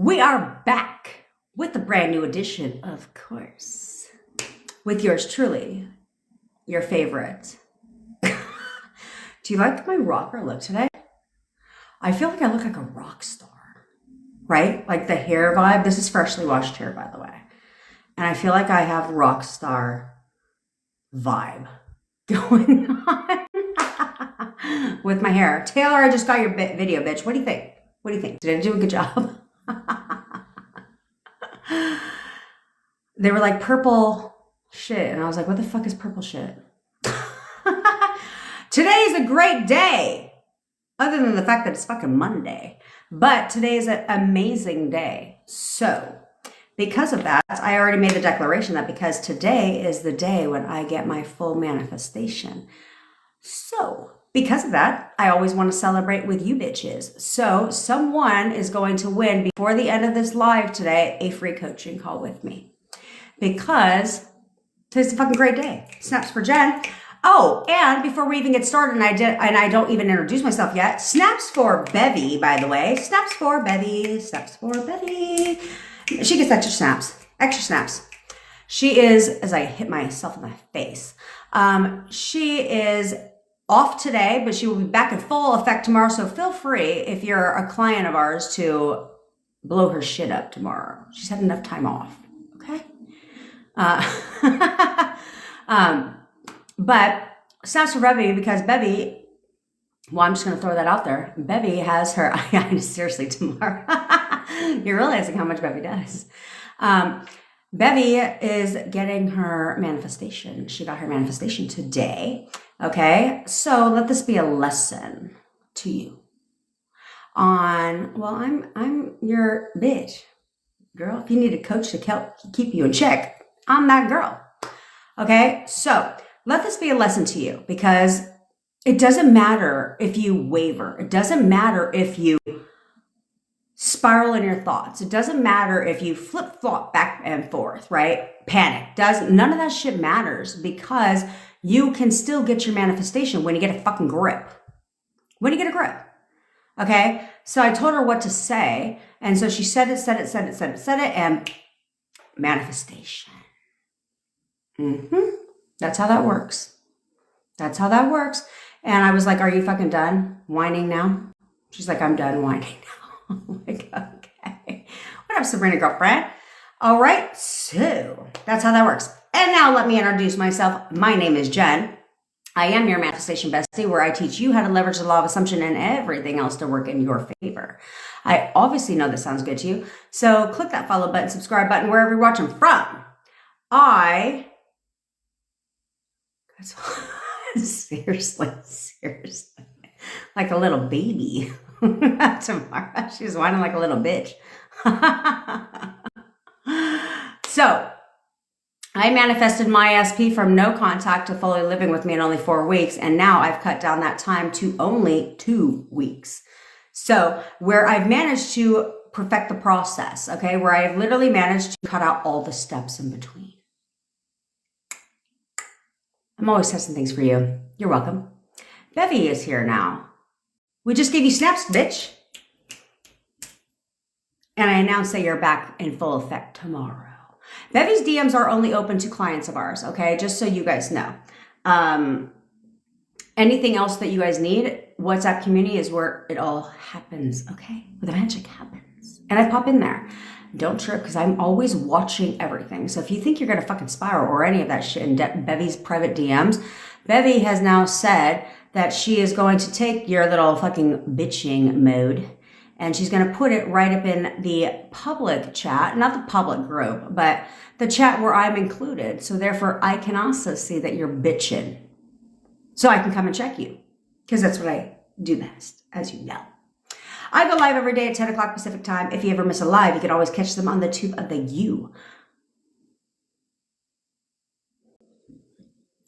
We are back with a brand new edition, of course, with yours truly, your favorite. Do you like my rocker look today? I feel like I look like a rock star, right? Like the hair vibe. This is freshly washed hair, by the way. And I feel like I have rock star vibe going on with my hair. Taylor, I just got your video, bitch. What do you think? What do you think? Did I do a good job? They were like purple shit. And I was like, what the fuck is purple shit? Today is a great day. Other than the fact that it's fucking Monday. But today is an amazing day. So, because of that, I already made the declaration that because today is the day when I get my full manifestation. So, because of that, I always want to celebrate with you bitches. So, someone is going to win before the end of this live today a free coaching call with me. Because today's a fucking great day. Snaps for Jen. Oh, and before we even get started, and I don't even introduce myself yet, snaps for Bevy, by the way. Snaps for Bevy. Snaps for Bevy. She gets extra snaps. Extra snaps. She is, as I hit myself in the face, she is off today, but she will be back in full effect tomorrow. So feel free, if you're a client of ours, to blow her shit up tomorrow. She's had enough time off. Okay? But snaps for Bevy because Bevy, well, I'm just going to throw that out there. Bevy has her, seriously, tomorrow. You're realizing how much Bevy does. Bevy is getting her manifestation. She got her manifestation today. Okay. So let this be a lesson to you on, well, I'm your bitch, girl. If you need a coach to keep you in check, I'm that girl. Okay. So let this be a lesson to you because it doesn't matter if you waver. It doesn't matter if you spiral in your thoughts. It doesn't matter if you flip-flop back and forth, right? Panic. None of that shit matters because you can still get your manifestation when you get a fucking grip. When you get a grip. Okay? So I told her what to say. And so she said it, and manifestation. That's how that works. That's how that works. And I was like, are you fucking done whining now? She's like, I'm done whining now. I'm like, okay. What up, Sabrina girlfriend? All right, so that's how that works. And now let me introduce myself. My name is Jen. I am your manifestation bestie, where I teach you how to leverage the law of assumption and everything else to work in your favor. I obviously know this sounds good to you. So click that follow button, subscribe button, wherever you're watching from. Seriously, like a little baby. Tomorrow, she's whining like a little bitch. So, I manifested my SP from no contact to fully living with me in only 4 weeks. And now I've cut down that time to only 2 weeks. So, where I've managed to perfect the process, okay, where I've literally managed to cut out all the steps in between. I'm always testing things for you. You're welcome. Bevy is here now. We just gave you snaps, bitch. And I announced that you're back in full effect tomorrow. Bevy's DMs are only open to clients of ours, okay? Just so you guys know. Anything else that you guys need, WhatsApp community is where it all happens, okay? Where the magic happens. And I pop in there. Don't trip, because I'm always watching everything. So if you think you're going to fucking spiral or any of that shit in Bevy's private DMs, Bevy has now said that she is going to take your little fucking bitching mode and she's going to put it right up in the public chat, not the public group, but the chat where I'm included. So therefore I can also see that you're bitching. So I can come and check you because that's what I do best, as you know. I go live every day at 10 o'clock Pacific time. If you ever miss a live, you can always catch them on the tube of the U.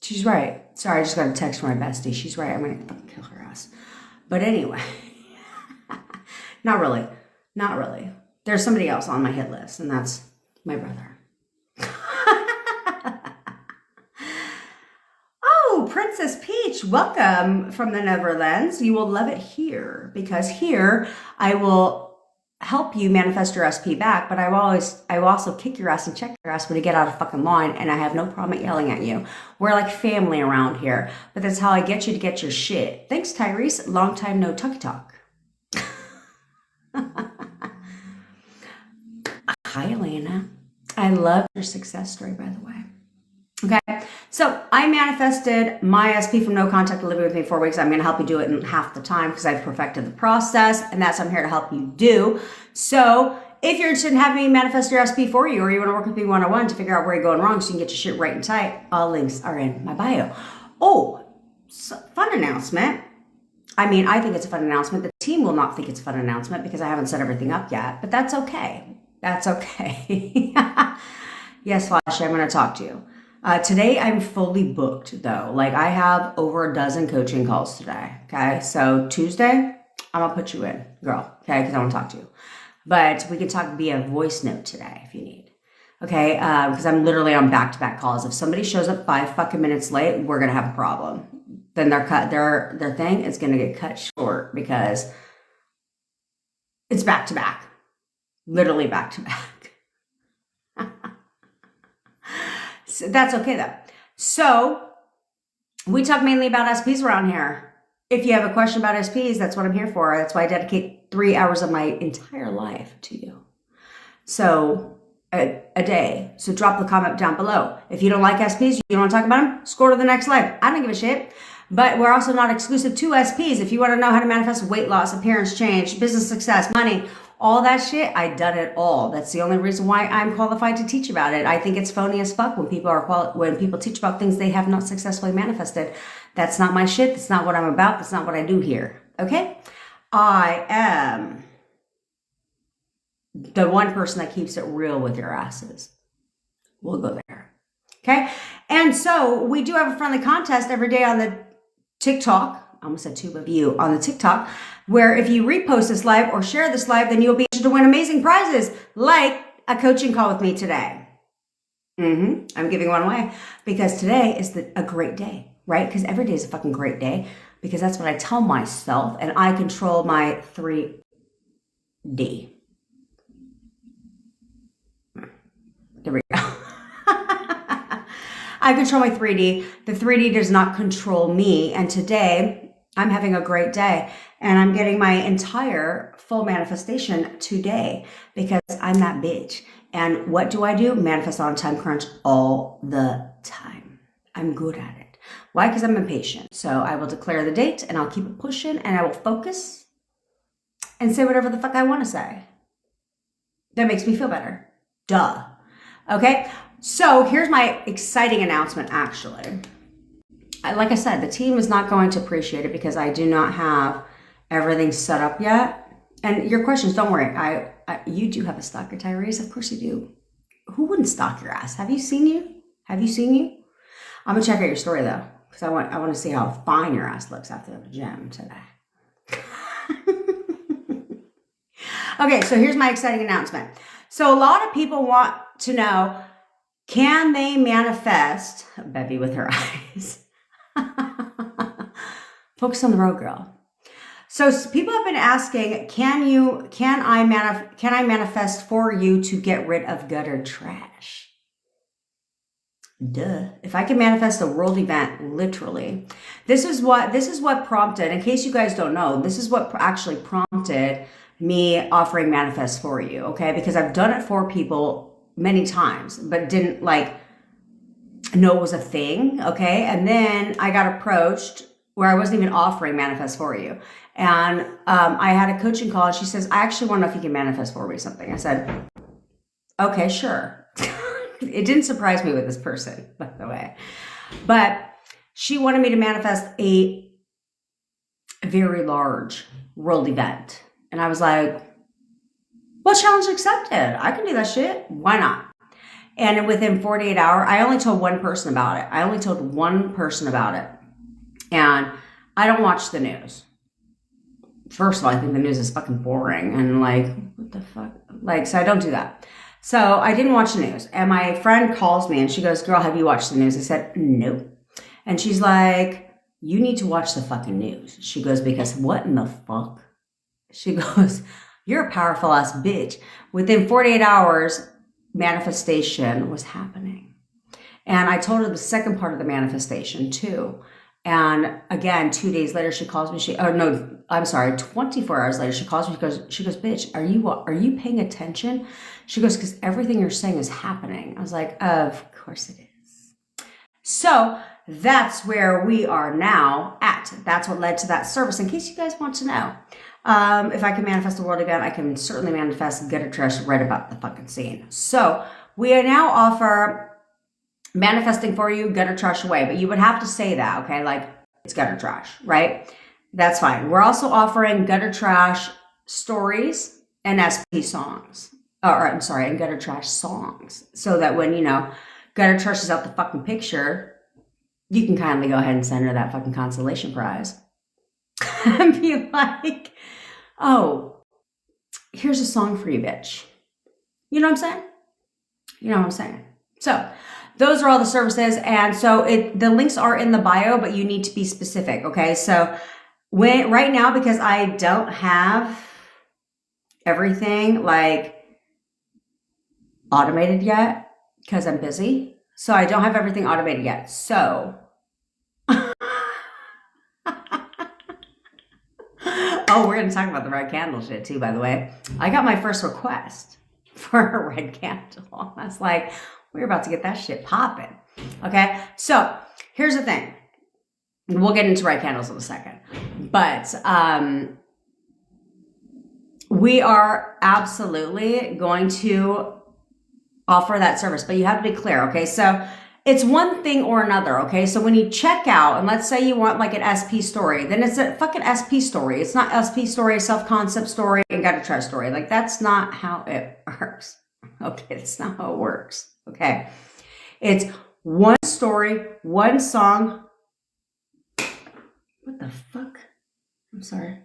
She's right. Sorry, I just got a text from my bestie. She's right. I'm going to fucking kill her ass. But anyway, not really. Not really. There's somebody else on my hit list, and that's my brother. Oh, Princess Peach, welcome from the Netherlands. You will love it here because here I will help you manifest your SP back, but I will also kick your ass and check your ass when you get out of fucking line, and I have no problem at yelling at you. We're like family around here, but that's how I get you to get your shit. Thanks, Tyrese. Long time no tucky talk. Hi, Elena. I love your success story, by the way. Okay, so I manifested my SP from no contact to living with me 4 weeks. I'm going to help you do it in half the time because I've perfected the process, and that's what I'm here to help you do. So if you're interested in having me manifest your SP for you, or you want to work with me one-on-one to figure out where you're going wrong so you can get your shit right and tight, all links are in my bio. Oh, fun announcement. I mean, I think it's a fun announcement. The team will not think it's a fun announcement because I haven't set everything up yet, but that's okay. That's okay. Yes, Flash, I'm going to talk to you. Today I'm fully booked though. Like I have over a dozen coaching calls today. Okay. So Tuesday, I'm gonna put you in, girl. Okay. Cause I want to talk to you, but we can talk via voice note today if you need. Okay. Cause I'm literally on back-to-back calls. If somebody shows up 5 fucking minutes late, we're going to have a problem. Then their thing is going to get cut short because it's back-to-back, literally back-to-back. So that's okay though. So we talk mainly about SPs around here. If you have a question about SPs, that's what I'm here for. That's why I dedicate 3 hours of my entire life to you. So a day. So drop the comment down below. If you don't like SPs, you don't want to talk about them, scroll to the next live. I don't give a shit. But we're also not exclusive to SPs. If you want to know how to manifest weight loss, appearance change, business success, money, all that shit, I've done it all. That's the only reason why I'm qualified to teach about it. I think it's phony as fuck when people teach about things they have not successfully manifested. That's not my shit. That's not what I'm about. That's not what I do here. Okay? I am the one person that keeps it real with your asses. We'll go there. Okay? And so we do have a friendly contest every day on the TikTok. I almost said tube of you on the TikTok, where if you repost this live or share this live, then you'll be able to win amazing prizes like a coaching call with me today. I'm giving one away because today is a great day, right? Because every day is a fucking great day because that's what I tell myself, and I control my 3D. There we go. I control my 3D. The 3D does not control me. And today I'm having a great day and I'm getting my entire full manifestation today because I'm that bitch. And what do? Manifest on time crunch all the time. I'm good at it. Why? Because I'm impatient. So I will declare the date and I'll keep it pushing and I will focus and say whatever the fuck I want to say. That makes me feel better. Duh. Okay. So here's my exciting announcement, actually. Like I said, the team is not going to appreciate it because I do not have everything set up yet. And your questions, don't worry. You do have a stalker, Tyrese. Of course you do. Who wouldn't stalk your ass? Have you seen you? Have you seen you? I'm going to check out your story, though, because I want to see how fine your ass looks after the gym today. Okay, so here's my exciting announcement. So a lot of people want to know, can they manifest, Bevy with her eyes. Focus on the road, girl. So people have been asking, can I manifest for you to get rid of gutter trash? Duh. If I can manifest a world event, literally. This is what prompted, in case you guys don't know, this is what actually prompted me offering manifest for you, okay? Because I've done it for people many times, but didn't know it was a thing, okay? And then I got approached where I wasn't even offering manifest for you. And I had a coaching call and she says, I actually want to know if you can manifest for me something. I said, okay, sure. It didn't surprise me with this person, by the way. But she wanted me to manifest a very large world event. And I was like, well, challenge accepted. I can do that shit. Why not? And within 48 hours, I only told one person about it. And I don't watch the news. First of all, I think the news is fucking boring. And what the fuck? So I don't do that. So I didn't watch the news. And my friend calls me and she goes, girl, have you watched the news? I said, no. And she's like, you need to watch the fucking news. She goes, because what in the fuck? She goes, You're a powerful ass bitch. Within 48 hours, manifestation was happening. And I told her the second part of the manifestation too. And again, 2 days later, she calls me. 24 hours later, she calls me. She goes, bitch, are you paying attention? She goes, because everything you're saying is happening. I was like, of course it is. So that's where we are now at. That's what led to that service. In case you guys want to know, if I can manifest the world again, I can certainly manifest gutter trash right about the fucking scene. So we now offer manifesting for you, gutter trash away, but you would have to say that, okay? Like it's gutter trash, right? That's fine. We're also offering gutter trash stories and SP songs, and gutter trash songs, so that when, gutter trash is out the fucking picture, you can kindly go ahead and send her that fucking consolation prize and be like, oh, here's a song for you, bitch. You know what I'm saying? You know what I'm saying? So those are all the services. And so the links are in the bio, but you need to be specific. Okay. So right now, because I don't have everything like automated yet, because I'm busy. So I don't have everything automated yet. So, oh, we're going to talk about the red candle shit too, by the way. I got my first request for a red candle. I was like, we're about to get that shit popping. Okay. So here's the thing. We'll get into red candles in a second, but, we are absolutely going to offer that service, but you have to be clear. Okay. So it's one thing or another. Okay. So when you check out, and let's say you want like an SP story, then it's a fucking SP story. It's not SP story, self-concept story, and gutter trash story. Like that's not how it works. Okay. That's not how it works. Okay. It's one story, one song. What the fuck? I'm sorry.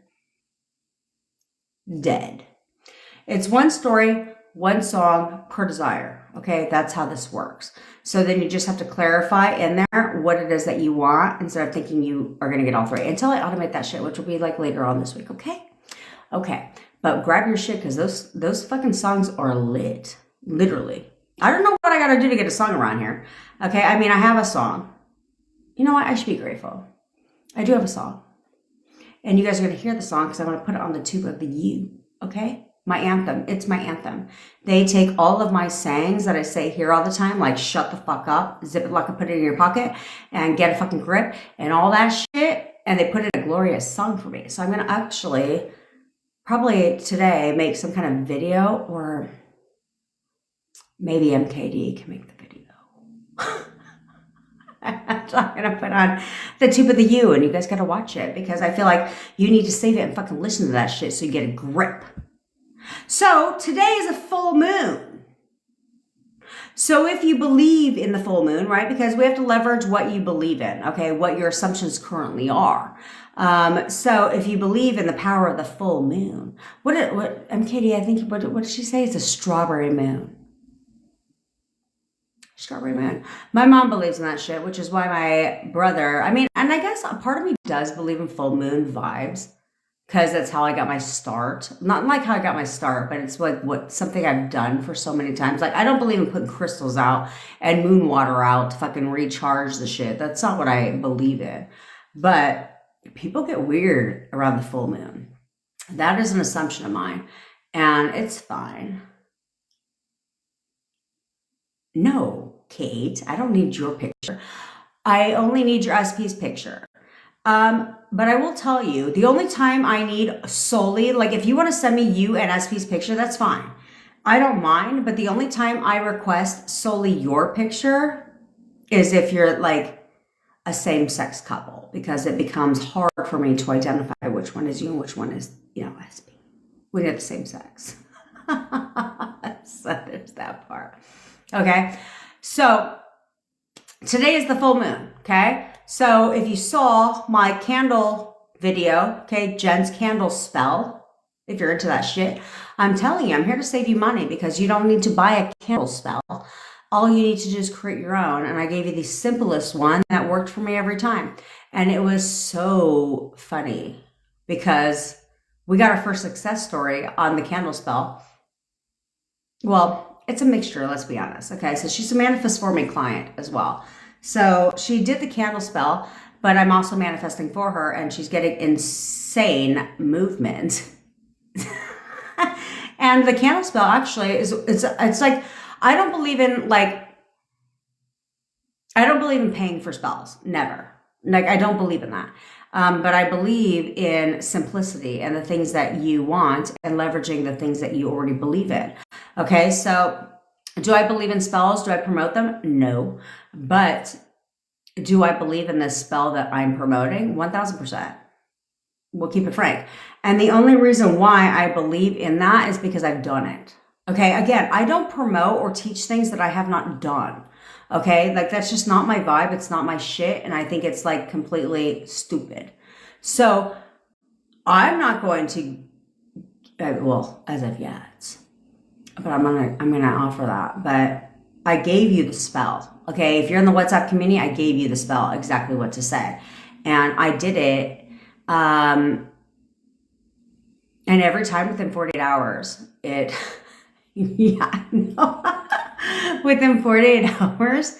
Dead. It's one story, one song per desire. Okay. That's how this works. So then you just have to clarify in there what it is that you want instead of thinking you are going to get all three until I automate that shit, which will be like later on this week. Okay. Okay. But grab your shit because those fucking songs are lit. Literally. I don't know what I got to do to get a song around here. Okay. I mean, I have a song. You know what? I should be grateful. I do have a song. And you guys are going to hear the song because I want to put it on the tube of the U. Okay. My anthem. It's my anthem. They take all of my sayings that I say here all the time, like shut the fuck up, zip it like I put it in your pocket, and get a fucking grip, and all that shit, and they put it in a glorious song for me. So I'm going to actually probably today make some kind of video, or maybe MKD can make the video. I'm going to put on the tube of the U, and you guys got to watch it because I feel like you need to save it and fucking listen to that shit so you get a grip. So today is a full moon. So if you believe in the full moon, right? Because we have to leverage what you believe in, okay? What your assumptions currently are. So if you believe in the power of the full moon, what MKD, I think, what did she say? It's a strawberry moon. Strawberry moon. My mom believes in that shit, which is why my brother, and I guess a part of me does believe in full moon vibes. Because that's how I got my start. Not like how I got my start, but it's like something I've done for so many times. Like I don't believe in putting crystals out and moon water out to fucking recharge the shit. That's not what I believe in. But people get weird around the full moon. That is an assumption of mine. And it's fine. No, Kate, I don't need your picture. I only need your SP's picture. But I will tell you, the only time I need solely, like if you want to send me you and SP's picture, that's fine. I don't mind, but the only time I request solely your picture is if you're like a same-sex couple, because it becomes hard for me to identify which one is you and which one is, SP. We have the same sex. So there's that part. Okay. So today is the full moon. Okay. So if you saw my candle video, okay, Jen's candle spell, if you're into that shit, I'm telling you, I'm here to save you money because you don't need to buy a candle spell. All you need to do is create your own. And I gave you the simplest one that worked for me every time. And it was so funny because we got our first success story on the candle spell. Well, it's a mixture, let's be honest. Okay, so she's a manifest for me client as well. So she did the candle spell, but I'm also manifesting for her, and she's getting insane movement. And the candle spell actually it's like, I don't believe in paying for spells. Never. Like, I don't believe in that. But I believe in simplicity and the things that you want and leveraging the things that you already believe in. Okay, so do I believe in spells? Do I promote them? No. But do I believe in this spell that I'm promoting? 1000%. We'll keep it frank. And the only reason why I believe in that is because I've done it. Okay, again, I don't promote or teach things that I have not done. Okay, like, that's just not my vibe. It's not my shit. And I think it's like completely stupid. So I'm not going to, well, as of yet, but I'm gonna offer that. But I gave you the spell. Okay, if you're in the WhatsApp community, I gave you the spell, exactly what to say. And I did it. And every time within 48 hours, yeah, no. Within 48 hours,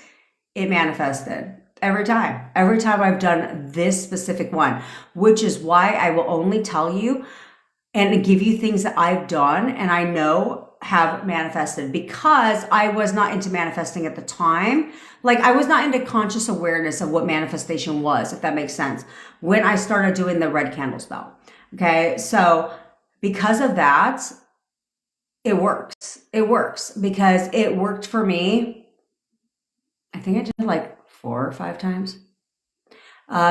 it manifested. Every time I've done this specific one, which is why I will only tell you and give you things that I've done and I know have manifested, because I was not into manifesting at the time. Like, I was not into conscious awareness of what manifestation was, if that makes sense, when I started doing the red candle spell. Okay, so because of that, it works. It works because it worked for me. I think I did it like 4 or 5 times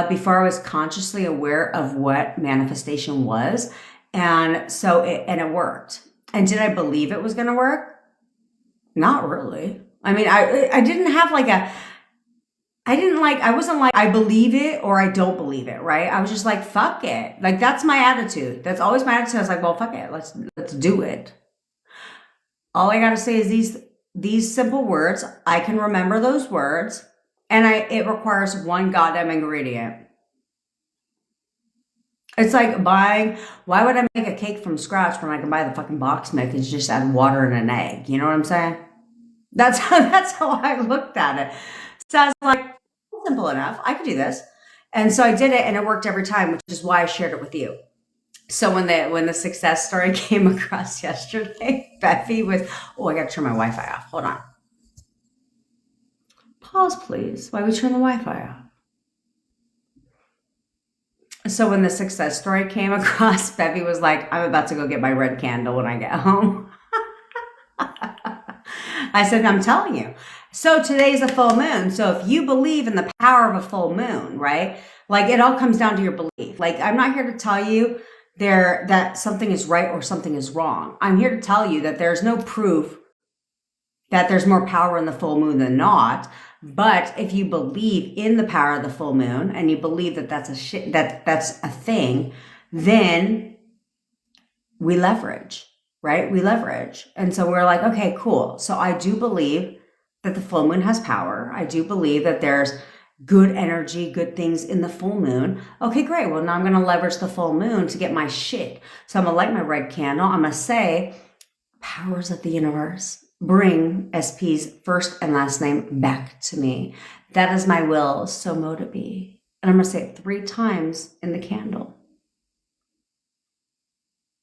before I was consciously aware of what manifestation was. And so it worked. And did I believe it was going to work? Not really. I mean, I didn't have like I wasn't like, I believe it or I don't believe it, right? I was just like, fuck it. Like, that's my attitude. That's always my attitude. I was like, well, fuck it. Let's do it. All I got to say is these simple words. I can remember those words, and it requires one goddamn ingredient. It's like why would I make a cake from scratch when I can buy the fucking box mix and just add water and an egg? You know what I'm saying? That's how I looked at it. So I was like, simple enough. I could do this. And so I did it, and it worked every time, which is why I shared it with you. So when the success story came across yesterday, Beffy was, I got to turn my Wi-Fi off. Hold on. Pause, please. Why would we turn the Wi-Fi off? So when the success story came across, Beffy was like, I'm about to go get my red candle when I get home. I said, I'm telling you. So today's a full moon. So if you believe in the power of a full moon, right? Like, it all comes down to your belief. Like, I'm not here to tell you that something is right or something is wrong. I'm here to tell you that there's no proof that there's more power in the full moon than not. But if you believe in the power of the full moon and you believe that that's a thing, then we leverage, right? We leverage. And so we're like, okay, cool. So I do believe that the full moon has power. I do believe that there's good energy, good things in the full moon. Okay, great. Well, now I'm going to leverage the full moon to get my shit. So I'm going to light my red candle. I'm going to say, powers of the universe, bring SP's first and last name back to me. That is my will, so mote it be. And I'm going to say it 3 times in the candle.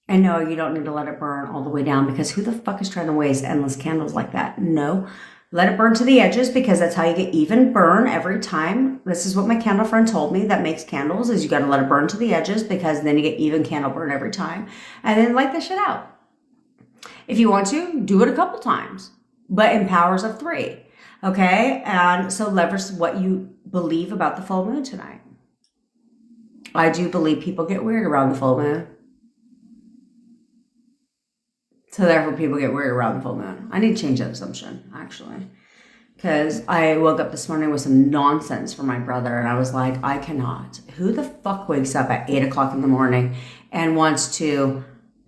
And no, you don't need to let it burn all the way down, because who the fuck is trying to waste endless candles like that? No. Let it burn to the edges, because that's how you get even burn every time. This is what my candle friend told me that makes candles, is you got to let it burn to the edges, because then you get even candle burn every time. And then light the shit out. If you want to, do it a couple times, but in powers of 3. Okay? And so leverage what you believe about the full moon tonight. I do believe people get weird around the full moon. So therefore people get weird around the full moon. I need to change that assumption, actually. Because I woke up this morning with some nonsense from my brother, and I was like, I cannot. Who the fuck wakes up at 8 o'clock in the morning and wants to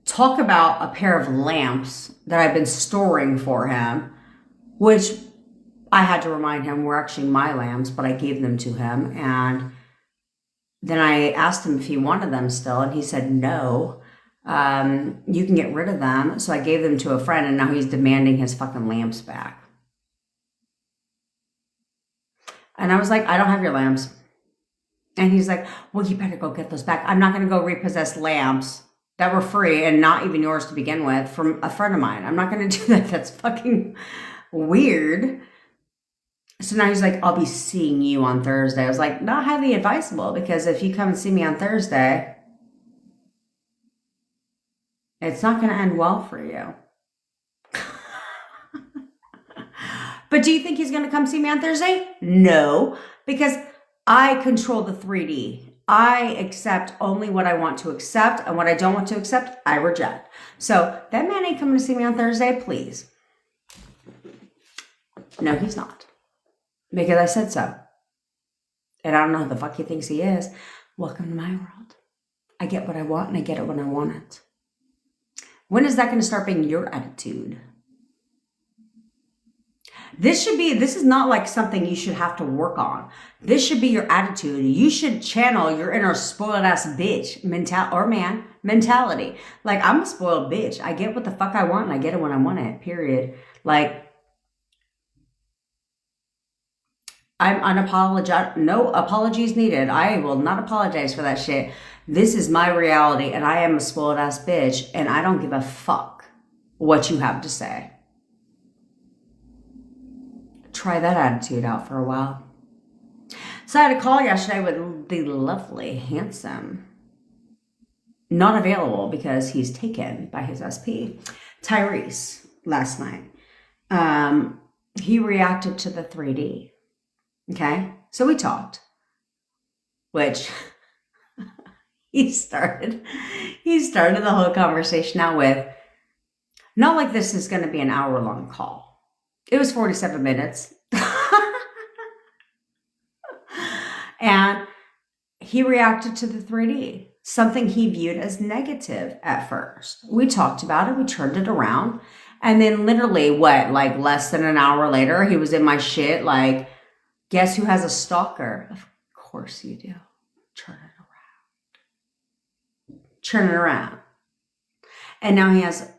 talk about a pair of lamps that I've been storing for him, which I had to remind him were actually my lamps, but I gave them to him. And then I asked him if he wanted them still, and he said no. You can get rid of them. So I gave them to a friend, and now he's demanding his fucking lamps back. And I was like, I don't have your lamps. And he's like, well, you better go get those back. I'm not going to go repossess lamps that were free and not even yours to begin with from a friend of mine. I'm not going to do that. That's fucking weird. So now he's like, I'll be seeing you on Thursday. I was like, not highly advisable, because if you come and see me on Thursday, it's not going to end well for you. But do you think he's going to come see me on Thursday? No, because I control the 3D. I accept only what I want to accept, and what I don't want to accept, I reject. So that man ain't coming to see me on Thursday, please. No, he's not. Because I said so. And I don't know who the fuck he thinks he is. Welcome to my world. I get what I want, and I get it when I want it. When is that going to start being your attitude? This is not like something you should have to work on. This should be your attitude. You should channel your inner spoiled ass bitch mentality. Like, I'm a spoiled bitch. I get what the fuck I want, and I get it when I want it, period. Like, I'm unapologetic. No apologies needed. I will not apologize for that shit. This is my reality, and I am a spoiled ass bitch, and I don't give a fuck what you have to say. Try that attitude out for a while. So I had a call yesterday with the lovely, handsome, not available because he's taken by his SP, Tyrese, last night. He reacted to the 3D. Okay? So we talked, which he started the whole conversation out with, not like this is going to be an hour-long call. It was 47 minutes. And he reacted to the 3D, something he viewed as negative at first. We talked about it. We turned it around. And then literally, like less than an hour later, he was in my shit like, guess who has a stalker? Of course you do. Turn it around. And now he has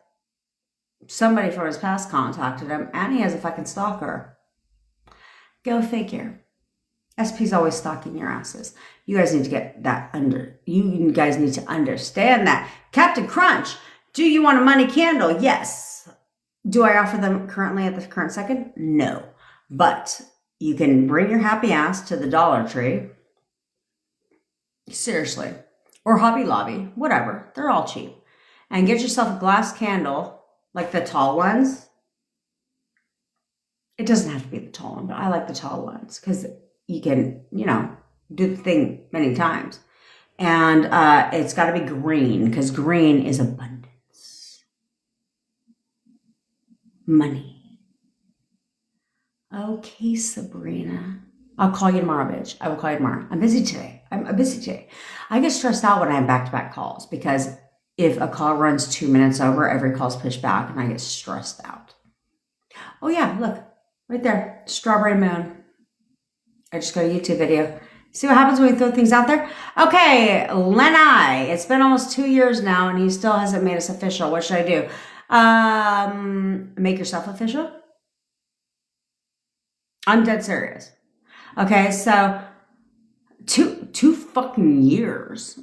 somebody from his past contacted him, and he has a fucking stalker. Go figure. SP's always stalking your asses. You guys need to get that you guys need to understand that. Captain Crunch, do you want a money candle? Yes. Do I offer them currently at the current second? No. But you can bring your happy ass to the Dollar Tree. Seriously. Or Hobby Lobby. Whatever. They're all cheap. And get yourself a glass candle. Like the tall ones. It doesn't have to be the tall one, but I like the tall ones because you can, do the thing many times. And it's got to be green, because green is abundance. Money. Okay, Sabrina. I'll call you tomorrow, bitch. I will call you tomorrow. I'm busy today. I get stressed out when I have back-to-back calls, because if a call runs 2 minutes over, every call's pushed back, and I get stressed out. Oh yeah, look, right there, strawberry moon. I just got a YouTube video. See what happens when we throw things out there? Okay, Lenai. It's been almost 2 years now, and he still hasn't made us official. What should I do? Make yourself official? I'm dead serious. Okay, so two fucking years.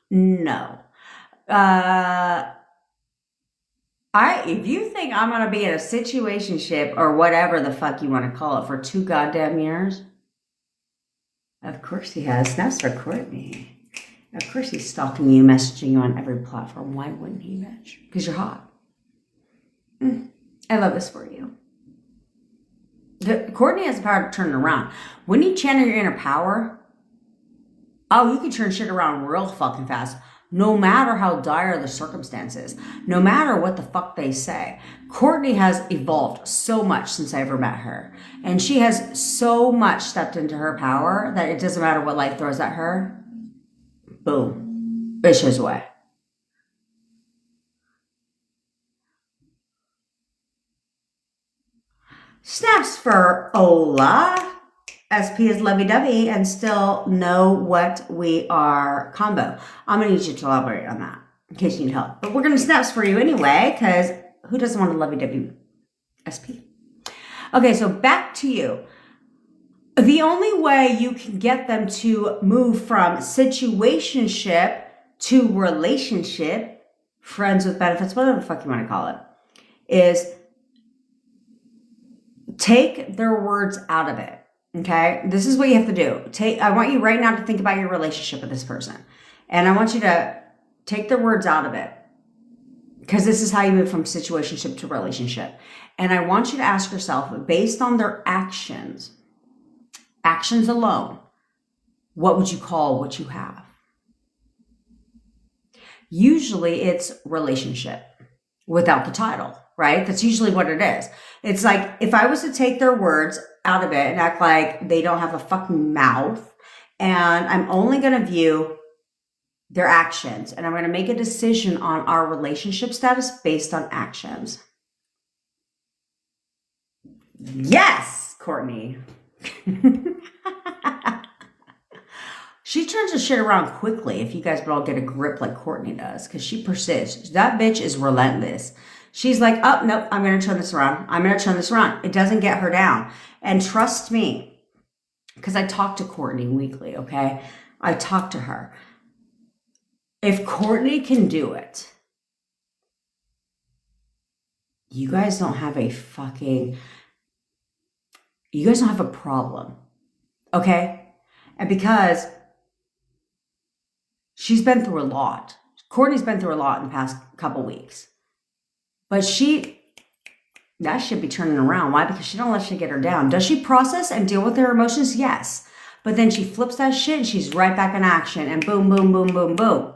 No. If you think I'm going to be in a situationship or whatever the fuck you want to call it for 2 goddamn years, of course he has. That's for Courtney. Of course he's stalking you, messaging you on every platform. Why wouldn't he, bitch? Because you're hot. I love this for you. Courtney has the power to turn it around. When you channel your inner power, you can turn shit around real fucking fast. No matter how dire the circumstances, no matter what the fuck they say. Courtney has evolved so much since I ever met her. And she has so much stepped into her power that it doesn't matter what life throws at her. Boom. It shows away. Snaps for Ola. SP is lovey-dovey and still know what we are combo. I'm going to need you to elaborate on that in case you need help. But we're going to snaps for you anyway, because who doesn't want a lovey-dovey SP? Okay, so back to you. The only way you can get them to move from situationship to relationship, friends with benefits, whatever the fuck you want to call it, is take their words out of it. Okay, this is what you have to do. I want you right now to think about your relationship with this person. And I want you to take their words out of it, because this is how you move from situationship to relationship. And I want you to ask yourself, based on their actions alone, what would you call what you have? Usually it's relationship without the title, right? That's usually what it is. It's like, if I was to take their words out of it and act like they don't have a fucking mouth, and I'm only going to view their actions, and I'm going to make a decision on our relationship status based on actions. Yes, Courtney. She turns the shit around quickly if you guys would all get a grip like Courtney does, because she persists. That bitch is relentless. She's like, oh, nope, I'm going to turn this around. I'm going to turn this around. It doesn't get her down. And trust me, because I talk to Courtney weekly, okay? I talk to her. If Courtney can do it, you guys don't have a problem, okay? And because she's been through a lot. Courtney's been through a lot in the past couple weeks. But that should be turning around. Why? Because she don't let shit get her down. Does she process and deal with her emotions? Yes. But then she flips that shit and she's right back in action, and boom, boom, boom, boom, boom.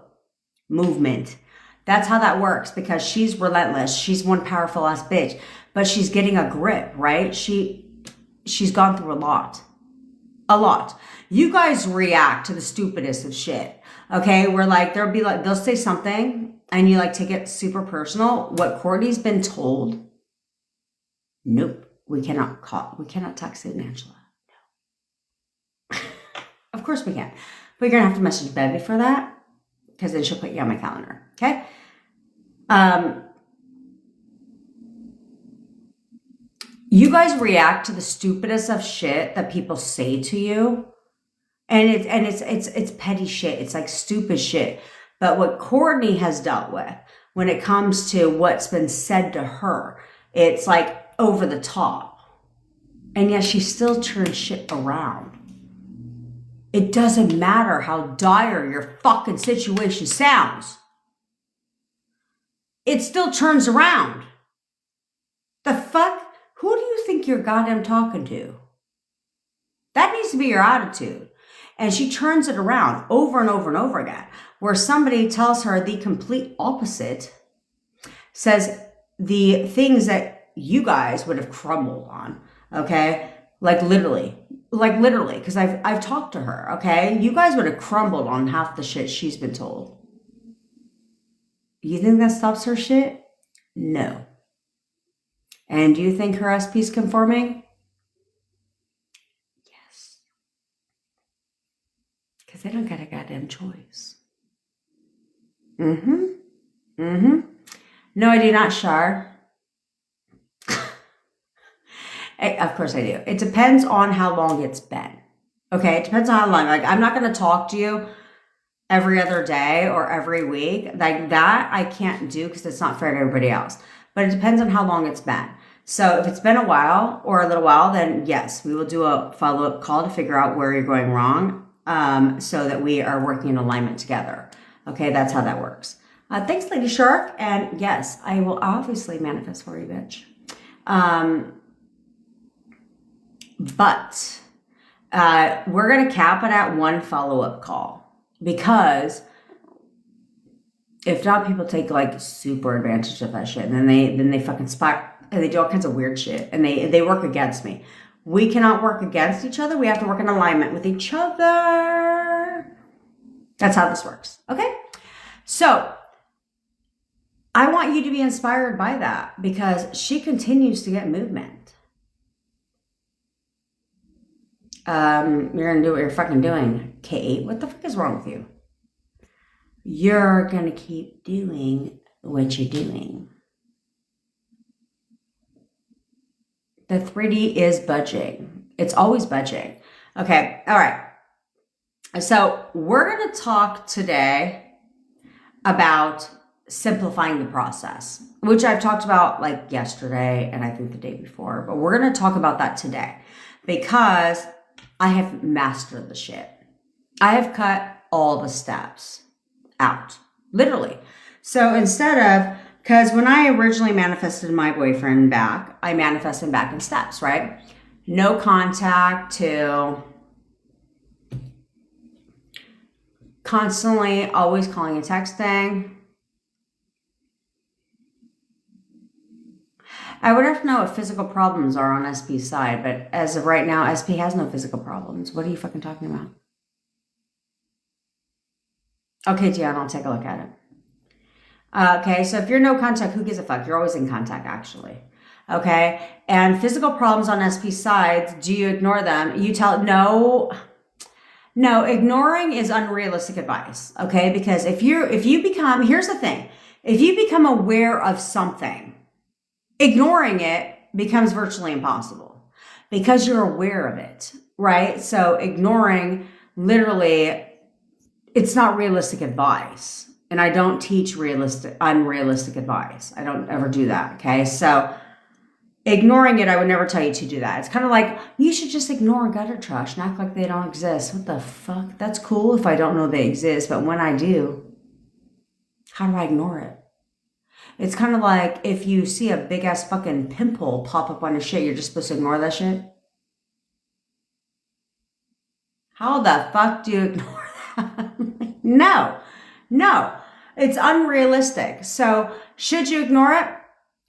Movement. That's how that works, because she's relentless. She's one powerful ass bitch, but she's getting a grip, right? She's gone through a lot. A lot. You guys react to the stupidest of shit. Okay? We're like, they'll say something and you like take it super personal. What Courtney's been told, nope, we cannot talk soon, Angela. No. Of course we can. But you're gonna have to message Bevy for that, because then she'll put you on my calendar. Okay? You guys react to the stupidest of shit that people say to you. And it's petty shit. It's like stupid shit. But what Courtney has dealt with when it comes to what's been said to her, it's like over the top. And yet she still turns shit around. It doesn't matter how dire your fucking situation sounds. It still turns around. The fuck? Who do you think you're goddamn talking to? That needs to be your attitude. And she turns it around over and over and over again, where somebody tells her the complete opposite, says the things that you guys would have crumbled on, okay? Like literally, because I've talked to her, okay? You guys would have crumbled on half the shit she's been told. You think that stops her shit? No. And do you think her SP's conforming? Yes. Because they don't got a goddamn choice. No, I do not, Shar. Of course I do. It depends on how long it's been. Okay, it depends on how long. Like, I'm not going to talk to you every other day or every week. Like that, I can't do because it's not fair to everybody else. But it depends on how long it's been. So if it's been a while or a little while, then yes, we will do a follow-up call to figure out where you're going wrong, so that we are working in alignment together. Okay, that's how that works. Thanks, Lady Shark. And yes, I will obviously manifest for you, bitch. But we're going to cap it at one follow-up call, because if not, people take like super advantage of that shit, and then they fucking spot, and they do all kinds of weird shit, and they work against me. We cannot work against each other. We have to work in alignment with each other. That's how this works. Okay? So I want you to be inspired by that, because she continues to get movement. You're gonna do what you're fucking doing. Kate, what the fuck is wrong with you? You're gonna keep doing what you're doing. The 3D is budging. It's always budging. Okay, all right. So we're gonna talk today about simplifying the process, which I've talked about like yesterday and I think the day before, but we're going to talk about that today because I have mastered the shit. I have cut all the steps out, literally. So instead of, because when I originally manifested my boyfriend back, I manifested back in steps, right? No contact to constantly always calling and texting. I would have to know what physical problems are on SP's side, but as of right now, SP has no physical problems. What are you fucking talking about? Okay, Dion, I'll take a look at it. Okay, so if you're no contact, who gives a fuck? You're always in contact, actually. Okay, and physical problems on SP's side, do you ignore them? You tell, no, ignoring is unrealistic advice, okay? Because if you become, here's the thing, if you become aware of something, ignoring it becomes virtually impossible because you're aware of it, right? So ignoring, literally, it's not realistic advice. And I don't teach unrealistic advice. I don't ever do that, okay? So ignoring it, I would never tell you to do that. It's kind of like, you should just ignore gutter trash and act like they don't exist. What the fuck? That's cool if I don't know they exist, but when I do, how do I ignore it? It's kind of like if you see a big ass fucking pimple pop up on your shit, you're just supposed to ignore that shit. How the fuck do you ignore that? No, it's unrealistic. So should you ignore it?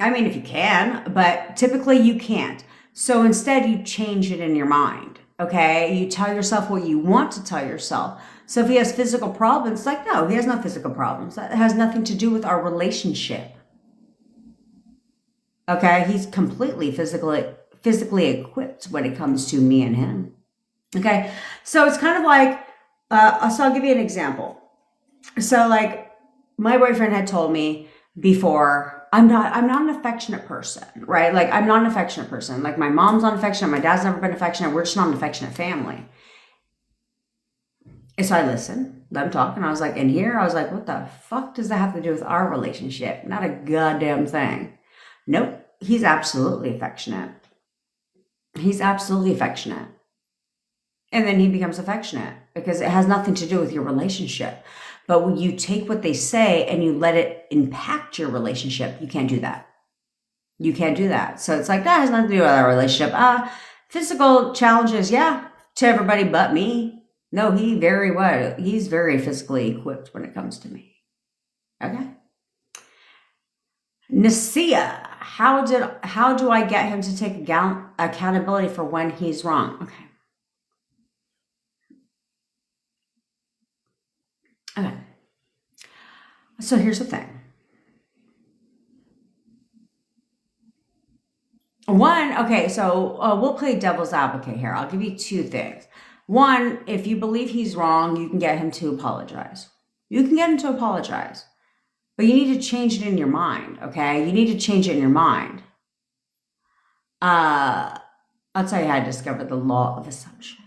I mean, if you can, but typically you can't. So instead you change it in your mind. Okay. You tell yourself what you want to tell yourself. So if he has physical problems, like, no, he has no physical problems. That has nothing to do with our relationship. Okay, he's completely physically equipped when it comes to me and him. Okay, so it's kind of like, so I'll give you an example. So like my boyfriend had told me before, I'm not an affectionate person, right? Like I'm not an affectionate person. Like my mom's not affectionate, my dad's never been affectionate. We're just not an affectionate family. And so I listened, let him talk, and I was like, in here, I was like, what the fuck does that have to do with our relationship? Not a goddamn thing. Nope, he's absolutely affectionate. He's absolutely affectionate. And then he becomes affectionate because it has nothing to do with your relationship. But when you take what they say and you let it impact your relationship, you can't do that. You can't do that. So it's like, that has nothing to do with our relationship. Physical challenges, yeah, to everybody but me. No, he's very physically equipped when it comes to me. Okay? Nasia, how do I get him to take accountability for when he's wrong? Okay. So here's the thing. We'll play devil's advocate here. I'll give you two things. One, if you believe he's wrong, you can get him to apologize. You can get him to apologize. But you need to change it in your mind, okay? You need to change it in your mind. I'll tell you how I discovered the law of assumption.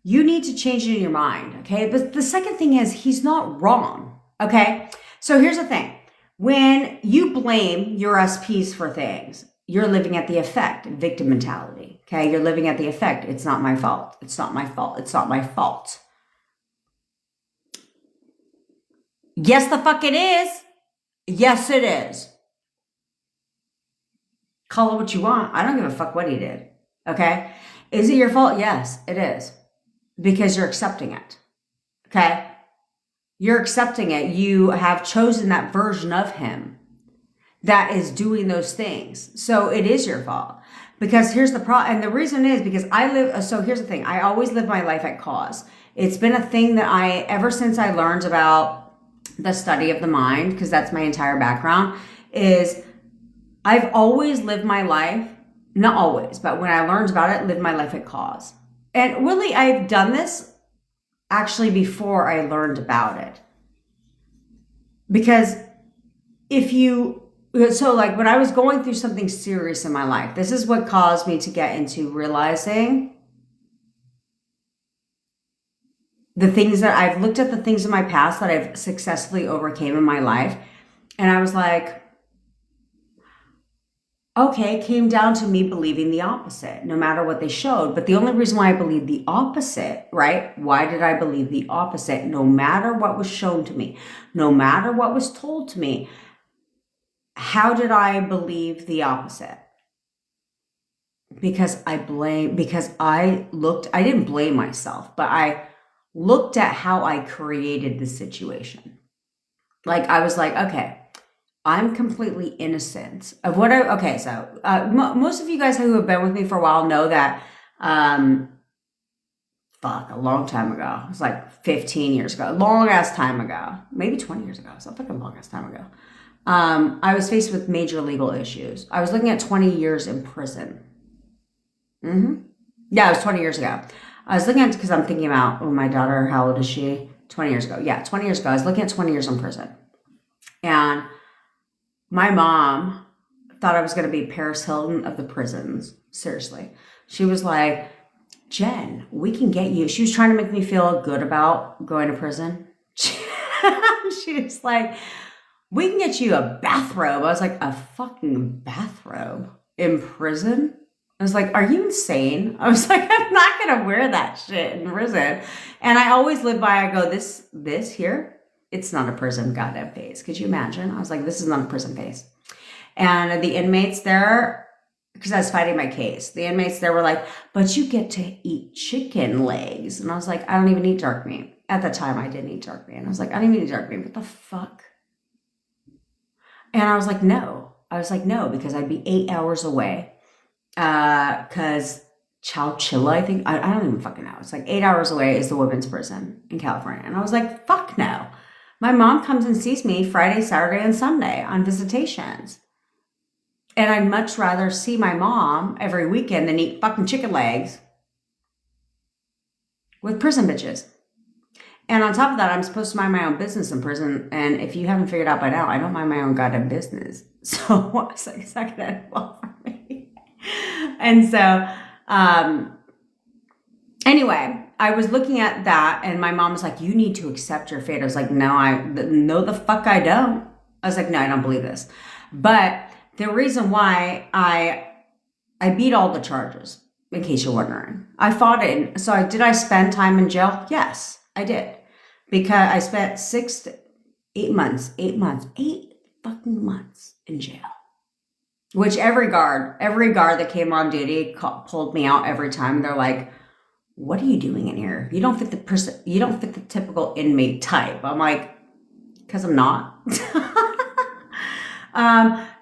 You need to change it in your mind, okay? But the second thing is he's not wrong, okay? So here's the thing. When you blame your SPs for things, you're living at the effect, victim mentality, okay? You're living at the effect. It's not my fault. It's not my fault. It's not my fault. Yes, the fuck it is. Yes, it is. Call it what you want. I don't give a fuck what he did, okay? Is it your fault? Yes, it is. Because you're accepting it, okay? You're accepting it. You have chosen that version of him that is doing those things. So it is your fault. Because here's the problem. And the reason is because here's the thing. I always live my life at cause. It's been a thing that ever since I learned about the study of the mind, because that's my entire background, is I've always lived my life not always, but when I learned about it, live my life at cause. And really, I've done this actually before I learned about it. Because like when I was going through something serious in my life, this is what caused me to get into realizing the things that I've looked at, the things in my past that I've successfully overcame in my life. And I was like, okay, it came down to me believing the opposite, no matter what they showed. But the only reason why I believed the opposite, right? Why did I believe the opposite? No matter what was shown to me, no matter what was told to me, how did I believe the opposite? Because I didn't blame myself, but I looked at how I created the situation. Like I was like, okay, I'm completely innocent of what most of you guys who have been with me for a while know that, a long time ago. It was like 15 years ago, long ass time ago, maybe 20 years ago. So like a long ass time ago. I was faced with major legal issues. I was looking at 20 years in prison. Yeah, it was 20 years ago. I was looking at, because I'm thinking about, my daughter, how old is she? 20 years ago. Yeah, 20 years ago. I was looking at 20 years in prison. And my mom thought I was going to be Paris Hilton of the prisons. Seriously. She was like, Jen, we can get you. She was trying to make me feel good about going to prison. She was like, we can get you a bathrobe. I was like, a fucking bathrobe in prison? I was like, are you insane? I was like, I'm not going to wear that shit in prison. And I always live by, I go, this here, it's not a prison goddamn face. Could you imagine? I was like, this is not a prison face. And the inmates there, because I was fighting my case, the inmates there were like, but you get to eat chicken legs. And I was like, I don't even eat dark meat. At the time, I didn't eat dark meat. And I was like, I don't even eat dark meat. What the fuck? And I was like, no. Because I'd be 8 hours away. Because Chowchilla, I think, I don't even fucking know. It's like 8 hours away is the women's prison in California. And I was like, fuck no. My mom comes and sees me Friday, Saturday, and Sunday on visitations. And I'd much rather see my mom every weekend than eat fucking chicken legs with prison bitches. And on top of that, I'm supposed to mind my own business in prison. And if you haven't figured out by now, I don't mind my own goddamn business. So I was like, it's not going to end well for me. And so, anyway, I was looking at that and my mom was like, you need to accept your fate. I was like, no, the fuck I don't. I was like, no, I don't believe this. But the reason why I beat all the charges, in case you're wondering, I fought it. So did I spend time in jail? Yes, I did. Because I spent 6 to 8 months, 8 fucking months in jail. Which every guard that came on duty pulled me out every time. They're like, what are you doing in here? You don't fit the typical inmate type. I'm like, because I'm not.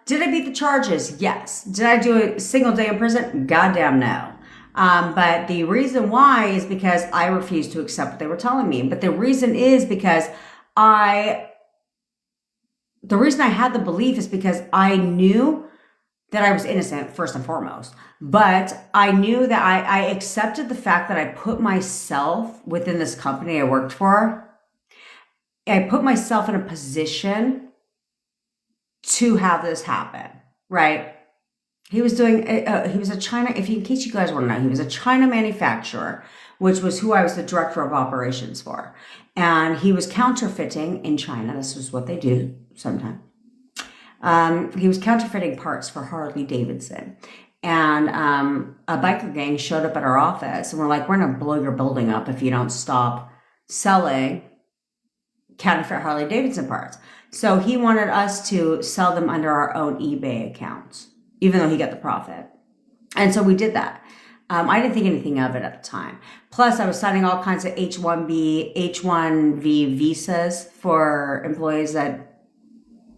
Did I beat the charges? Yes. Did I do a single day in prison? Goddamn no. But the reason why is because I refused to accept what they were telling me. But the reason is because the reason I had the belief is because I knew that I was innocent, first and foremost. But I knew that I accepted the fact that I put myself within this company I worked for. I put myself in a position to have this happen, right? He was a China, in case you guys want to know, he was a China manufacturer, which was who I was the director of operations for. And he was counterfeiting in China. This is what they do sometimes. He was counterfeiting parts for Harley Davidson. And a biker gang showed up at our office and we're like, we're going to blow your building up if you don't stop selling counterfeit Harley Davidson parts. So he wanted us to sell them under our own eBay accounts, even though he got the profit. And so we did that. I didn't think anything of it at the time. Plus, I was signing all kinds of H-1V visas for employees that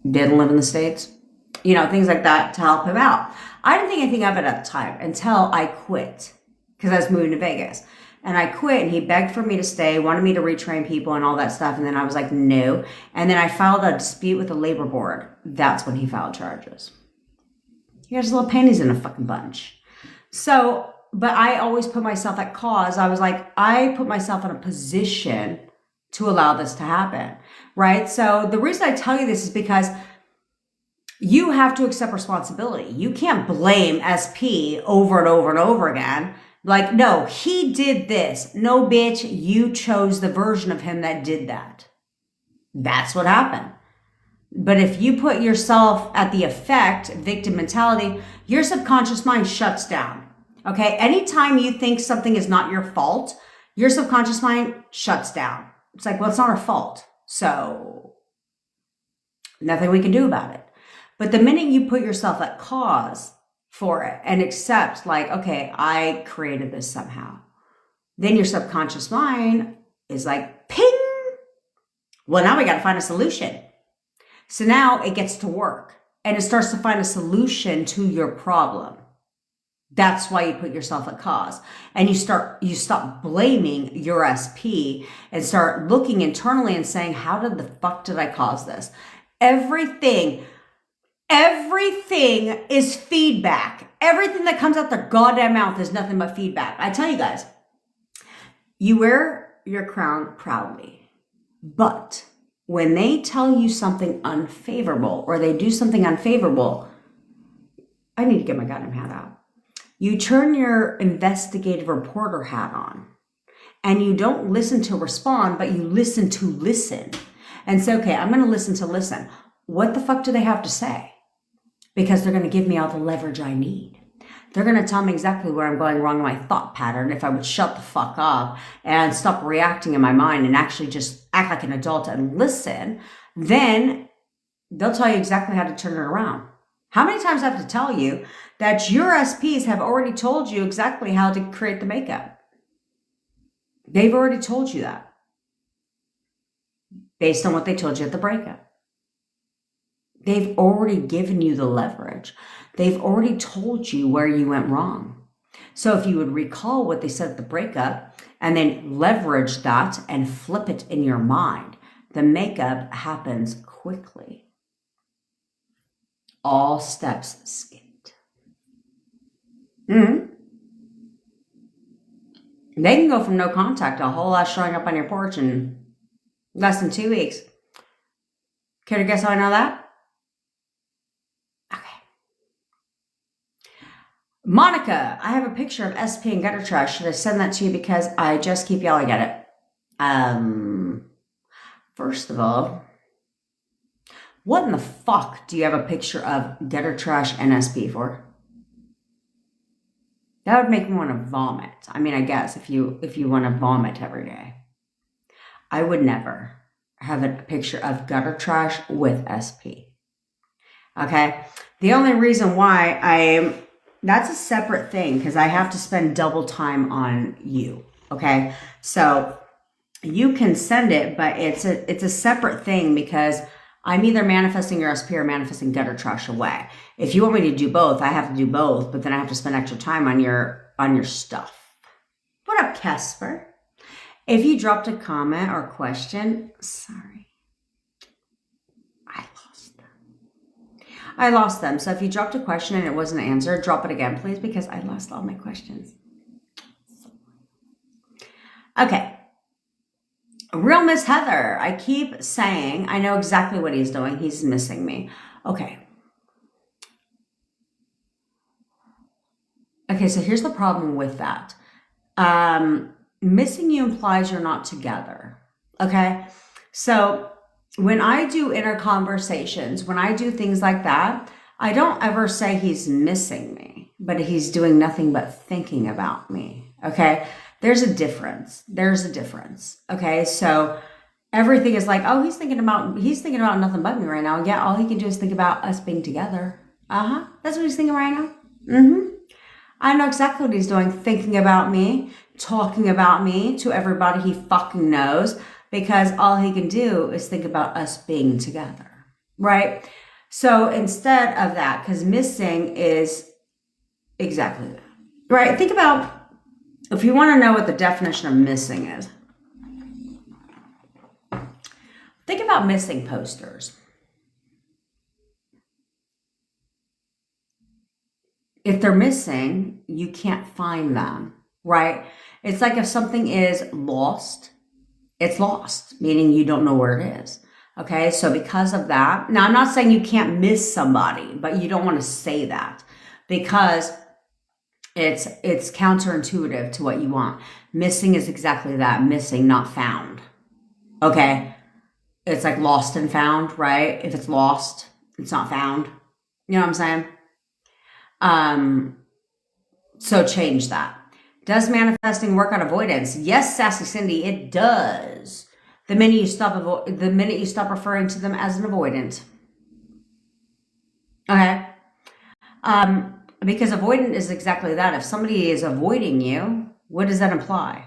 didn't live in the States. You know, things like that to help him out. I didn't think anything of it at the time until I quit because I was moving to Vegas. And I quit and he begged for me to stay, wanted me to retrain people and all that stuff. And then I was like, no. And then I filed a dispute with the labor board. That's when he filed charges. He got his little panties in a fucking bunch. So, but I always put myself at cause. I was like, I put myself in a position to allow this to happen, right? So the reason I tell you this is because you have to accept responsibility. You can't blame SP over and over and over again. Like, no, he did this. No, bitch, you chose the version of him that did that. That's what happened. But if you put yourself at the effect, victim mentality, your subconscious mind shuts down. Okay? Anytime you think something is not your fault, your subconscious mind shuts down. It's like, well, it's not our fault. So nothing we can do about it. But the minute you put yourself at cause for it and accept, like, okay, I created this somehow, then your subconscious mind is like, ping. Well, now we got to find a solution. So now it gets to work and it starts to find a solution to your problem. That's why you put yourself at cause, and you stop blaming your SP and start looking internally and saying, how did the fuck did I cause this? Everything is feedback. Everything that comes out their goddamn mouth is nothing but feedback. I tell you guys, you wear your crown proudly, but when they tell you something unfavorable or they do something unfavorable, I need to get my goddamn hat out. You turn your investigative reporter hat on and you don't listen to respond, but you listen to listen and say, okay, I'm going to listen to listen. What the fuck do they have to say? Because they're going to give me all the leverage I need. They're going to tell me exactly where I'm going wrong in my thought pattern. If I would shut the fuck up and stop reacting in my mind and actually just act like an adult and listen, then they'll tell you exactly how to turn it around. How many times I have to tell you that your SPs have already told you exactly how to create the makeup? They've already told you that based on what they told you at the breakup. They've already given you the leverage. They've already told you where you went wrong. So if you would recall what they said at the breakup and then leverage that and flip it in your mind, the makeup happens quickly. All steps skipped. They can go from no contact to a whole lot showing up on your porch in less than 2 weeks. Care to guess how I know that? Okay. Monica, I have a picture of SP and gutter trash. Should I send that to you because I just keep yelling at it? First of all, what in the fuck do you have a picture of gutter trash and SP for? That would make me want to vomit. I mean, I guess if you want to vomit every day. I would never have a picture of gutter trash with SP. Okay? The only reason why that's a separate thing because I have to spend double time on you. Okay? So you can send it, but it's a separate thing because I'm either manifesting your SP or manifesting gutter trash away. If you want me to do both, I have to do both, but then I have to spend extra time on your stuff. What up, Casper? If you dropped a comment or question, sorry. I lost them. So if you dropped a question and it wasn't answered, drop it again, please, because I lost all my questions. Okay. Real Miss Heather, I keep saying, I know exactly what he's doing. He's missing me. Okay. Okay, so here's the problem with that. Missing you implies you're not together. Okay? So when I do inner conversations, when I do things like that, I don't ever say he's missing me, but he's doing nothing but thinking about me. Okay? There's a difference. Okay? So everything is like, oh, he's thinking about nothing but me right now. Yeah, all he can do is think about us being together. That's what he's thinking right now. I know exactly what he's doing, thinking about me, talking about me to everybody he fucking knows, because all he can do is think about us being together, right? So instead of that, because missing is exactly that, right? Think about, if you want to know what the definition of missing is, think about missing posters. if they're missing, you can't find them, right? It's like if something is lost, it's lost, meaning you don't know where it is. Okay, so because of that, now I'm not saying you can't miss somebody, but you don't want to say that because it's counterintuitive to what you want. Missing is exactly that, missing, not found. Okay, it's like lost and found, right? If it's lost, it's not found. You know what I'm saying? So change that. Does manifesting work on avoidance? Yes, Sassy Cindy, it does. The minute you stop referring to them as an avoidant. Okay. Because avoidant is exactly that. If somebody is avoiding you, what does that imply?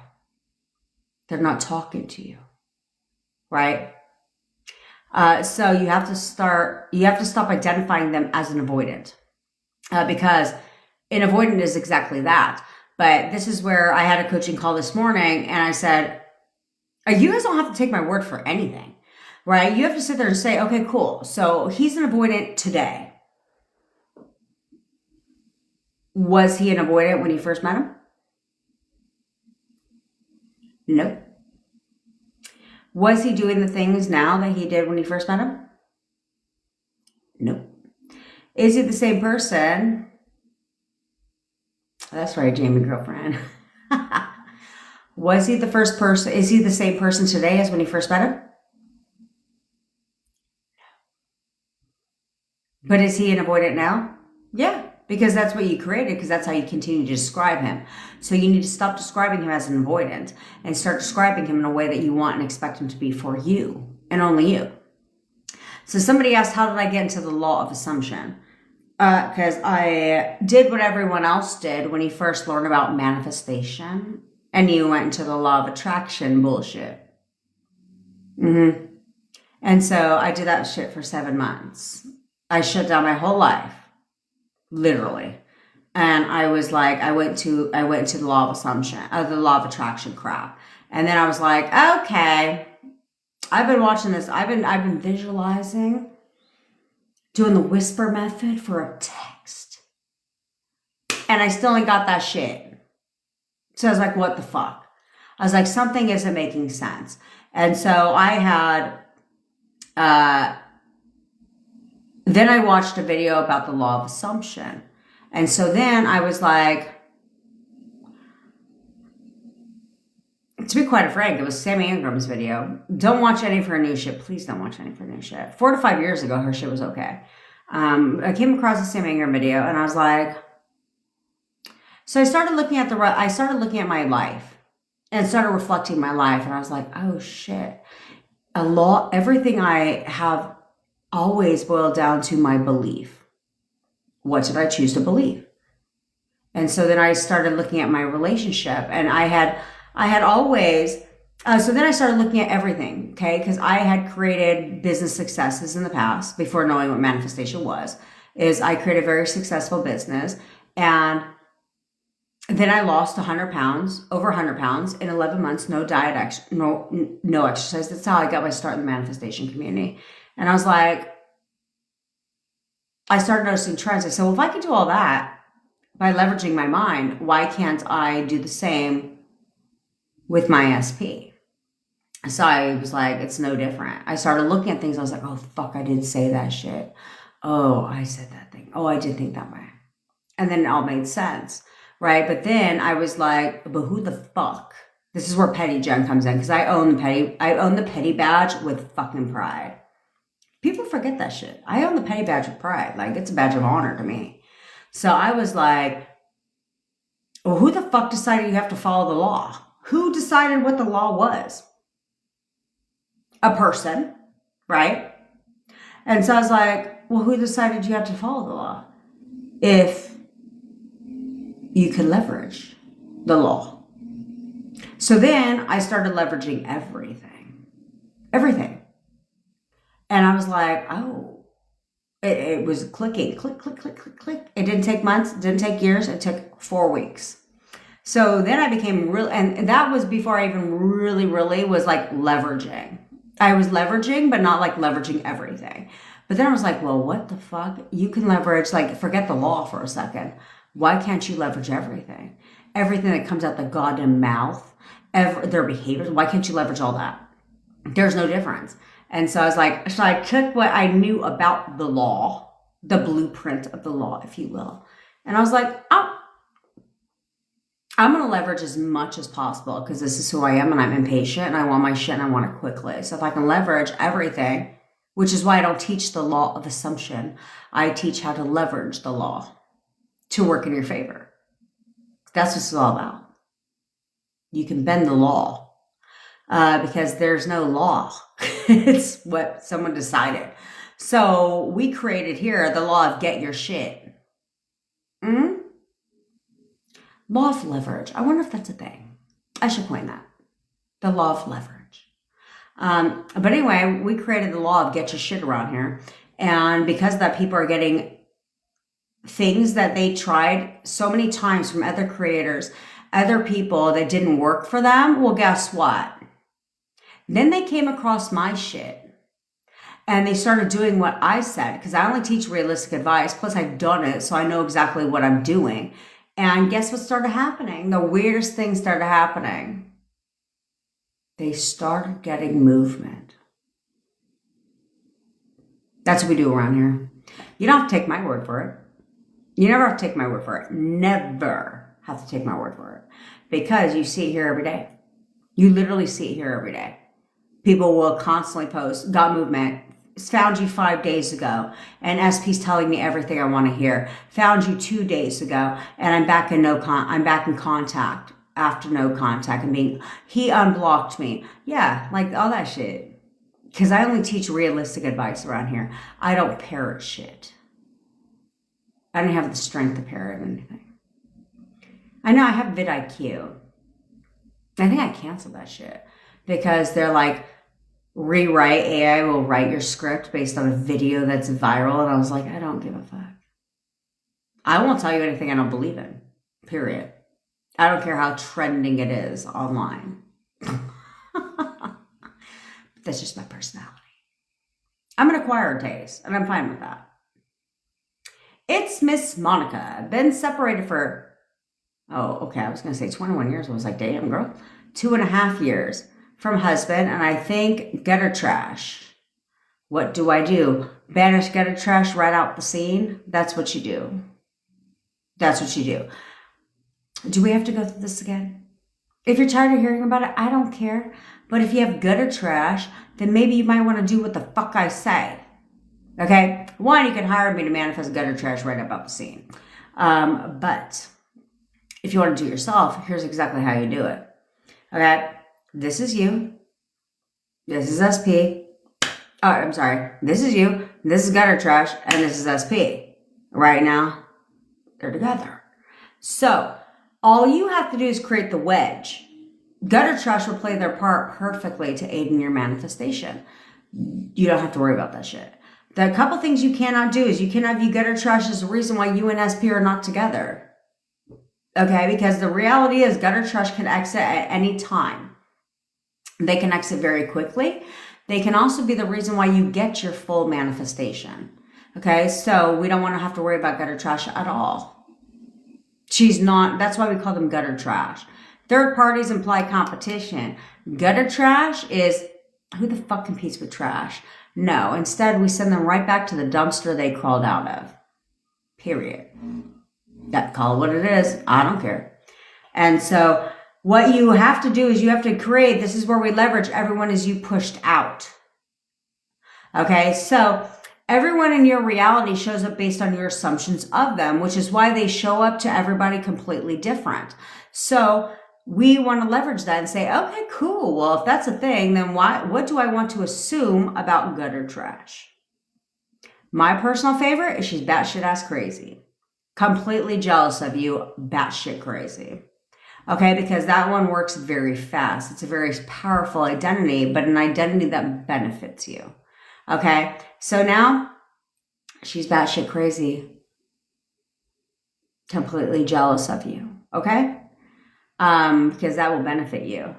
They're not talking to you, right? So you have to stop identifying them as an avoidant, because an avoidant is exactly that. But this is where I had a coaching call this morning, and I said, you guys don't have to take my word for anything, right? You have to sit there and say, okay, cool. So he's an avoidant today. Was he an avoidant when you first met him? Nope. Was he doing the things now that he did when you first met him? Nope. Is he the same person? That's right, Jamie, girlfriend. Was he the first person? Is he the same person today as when you first met him? But is he an avoidant now? Yeah, because that's what you created, because that's how you continue to describe him. So you need to stop describing him as an avoidant and start describing him in a way that you want and expect him to be for you and only you. So somebody asked, how did I get into the law of assumption? Because I did what everyone else did when you first learned about manifestation. And you went into the law of attraction bullshit. And so I did that shit for 7 months. I shut down my whole life, literally. And I was like, I went to the law of assumption, the law of attraction crap. And then I was like, okay, I've been watching this. I've been visualizing, doing the whisper method for a text. And I still ain't got that shit. So I was like, what the fuck? I was like, something isn't making sense. And so I had, then I watched a video about the law of assumption. And so then I was like, to be quite frank, it was Sammy Ingram's video. Don't watch any of her new shit. Please don't watch any of her new shit. 4 to 5 years ago, her shit was okay. I came across a Sammy Ingram video and I was like, so I started looking at my life and started reflecting my life. And I was like, oh shit. Everything I have always boiled down to my belief. What did I choose to believe? And so then I started looking at my relationship, and I had always, so then I started looking at everything, okay? Because I had created business successes in the past before knowing what manifestation was, I created a very successful business, and then I lost 100 pounds, over 100 pounds in 11 months, no diet, no exercise. That's how I got my start in the manifestation community. And I was like, I started noticing trends. I said, well, if I could do all that by leveraging my mind, why can't I do the same with my SP? So I was like, it's no different. I started looking at things. I was like, oh, fuck, I didn't say that shit. Oh, I said that thing. Oh, I did think that way. And then it all made sense. Right. But then I was like, but who the fuck? This is where Petty Jen comes in, because I own the petty badge with fucking pride. People forget that shit. I own the petty badge with pride. Like, it's a badge of honor to me. So I was like, well, who the fuck decided you have to follow the law? Who decided what the law was? A person, right? And so I was like, well, who decided you have to follow the law? If you can leverage the law. So then I started leveraging everything. And I was like, oh, it was clicking, click, click, click, click, click. It didn't take months, it didn't take years, it took 4 weeks. So then I became real, and that was before I even really was like leveraging. I was leveraging, but not like leveraging everything. But then I was like, well, what the fuck? You can leverage, like, forget the law for a second. Why can't you leverage everything? Everything that comes out the goddamn mouth, their behaviors, why can't you leverage all that? There's no difference. And so I was like, so I took what I knew about the law, the blueprint of the law, if you will. And I was like, oh, I'm going to leverage as much as possible because this is who I am and I'm impatient and I want my shit and I want it quickly. So if I can leverage everything, which is why I don't teach the law of assumption, I teach how to leverage the law to work in your favor. That's what it's all about. You can bend the law. Because there's no law. It's what someone decided. So we created here the law of get your shit. Law of leverage. I wonder if that's a thing. I should coin that. The law of leverage. But anyway, we created the law of get your shit around here. And because of that, people are getting things that they tried so many times from other creators, other people that didn't work for them. Well, guess what? Then they came across my shit and they started doing what I said because I only teach realistic advice. Plus I've done it. So I know exactly what I'm doing. And guess what started happening? The weirdest thing started happening. They started getting movement. That's what we do around here. You don't have to take my word for it. You never have to take my word for it. Never have to take my word for it. Because you see it here every day. You literally see it here every day. People will constantly post, got movement, found you 5 days ago, and SP's telling me everything I want to hear. Found you 2 days ago, and I'm back in contact after no contact, and he unblocked me. Yeah, like all that shit. Because I only teach realistic advice around here. I don't parrot shit. I don't have the strength to parrot anything. I know I have vidIQ. I think I canceled that shit. Because they're like, rewrite, AI will write your script based on a video that's viral. And I was like, I don't give a fuck. I won't tell you anything I don't believe in. Period. I don't care how trending it is online. That's just my personality. I'm an acquired taste, and I'm fine with that. It's Miss Monica. Been separated for, I was going to say 21 years. I was like, damn, girl. 2.5 years. From husband, and I think gutter trash. What do I do? Banish gutter trash right out the scene? That's what you do. That's what you do. Do we have to go through this again? If you're tired of hearing about it, I don't care. But if you have gutter trash, then maybe you might want to do what the fuck I say. Okay? One, you can hire me to manifest gutter trash right up out the scene. But if you want to do it yourself, here's exactly how you do it. Okay? This is you. This is SP. Oh, I'm sorry. This is you. This is gutter trash. And this is SP. Right now, they're together. So, all you have to do is create the wedge. Gutter trash will play their part perfectly to aid in your manifestation. You don't have to worry about that shit. The couple things you cannot do is you cannot view gutter trash as the reason why you and SP are not together. Okay? Because the reality is gutter trash can exit at any time. They can exit very quickly. They can also be the reason why you get your full manifestation. Okay, so we don't want to have to worry about gutter trash at all. That's why we call them gutter trash. Third parties imply competition. Gutter trash is, who the fuck competes with trash? No, instead we send them right back to the dumpster they crawled out of. Period. Call it what it is. I don't care. And so what you have to do is you have to create, this is where we leverage everyone as you pushed out. Okay, so everyone in your reality shows up based on your assumptions of them, which is why they show up to everybody completely different. So we want to leverage that and say, okay, cool. Well, if that's a thing, then what do I want to assume about gutter trash? My personal favorite is she's batshit ass crazy. Completely jealous of you, batshit crazy. Okay, because that one works very fast. It's a very powerful identity, but an identity that benefits you. Okay, so now she's batshit crazy, completely jealous of you. Okay, because that will benefit you.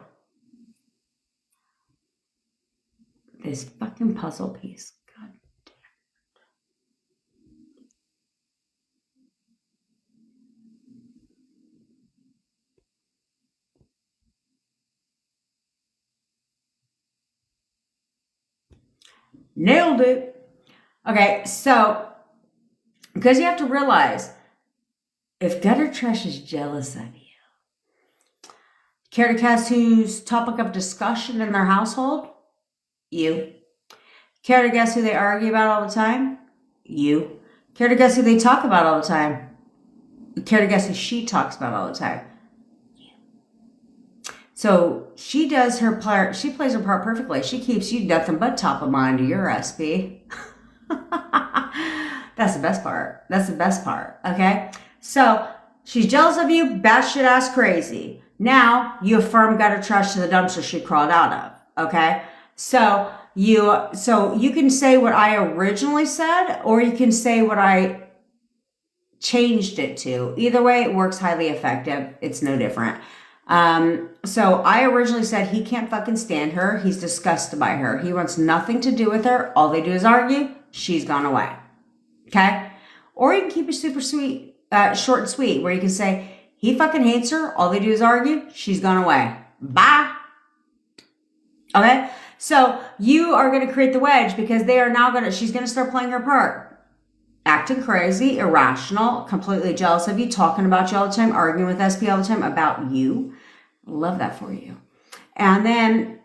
This fucking puzzle piece. God damn it. Nailed it. Okay, so because you have to realize if gutter trash is jealous of you, care to guess who's topic of discussion in their household? You. Care to guess who they argue about all the time? You. Care to guess who they talk about all the time? Care to guess who she talks about all the time? So she does her part, she plays her part perfectly. She keeps you nothing but top of mind to your SP. That's the best part. That's the best part. Okay. So she's jealous of you, batshit ass crazy. Now you affirm gutter trash to the dumpster she crawled out of. Okay. So you can say what I originally said, or you can say what I changed it to. Either way, it works highly effective. It's no different. So I originally said he can't fucking stand her. He's disgusted by her. He wants nothing to do with her. All they do is argue. She's gone away. Okay? Or you can keep it super sweet, short and sweet, where you can say, he fucking hates her. All they do is argue. She's gone away. Bye. Okay? So you are going to create the wedge because she's going to start playing her part. Acting crazy, irrational, completely jealous of you, talking about you all the time, arguing with SP all the time about you. Love that for you. And then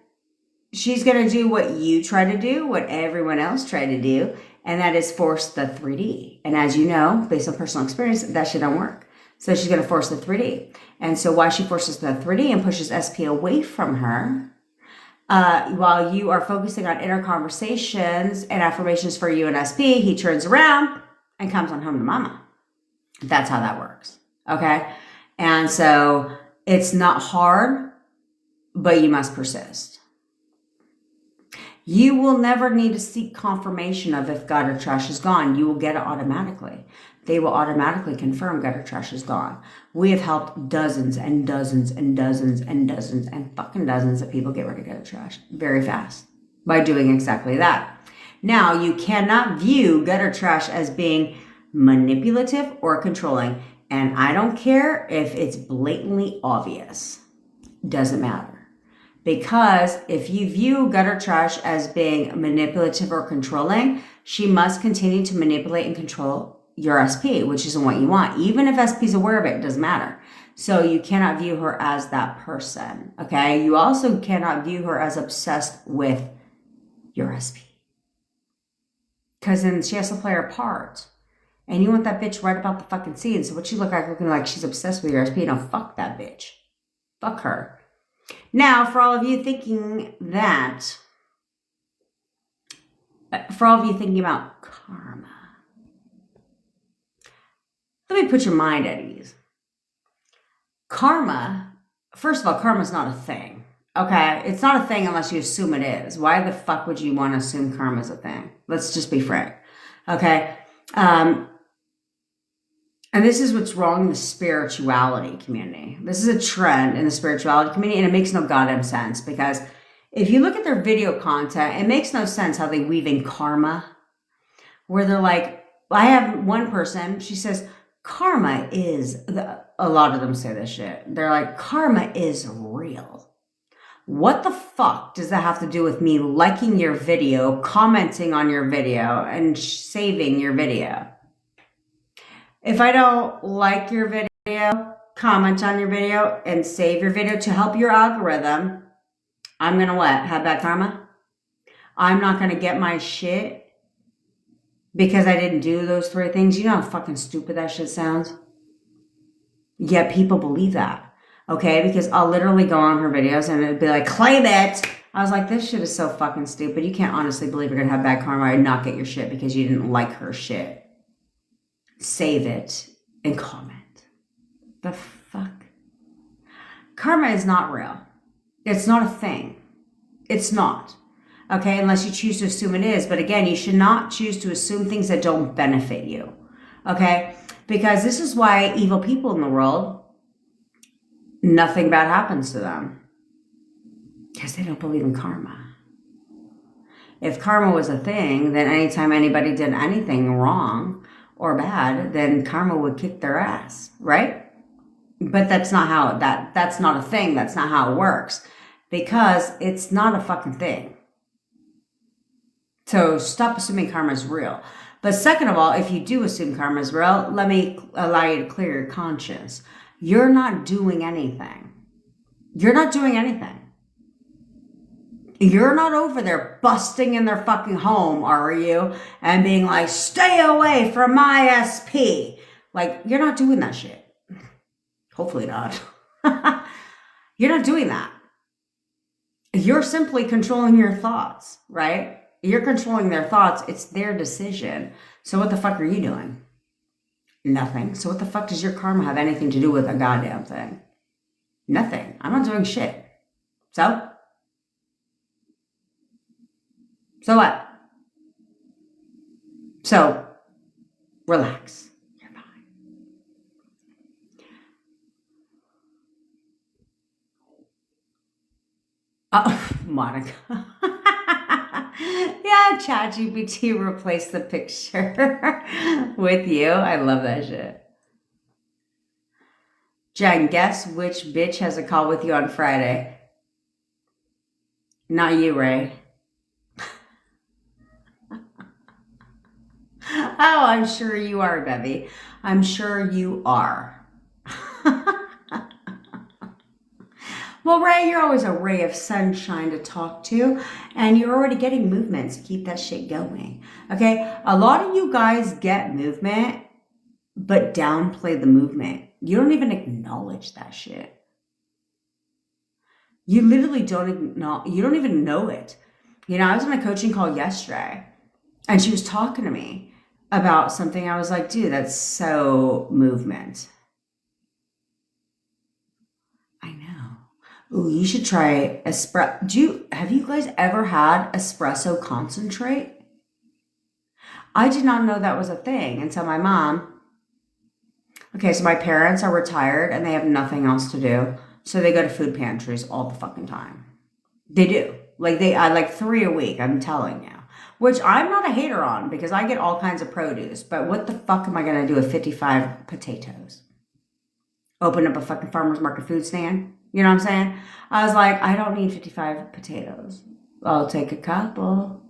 she's going to do what you try to do, what everyone else tried to do, and that is force the 3D. And as you know, based on personal experience, that shit don't work. So she's going to force the 3D. And so while she forces the 3D and pushes SP away from her, while you are focusing on inner conversations and affirmations for you and SP, he turns around and comes on home to mama. That's how that works. Okay. And so it's not hard, but you must persist. You will never need to seek confirmation of if gutter trash is gone. You will get it automatically. They will automatically confirm gutter trash is gone. We have helped dozens and dozens and dozens and dozens and fucking dozens of people get rid of gutter trash very fast by doing exactly that. Now, you cannot view gutter trash as being manipulative or controlling. And I don't care if it's blatantly obvious. Doesn't matter. Because if you view gutter trash as being manipulative or controlling, she must continue to manipulate and control your SP, which isn't what you want. Even if SP is aware of it, it doesn't matter. So you cannot view her as that person. Okay? You also cannot view her as obsessed with your SP. Because then she has to play her part. And you want that bitch right about the fucking scene. So what you look like looking like she's obsessed with your SP, no, fuck that bitch. Fuck her. Now, for all of you thinking that, for all of you thinking about karma, let me put your mind at ease. Karma, first of all, karma's not a thing. Okay, it's not a thing unless you assume it is. Why the fuck would you want to assume karma's a thing? Let's just be frank. Okay, and this is what's wrong in the spirituality community. This is a trend in the spirituality community, and it makes no goddamn sense because if you look at their video content, it makes no sense how they weave in karma, where they're like, I have one person, she says, karma is, a lot of them say this shit. They're like, karma is real. What the fuck does that have to do with me liking your video, commenting on your video, and saving your video? If I don't like your video, comment on your video, and save your video to help your algorithm, I'm going to what? Have bad karma? I'm not going to get my shit because I didn't do those 3 things. You know how fucking stupid that shit sounds? Yet people believe that. Okay, because I'll literally go on her videos and it'd be like, claim it. I was like, this shit is so fucking stupid. You can't honestly believe you're going to have bad karma and not get your shit because you didn't like her shit. Save it and comment. The fuck? Karma is not real. It's not a thing. It's not. Okay, unless you choose to assume it is. But again, you should not choose to assume things that don't benefit you. Okay? Because this is why evil people in the world, nothing bad happens to them. Because they don't believe in karma. If karma was a thing, then anytime anybody did anything wrong or bad, then karma would kick their ass, right? But that's not how, that's not a thing. That's not how it works. Because it's not a fucking thing. So stop assuming karma is real. But second of all, if you do assume karma is real, let me allow you to clear your conscience. You're not doing anything. You're not doing anything. You're not over there busting in their fucking home, are you? And being like, stay away from my SP. Like, you're not doing that shit. Hopefully not. You're not doing that. You're simply controlling your thoughts, right? You're controlling their thoughts. It's their decision. So what the fuck are you doing? Nothing. So what the fuck does your karma have anything to do with a goddamn thing? Nothing. I'm not doing shit. So what? So relax. You're fine. Monica. Yeah, ChatGPT replaced the picture with you. I love that shit. Jen, guess which bitch has a call with you on Friday? Not you, Ray. Oh, I'm sure you are, Bevy. I'm sure you are. Well, Ray, you're always a ray of sunshine to talk to, and you're already getting movements. Keep that shit going. Okay? A lot of you guys get movement, but downplay the movement. You don't even acknowledge that shit. You literally you don't even know it. You know, I was on a coaching call yesterday, and she was talking to me about something. I was like, dude, that's so movement. I know. Ooh, you should try espresso. Have you guys ever had espresso concentrate? I did not know that was a thing until my mom. Okay, so my parents are retired and they have nothing else to do. So they go to food pantries all the fucking time. They do. I like 3 a week, I'm telling you. Which I'm not a hater on because I get all kinds of produce. But what the fuck am I going to do with 55 potatoes? Open up a fucking farmer's market food stand? You know what I'm saying? I was like, I don't need 55 potatoes. I'll take a couple.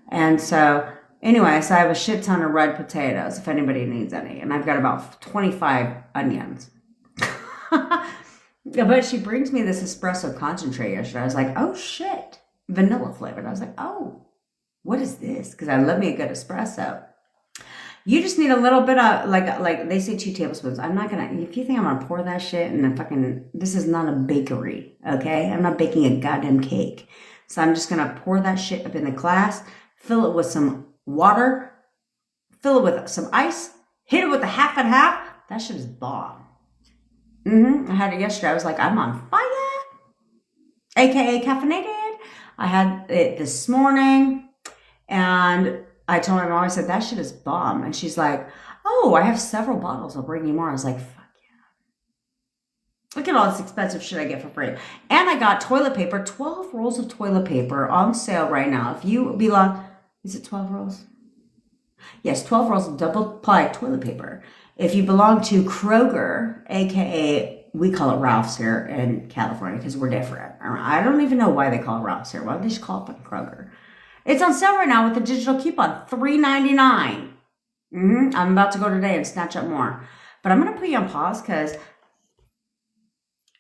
And so, anyway, so I have a shit ton of red potatoes if anybody needs any. And I've got about 25 onions. But she brings me this espresso concentrate yesterday. I was like, oh shit. Vanilla flavored. I was like, oh, what is this? Because I love me a good espresso. You just need a little bit of, like they say 2 tablespoons. I'm not going to, if you think I'm going to pour that shit in a fucking, this is not a bakery, okay? I'm not baking a goddamn cake. So I'm just going to pour that shit up in the glass, fill it with some water, fill it with some ice, hit it with a half and half. That shit is bomb. I had it yesterday. I was like, I'm on fire. AKA caffeinated. I had it this morning and I told my mom, I said, that shit is bomb. And she's like, oh, I have several bottles. I'll bring you more. I was like, fuck yeah. Look at all this expensive shit I get for free. And I got toilet paper, 12 rolls of toilet paper on sale right now. If you belong, is it 12 rolls? Yes, 12 rolls of double ply toilet paper. If you belong to Kroger, AKA, we call it Ralph's here in California because we're different. I don't even know why they call it Ralph's here. Why don't they just call it Kroger? It's on sale right now with the digital coupon, $3.99. I'm about to go today and snatch up more. But I'm going to put you on pause because,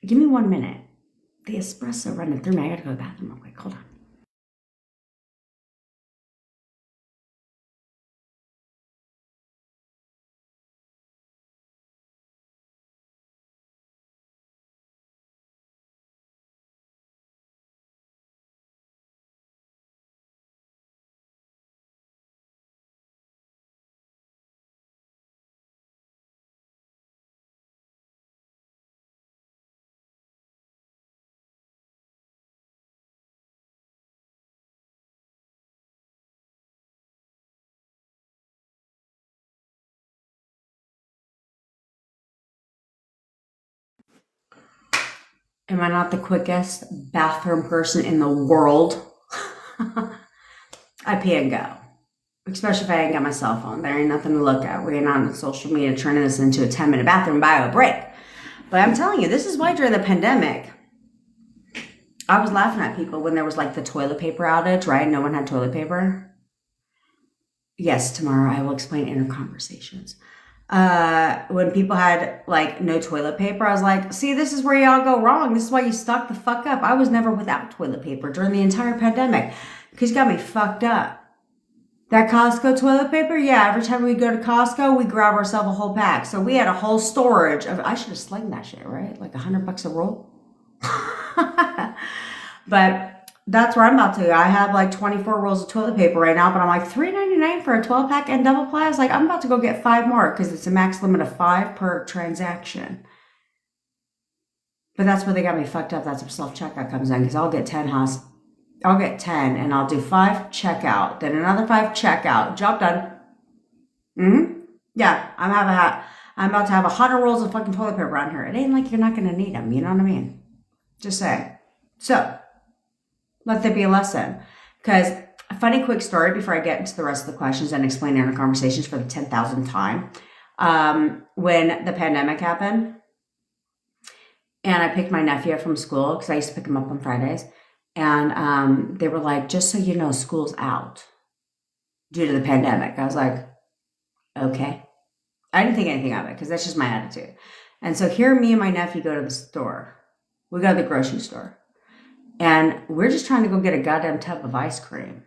give me 1 minute. The espresso running through me. I got to go to the bathroom real quick. Hold on. Am I not the quickest bathroom person in the world? I pee and go. Especially if I ain't got my cell phone. There ain't nothing to look at. We ain't on social media turning this into a 10-minute bathroom bio break. But I'm telling you, this is why during the pandemic, I was laughing at people when there was like the toilet paper outage, right? No one had toilet paper. Yes, tomorrow I will explain inner conversations. When people had like no toilet paper, I was like, see, this is where y'all go wrong. This is why you stock the fuck up. I was never without toilet paper during the entire pandemic because you got me fucked up. That Costco toilet paper, yeah, every time we go to Costco, we grab ourselves a whole pack. So we had a whole storage of, I should have slung that shit, right? Like $100 a roll. But that's where I'm about to. I have like 24 rolls of toilet paper right now, but I'm like $3.99 for a 12 pack and double ply. I was like, I'm about to go get 5 more because it's a max limit of 5 per transaction. But that's where they got me fucked up. That's where self-checkout comes in because I'll get 10 I'll get 10 and I'll do 5 checkout, then another 5 checkout. Job done. Yeah, I'm about to have 100 rolls of fucking toilet paper around here. It ain't like you're not going to need them. You know what I mean? Just saying. So, let there be a lesson. Because a funny quick story before I get into the rest of the questions and explain inner conversations for the 10,000th time. When the pandemic happened, and I picked my nephew up from school because I used to pick him up on Fridays. And they were like, just so you know, school's out due to the pandemic. I was like, okay. I didn't think anything of it because that's just my attitude. And so here me and my nephew go to the store. We go to the grocery store. And we're just trying to go get a goddamn tub of ice cream.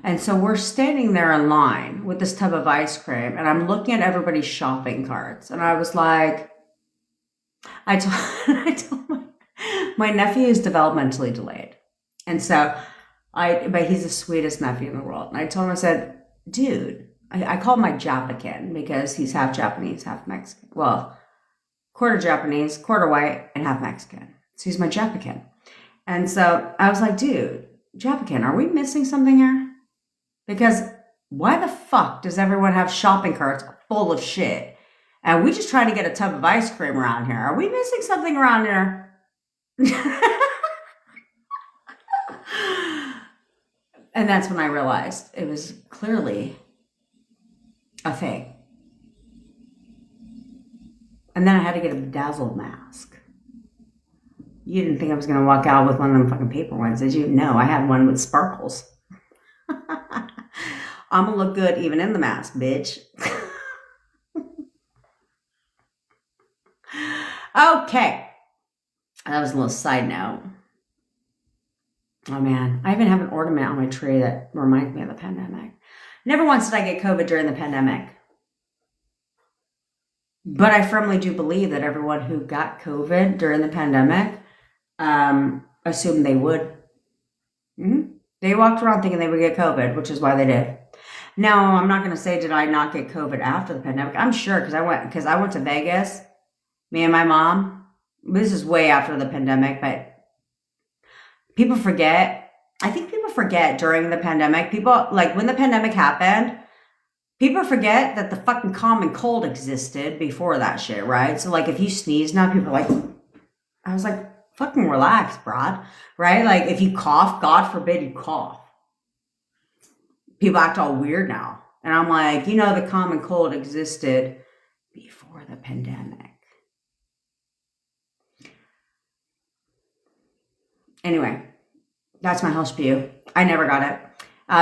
And so we're standing there in line with this tub of ice cream. And I'm looking at everybody's shopping carts. And I was like, I told my nephew is developmentally delayed. And so but he's the sweetest nephew in the world. And I told him, I said, dude, I call him my Japacan because he's half Japanese, half Mexican. Well, quarter Japanese, quarter white, and half Mexican. So he's my Japacan. And so I was like, dude, Japacan, are we missing something here? Because why the fuck does everyone have shopping carts full of shit? And we just trying to get a tub of ice cream around here. Are we missing something around here? And that's when I realized it was clearly a thing. And then I had to get a bedazzled mask. You didn't think I was going to walk out with one of them fucking paper ones, did you? No, I had one with sparkles. I'm going to look good even in the mask, bitch. Okay. That was a little side note. Oh man, I even have an ornament on my tree that reminds me of the pandemic. Never once did I get COVID during the pandemic. But I firmly do believe that everyone who got COVID during the pandemic assumed they would. They walked around thinking they would get COVID, which is why they did. Now, I'm not going to say did I not get COVID after the pandemic. I'm sure because I went to Vegas, me and my mom. This is way after the pandemic, but people forget. I think people forget during the pandemic. People, like when the pandemic happened, people forget that the fucking common cold existed before that shit, right? So like if you sneeze now, people are like, I was like, fucking relax, broad, right? Like if you cough, God forbid you cough. People act all weird now. And I'm like, the common cold existed before the pandemic. Anyway, that's my house view. I never got it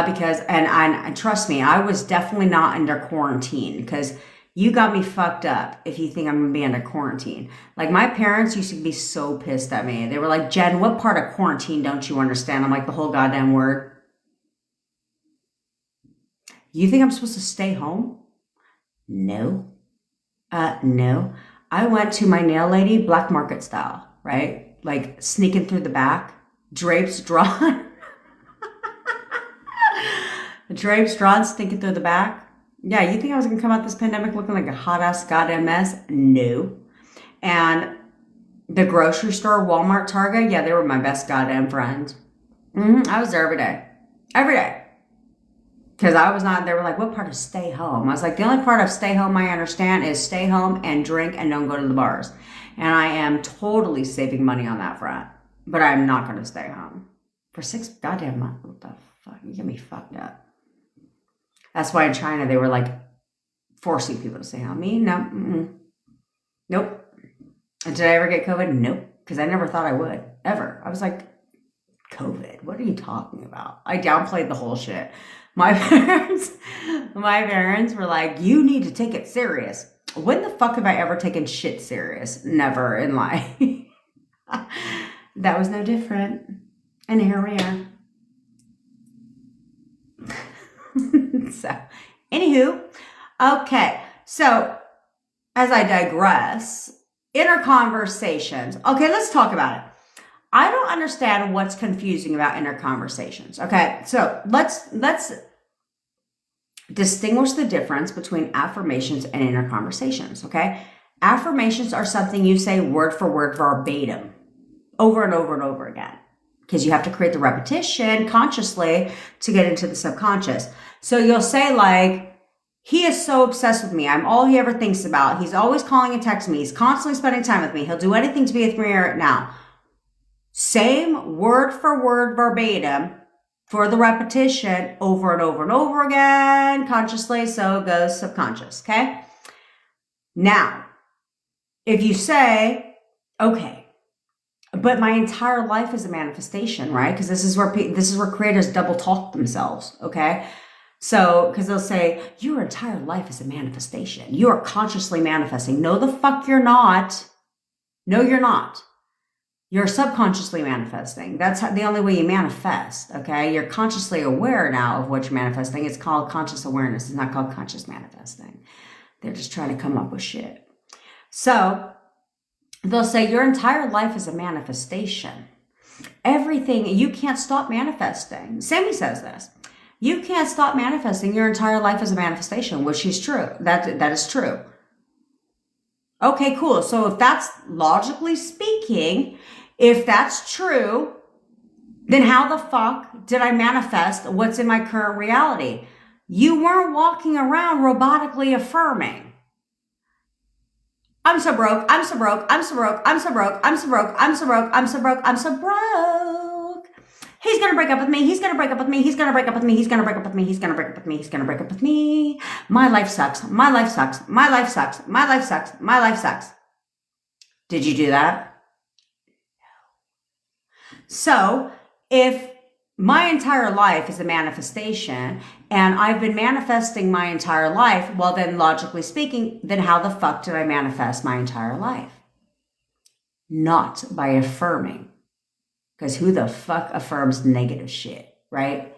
because, and trust me, I was definitely not under quarantine because you got me fucked up if you think I'm going to be under quarantine. Like my parents used to be so pissed at me. They were like, Jen, what part of quarantine don't you understand? I'm like, the whole goddamn word. You think I'm supposed to stay home? No. No. I went to my nail lady black market style, right? Like sneaking through the back, drapes drawn. Drapes drawn, sneaking through the back. Yeah, you think I was going to come out this pandemic looking like a hot-ass goddamn mess? No. And the grocery store, Walmart, Target, yeah, they were my best goddamn friends. I was there every day. Every day. Because I was not, they were like, what part of stay home? I was like, the only part of stay home I understand is stay home and drink and don't go to the bars. And I am totally saving money on that front. But I'm not going to stay home. For 6 goddamn months. What the fuck? You get me fucked up. That's why in China they were like forcing people to stay home. Me? No. Nope. And did I ever get COVID? Nope. Because I never thought I would. Ever. I was like, COVID? What are you talking about? I downplayed the whole shit. My parents were like, you need to take it serious. When the fuck have I ever taken shit serious? Never in life. That was no different. And here we are. So, anywho, okay. So, as I digress, inner conversations. Okay, let's talk about it. I don't understand what's confusing about inner conversations. Okay, so let's distinguish the difference between affirmations and inner conversations. Okay, affirmations are something you say word for word, verbatim, over and over and over again, because you have to create the repetition consciously to get into the subconscious. So you'll say like, he is so obsessed with me. I'm all he ever thinks about. He's always calling and texting me. He's constantly spending time with me. He'll do anything to be with me right now. Same word for word, verbatim, for the repetition over and over and over again, consciously, so it goes subconscious, okay? Now, if you say, okay, but my entire life is a manifestation, right? Because this is where creators double talk themselves, okay? So, because they'll say, your entire life is a manifestation. You are consciously manifesting. No, the fuck you're not. No, you're not. You're subconsciously manifesting. That's the only way you manifest, okay? You're consciously aware now of what you're manifesting. It's called conscious awareness. It's not called conscious manifesting. They're just trying to come up with shit. So, they'll say, your entire life is a manifestation. Everything, you can't stop manifesting. Sammy says this. You can't stop manifesting. Your entire life is a manifestation, which is true. That is true. Okay, cool. So if that's logically speaking, if that's true, then how the fuck did I manifest what's in my current reality? You weren't walking around robotically affirming, I'm so broke, I'm so broke, I'm so broke, I'm so broke, I'm so broke, I'm so broke, I'm so broke, I'm so broke. He's gonna break up with me, he's gonna break up with me, he's gonna break up with me, he's gonna break up with me, he's gonna break up with me, he's gonna break up with me. My life sucks, my life sucks, my life sucks, my life sucks, my life sucks. Did you do that? No. So, if my entire life is a manifestation and I've been manifesting my entire life, well then logically speaking, then how the fuck did I manifest my entire life? Not by affirming. Because who the fuck affirms negative shit, right?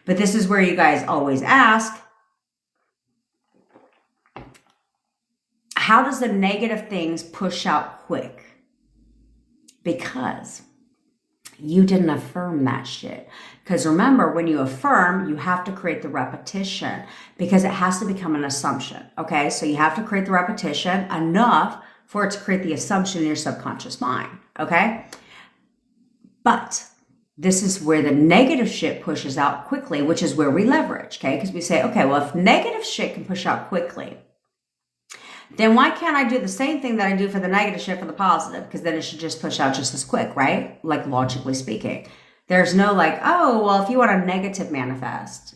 But this is where you guys always ask, how does the negative things push out quick? Because you didn't affirm that shit. Because remember, when you affirm, you have to create the repetition because it has to become an assumption. Okay, so you have to create the repetition enough for it to create the assumption in your subconscious mind. Okay, but this is where the negative shit pushes out quickly, which is where we leverage. Okay, because we say, okay, well, if negative shit can push out quickly, then why can't I do the same thing that I do for the negative shit for the positive? Because then it should just push out just as quick, right? Like logically speaking. There's no like, oh, well, if you want a negative manifest,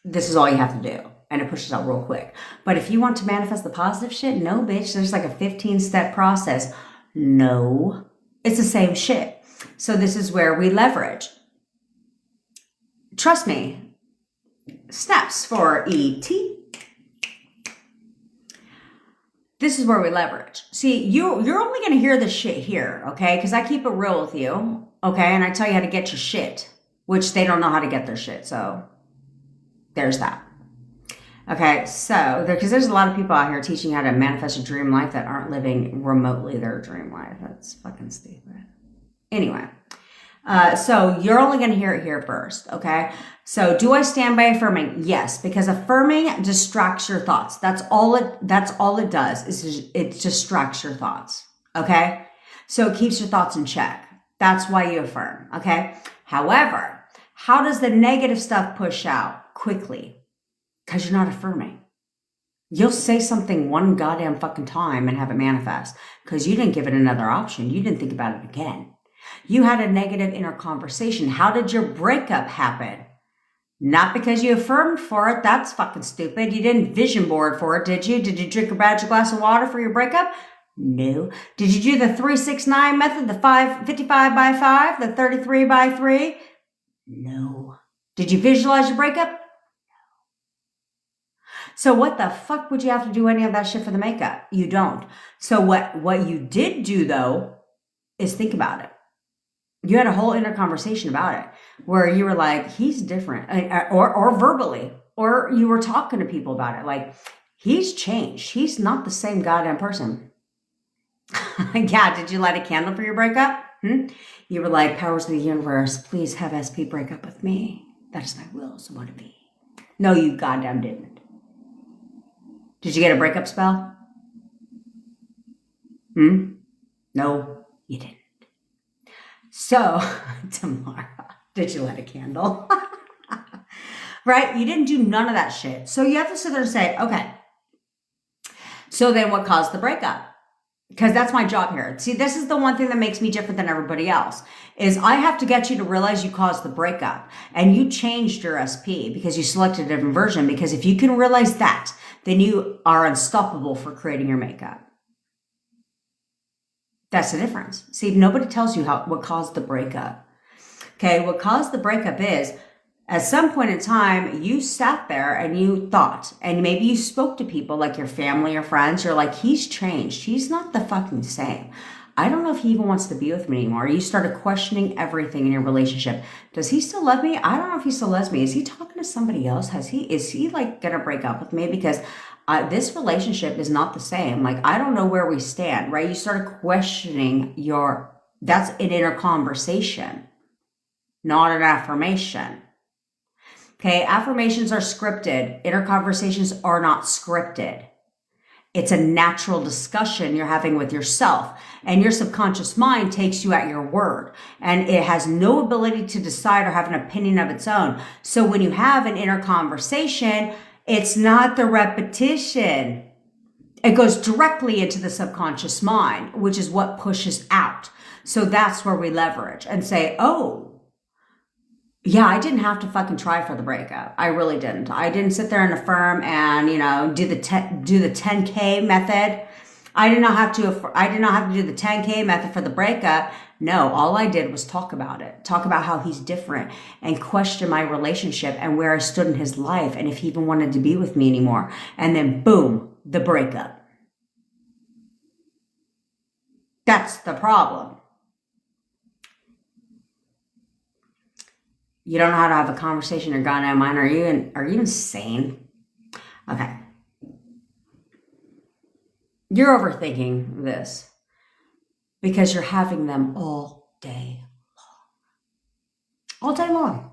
this is all you have to do. And it pushes out real quick. But if you want to manifest the positive shit, no, bitch, there's like a 15-step process. No, it's the same shit. So this is where we leverage. Trust me. Steps for E.T. This is where we leverage. See, you're only going to hear this shit here, okay? Because I keep it real with you, okay? And I tell you how to get your shit, which they don't know how to get their shit. So there's that. Okay, so because there's a lot of people out here teaching how to manifest a dream life that aren't living remotely their dream life. That's fucking stupid. Anyway, so you're only going to hear it here first, okay? So do I stand by affirming? Yes, because affirming distracts your thoughts. That's all it does is it distracts your thoughts, okay? So it keeps your thoughts in check. That's why you affirm, okay? However, how does the negative stuff push out quickly? Because you're not affirming. You'll say something one goddamn fucking time and have it manifest because you didn't give it another option. You didn't think about it again. You had a negative inner conversation. How did your breakup happen? Not because you affirmed for it. That's fucking stupid. You didn't vision board for it, did you? Did you drink a badge of glass of water for your breakup? No. Did you do the 3-6-9 method, the 55 by 5, the 33 by 3? No. Did you visualize your breakup? So what the fuck would you have to do any of that shit for the makeup? You don't. So what you did do though is think about it. You had a whole inner conversation about it where you were like, he's different, or verbally, or you were talking to people about it. Like, he's changed. He's not the same goddamn person. Yeah. Did you light a candle for your breakup? You were like, powers of the universe, please have SP break up with me. That is my will, so want to be. No, you goddamn didn't. Did you get a breakup spell? No, you didn't. So, Tamara, did you light a candle? Right? You didn't do none of that shit. So you have to sit there and say, okay, so then what caused the breakup? Because that's my job here. See, this is the one thing that makes me different than everybody else, is I have to get you to realize you caused the breakup and you changed your SP because you selected a different version. Because if you can realize that, then you are unstoppable for creating your makeup. That's the difference. See, nobody tells you what caused the breakup. Okay, what caused the breakup is, at some point in time, you sat there and you thought, and maybe you spoke to people like your family or friends. You're like, he's changed. He's not the fucking same. I don't know if he even wants to be with me anymore. You started questioning everything in your relationship. Does he still love me? I don't know if he still loves me. Is he talking to somebody else? Is he like going to break up with me? Because this relationship is not the same. Like, I don't know where we stand, right? You started questioning that's an inner conversation, not an affirmation. Okay, affirmations are scripted. Inner conversations are not scripted. It's a natural discussion you're having with yourself, and your subconscious mind takes you at your word, and it has no ability to decide or have an opinion of its own. So when you have an inner conversation, it's not the repetition. It goes directly into the subconscious mind, which is what pushes out. So that's where we leverage and say, oh, yeah, I didn't have to fucking try for the breakup. I really didn't. I didn't sit there and affirm and, do the 10K method. I did not have to do the 10K method for the breakup. No, all I did was talk about it. Talk about how he's different and question my relationship and where I stood in his life and if he even wanted to be with me anymore. And then boom, the breakup. That's the problem. You don't know how to have a conversation in your goddamn mind. Are you insane? Okay. You're overthinking this because you're having them all day long. All day long.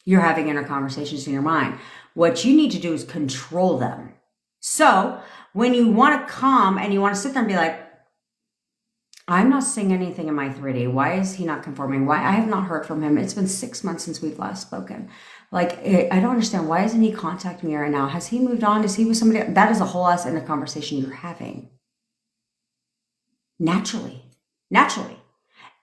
You're having inner conversations in your mind. What you need to do is control them. So when you want to come and you want to sit there and be like, I'm not seeing anything in my 3D. Why is he not conforming? Why? I have not heard from him. It's been 6 months since we've last spoken. Like, I don't understand. Why isn't he contacting me right now? Has he moved on? Is he with somebody? That is a whole ass inner conversation you're having. Naturally.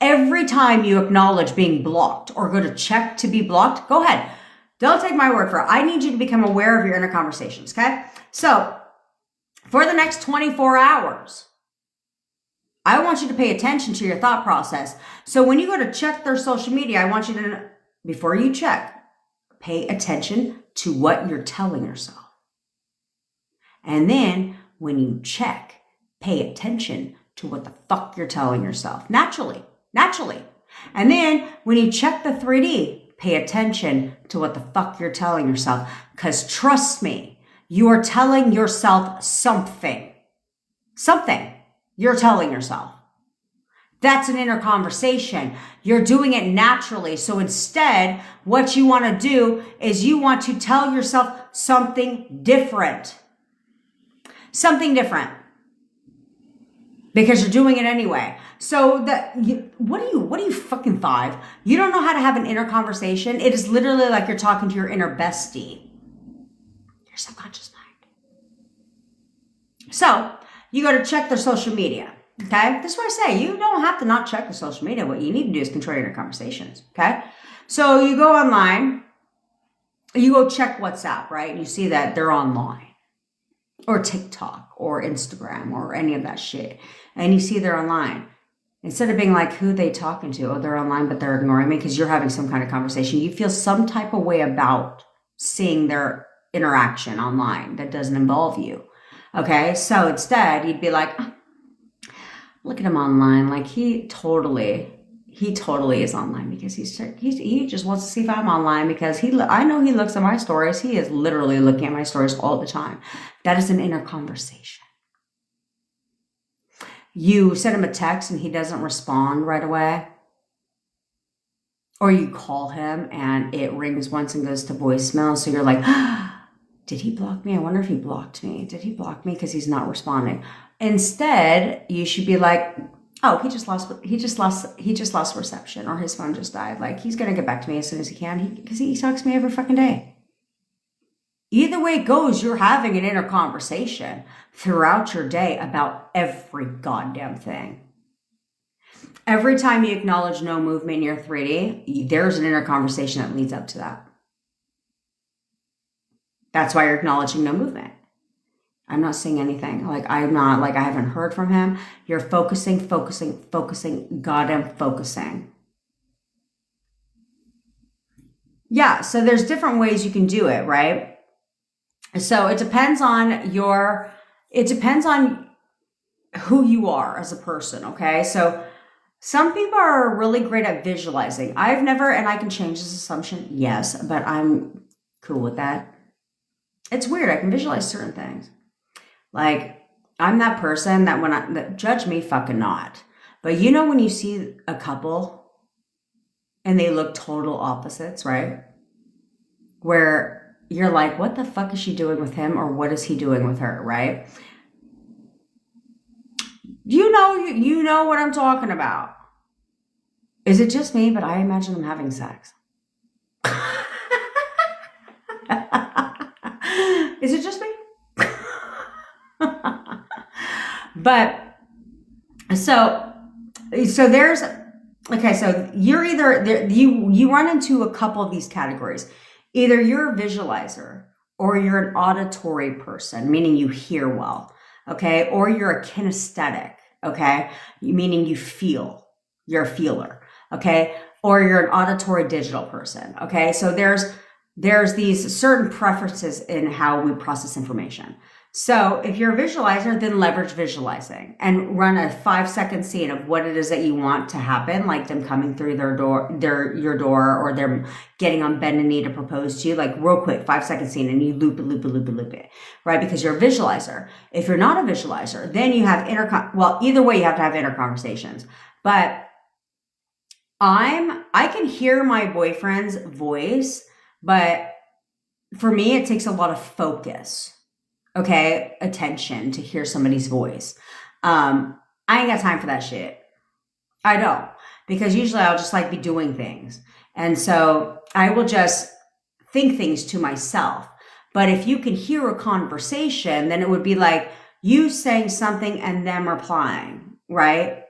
Every time you acknowledge being blocked or go to check to be blocked, go ahead. Don't take my word for it. I need you to become aware of your inner conversations, okay? So, for the next 24 hours, I want you to pay attention to your thought process. So when you go to check their social media, I want you to, before you check, pay attention to what you're telling yourself. And then when you check, pay attention to what the fuck you're telling yourself. Naturally. And then when you check the 3D, pay attention to what the fuck you're telling yourself. Because trust me, you are telling yourself something. You're telling yourself. That's an inner conversation. You're doing it naturally. So instead, what you want to do is you want to tell yourself something different. Because you're doing it anyway. So what are you fucking 5? You don't know how to have an inner conversation. It is literally like you're talking to your inner bestie. Your subconscious mind. So you go to check their social media. Okay. This is what I say. You don't have to not check the social media. What you need to do is control your conversations. Okay. So you go online, you go check WhatsApp, right? And you see that they're online, or TikTok or Instagram or any of that shit. And you see they're online. Instead of being like, who they talking to? Oh, they're online, but they're ignoring me because you're having some kind of conversation. You feel some type of way about seeing their interaction online that doesn't involve you. Okay, so instead you'd be like, oh, look at him online. Like he totally is online because he just wants to see if I'm online because I know he looks at my stories. He is literally looking at my stories all the time. That is an inner conversation. You send him a text and he doesn't respond right away. Or you call him and it rings once and goes to voicemail. So you're like, did he block me? I wonder if he blocked me. Did he block me because he's not responding? Instead, you should be like, oh, he just lost reception, or his phone just died. Like, he's going to get back to me as soon as he can because he talks to me every fucking day. Either way it goes, you're having an inner conversation throughout your day about every goddamn thing. Every time you acknowledge no movement in your 3D, there's an inner conversation that leads up to that. That's why you're acknowledging no movement. I'm not seeing anything. Like, I haven't heard from him. You're focusing, goddamn focusing. Yeah, so there's different ways you can do it, right? So it depends on who you are as a person, okay? So some people are really great at visualizing. I've never, and I can change this assumption, yes, but I'm cool with that. It's weird. I can visualize certain things. Like, I'm that person that judge me fucking not. But you know when you see a couple and they look total opposites, right? Where you're like, what the fuck is she doing with him, or what is he doing with her, right? You know what I'm talking about. Is it just me? But I imagine them having sex. Is it just me? But so there's, okay, so you're either, you run into a couple of these categories. Either you're a visualizer or you're an auditory person, meaning you hear well, okay? Or you're a kinesthetic, okay? Meaning you feel, you're a feeler, okay? Or you're an auditory digital person, okay? So there's these certain preferences in how we process information. So if you're a visualizer, then leverage visualizing and run a 5-second scene of what it is that you want to happen, like them coming through your door, or them getting on bended knee to propose to you, like real quick, 5-second scene, and you loop it, right? Because you're a visualizer. If you're not a visualizer, then you have either way, you have to have inner conversations. But I can hear my boyfriend's voice, but for me, it takes a lot of focus. Okay, attention to hear somebody's voice. I ain't got time for that shit. I don't, because usually I'll just like be doing things. And so I will just think things to myself. But if you can hear a conversation, then it would be like you saying something and them replying, right?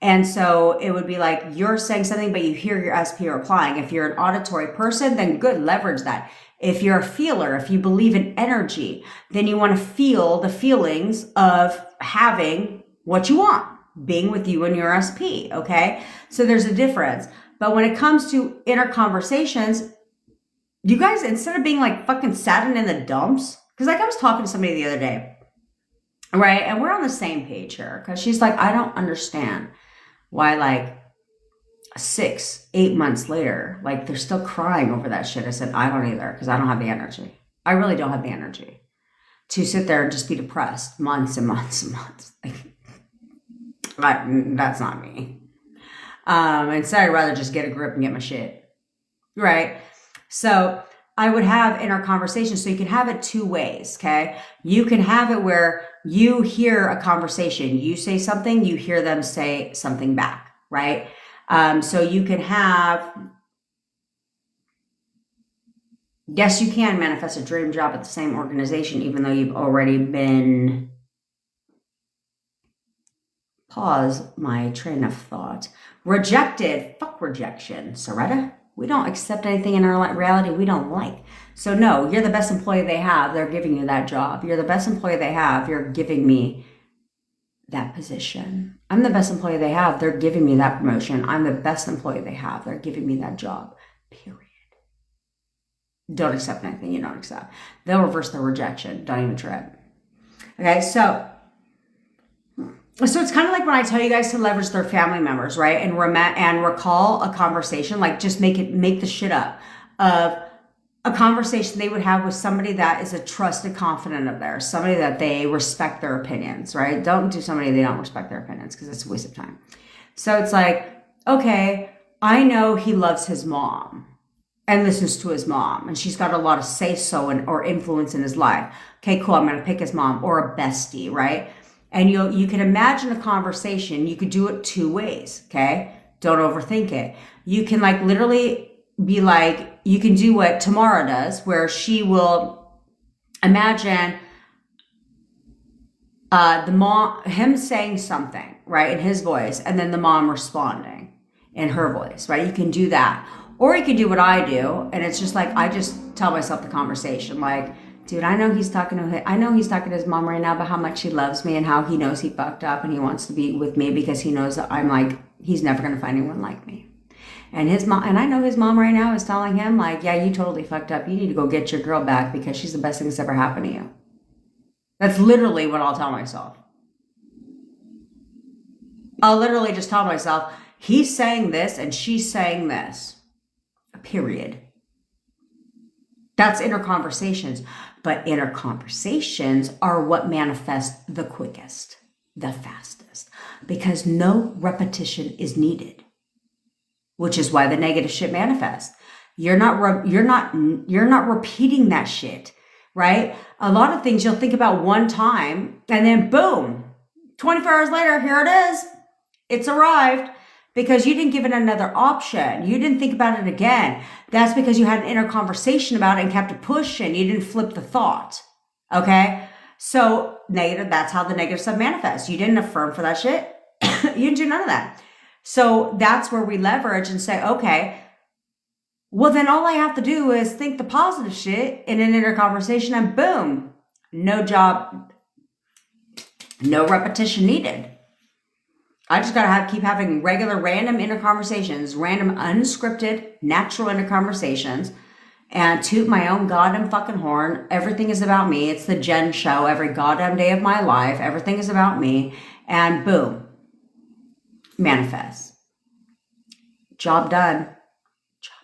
And so it would be like you're saying something, but you hear your SP replying. If you're an auditory person, then good, leverage that. If you're a feeler, if you believe in energy, then you want to feel the feelings of having what you want, being with you and your SP, okay? So there's a difference. But when it comes to inner conversations, you guys, instead of being like fucking saddened in the dumps, because like I was talking to somebody the other day, right? And we're on the same page here, because she's like, I don't understand why like 6-8 months later, like they're still crying over that shit. I said, I don't either, because I don't have the energy. I really don't have the energy to sit there and just be depressed months and months and months. Like, that's not me. Instead, I'd rather just get a grip and get my shit, right? So I would have inner conversations. So you can have it two ways, okay? You can have it where you hear a conversation, you say something, you hear them say something back, right? So you can have, yes, you can manifest a dream job at the same organization, even though you've already been, pause my train of thought, rejected. Fuck rejection, Soretta. We don't accept anything in our reality we don't like. So no, you're the best employee they have. They're giving you that job. You're the best employee they have. You're giving me that position. I'm the best employee they have. They're giving me that promotion. I'm the best employee they have. They're giving me that job. Period. Don't accept anything you don't accept. They'll reverse their rejection. Don't even trip. Okay, so it's kind of like when I tell you guys to leverage their family members, right? And recall a conversation, like just make the shit up of a conversation they would have with somebody that is a trusted confidant of theirs, somebody that they respect their opinions, right? Don't do somebody they don't respect their opinions because it's a waste of time. So it's like, okay, I know he loves his mom and listens to his mom, and she's got a lot of say-so or influence in his life. Okay, cool, I'm going to pick his mom or a bestie, right? And you can imagine a conversation. You could do it two ways, okay? Don't overthink it. You can like literally be like, you can do what Tamara does, where she will imagine him saying something, right, in his voice, and then the mom responding in her voice, right? You can do that. Or you can do what I do, and it's just like, I just tell myself the conversation, like, dude, I know he's talking to his mom right now about how much he loves me and how he knows he fucked up and he wants to be with me because he knows that I'm like, he's never going to find anyone like me. And I know his mom right now is telling him like, yeah, you totally fucked up. You need to go get your girl back because she's the best thing that's ever happened to you. That's literally what I'll tell myself. I'll literally just tell myself, he's saying this and she's saying this. Period. That's inner conversations. But inner conversations are what manifest the quickest, the fastest, because no repetition is needed, which is why the negative shit manifests. You're not repeating that shit, right? A lot of things you'll think about one time and then boom, 24 hours later, here it is. It's arrived. Because you didn't give it another option. You didn't think about it again. That's because you had an inner conversation about it and kept it pushing. You didn't flip the thought. Okay? So negative, that's how the negative stuff manifests. You didn't affirm for that shit. You didn't do none of that. So that's where we leverage and say, okay, well then all I have to do is think the positive shit in an inner conversation and boom, no job, no repetition needed. I just gotta keep having regular, random inner conversations, random, unscripted, natural inner conversations, and toot my own goddamn fucking horn. Everything is about me. It's the Jen show every goddamn day of my life. Everything is about me. And boom, manifest. Job done. Job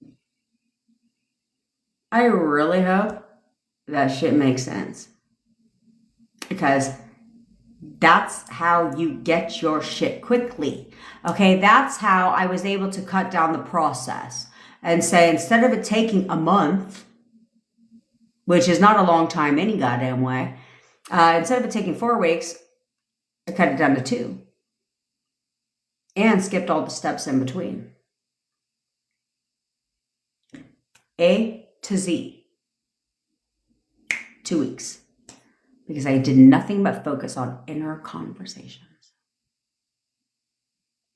done. I really hope that shit makes sense. Because that's how you get your shit quickly. Okay, that's how I was able to cut down the process and say, instead of it taking a month, which is not a long time any goddamn way, instead of it taking 4 weeks, I cut it down to 2 and skipped all the steps in between. A to Z. 2 weeks. Because I did nothing but focus on inner conversations.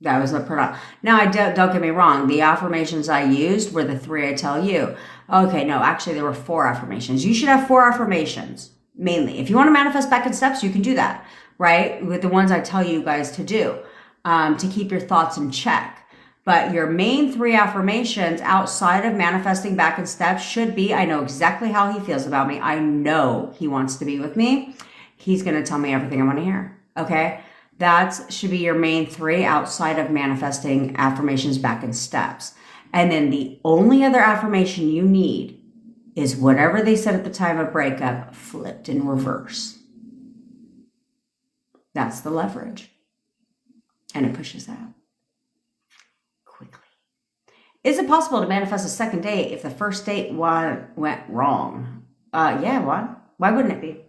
That was the product. Now, don't get me wrong. The affirmations I used were the 3 I tell you. Okay, no, actually there were 4 affirmations. You should have 4 affirmations, mainly. If you want to manifest back in steps, you can do that, right? With the ones I tell you guys to do, to keep your thoughts in check. But your main 3 affirmations outside of manifesting back in steps should be, I know exactly how he feels about me. I know he wants to be with me. He's going to tell me everything I want to hear. Okay? That should be your main 3 outside of manifesting affirmations back in steps. And then the only other affirmation you need is whatever they said at the time of breakup, flipped in reverse. That's the leverage. And it pushes out. Is it possible to manifest a second date if the first date went wrong? Yeah, why wouldn't it be?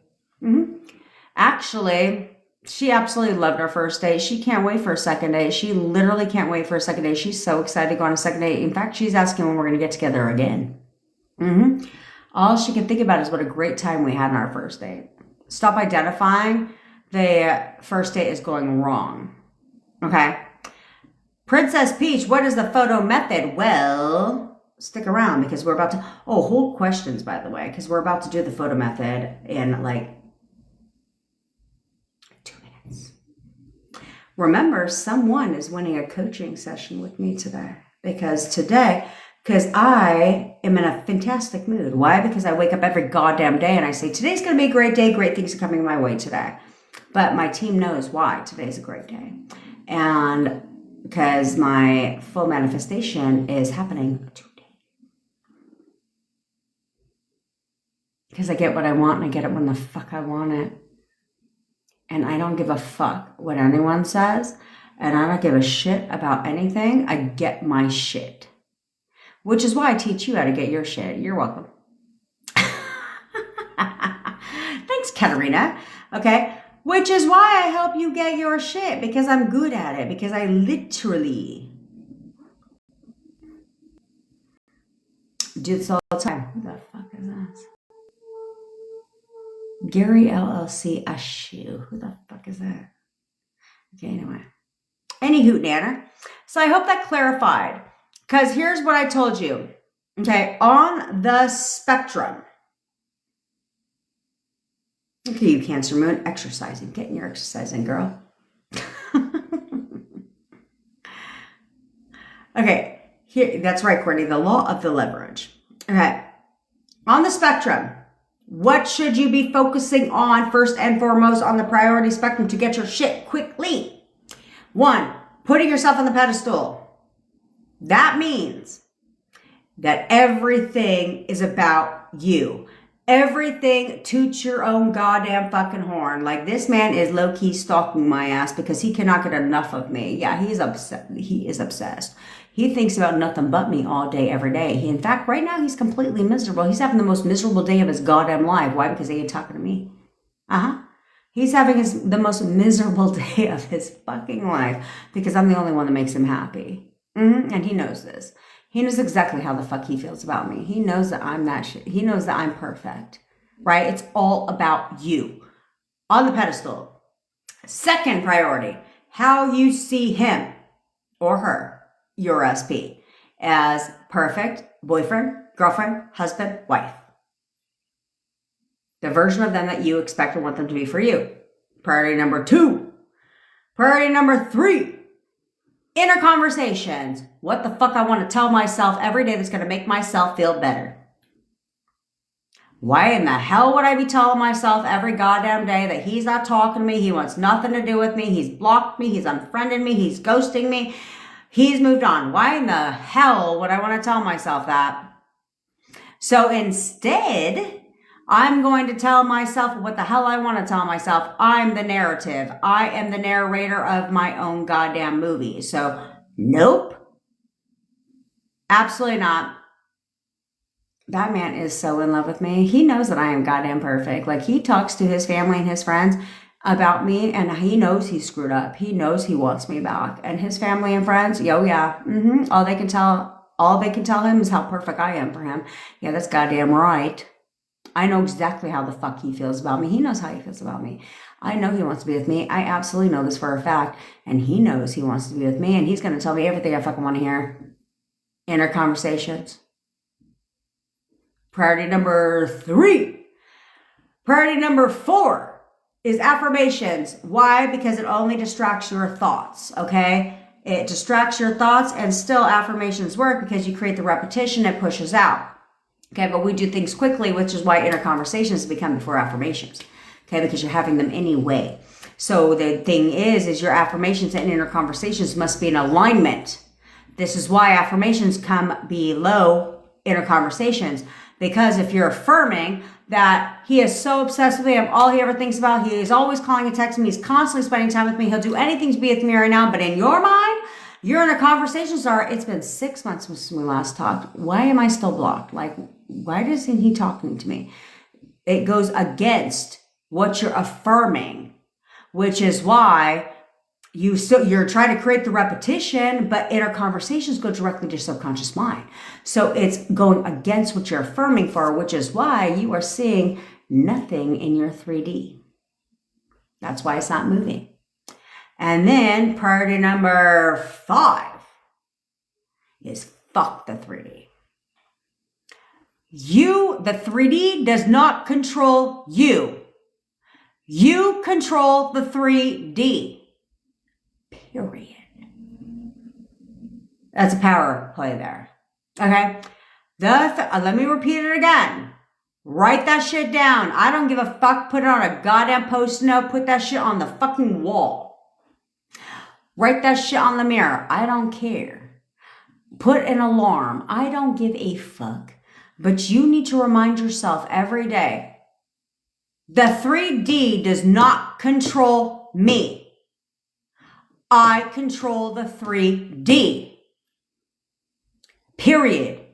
Actually, she absolutely loved our first date. She can't wait for a second date. She literally can't wait for a second date. She's so excited to go on a second date. In fact, she's asking when we're going to get together again. All she can think about is what a great time we had on our first date. Stop identifying the first date is going wrong. Okay? Princess Peach, what is the photo method? Well, stick around because we're about to... Oh, hold questions, by the way, because we're about to do the photo method in like 2 minutes. Remember, someone is winning a coaching session with me today because I am in a fantastic mood. Why? Because I wake up every goddamn day and I say, today's going to be a great day. Great things are coming my way today. But my team knows why today's a great day. And because my full manifestation is happening today. Because I get what I want and I get it when the fuck I want it. And I don't give a fuck what anyone says. And I don't give a shit about anything. I get my shit. Which is why I teach you how to get your shit. You're welcome. Thanks, Katarina. Okay. Which is why I help you get your shit. Because I'm good at it. Because I literally do this all the time. Who the fuck is this? Gary LLC Ashu. Who the fuck is that? Okay, anyway. Any hoot nanner. So I hope that clarified. Because here's what I told you. Okay, on the spectrum. Okay, you Cancer Moon, exercising. Getting your exercise in, girl. Okay, here, that's right, Courtney. The law of the leverage. Okay, on the spectrum. What should you be focusing on first and foremost on the priority spectrum to get your shit quickly? 1, putting yourself on the pedestal. That means that everything is about you. Everything toots your own goddamn fucking horn. Like, this man is low-key stalking my ass because he cannot get enough of me. Yeah, he's upset. He is obsessed. He thinks about nothing but me all day, every day. In fact, right now, he's completely miserable. He's having the most miserable day of his goddamn life. Why? Because he ain't talking to me. He's having the most miserable day of his fucking life because I'm the only one that makes him happy. And he knows this. He knows exactly how the fuck he feels about me. He knows that I'm that shit. He knows that I'm perfect, right? It's all about you on the pedestal. Second priority, how you see him or her, your SP, as perfect boyfriend, girlfriend, husband, wife. The version of them that you expect and want them to be for you. Priority number 2. Priority number 3. Inner conversations. What the fuck I want to tell myself every day that's going to make myself feel better. Why in the hell would I be telling myself every goddamn day that he's not talking to me, he wants nothing to do with me, he's blocked me, he's unfriended me, he's ghosting me, he's moved on. Why in the hell would I want to tell myself that? So instead, I'm going to tell myself what the hell I want to tell myself. I'm the narrative. I am the narrator of my own goddamn movie. So, nope. Absolutely not. That man is so in love with me. He knows that I am goddamn perfect. Like, he talks to his family and his friends about me, and he knows he's screwed up. He knows he wants me back. And his family and friends, all they can tell him is how perfect I am for him. Yeah, that's goddamn right. I know exactly how the fuck he feels about me. He knows how he feels about me. I know he wants to be with me. I absolutely know this for a fact. And he knows he wants to be with me. And he's going to tell me everything I fucking want to hear. Inner conversations. Priority number 3. Priority number 4 is affirmations. Why? Because it only distracts your thoughts, okay? It distracts your thoughts, and still affirmations work because you create the repetition, it pushes out. Okay, but we do things quickly, which is why inner conversations become before affirmations. Okay, because you're having them anyway. So the thing is your affirmations and inner conversations must be in alignment. This is why affirmations come below inner conversations. Because if you're affirming that he is so obsessed with me, I'm all he ever thinks about, he is always calling and texting me, he's constantly spending time with me, he'll do anything to be with me right now, but in your mind, your inner conversations are, it's been 6 months since we last talked. Why am I still blocked? Like, why isn't he talking to me? It goes against what you're affirming, which is why you're trying to create the repetition, but inner conversations go directly to your subconscious mind. So it's going against what you're affirming for, which is why you are seeing nothing in your 3D. That's why it's not moving. And then priority number 5 is fuck the 3D. The 3D does not control you. You control the 3D. period. That's a power play there. Okay? Let me repeat it again. Write that shit down. I don't give a fuck. Put it on a goddamn post-it note. Put that shit on the fucking wall. Write that shit on the mirror. I don't care. Put an alarm. I don't give a fuck. But you need to remind yourself every day. The 3D does not control me. I control the 3D. Period.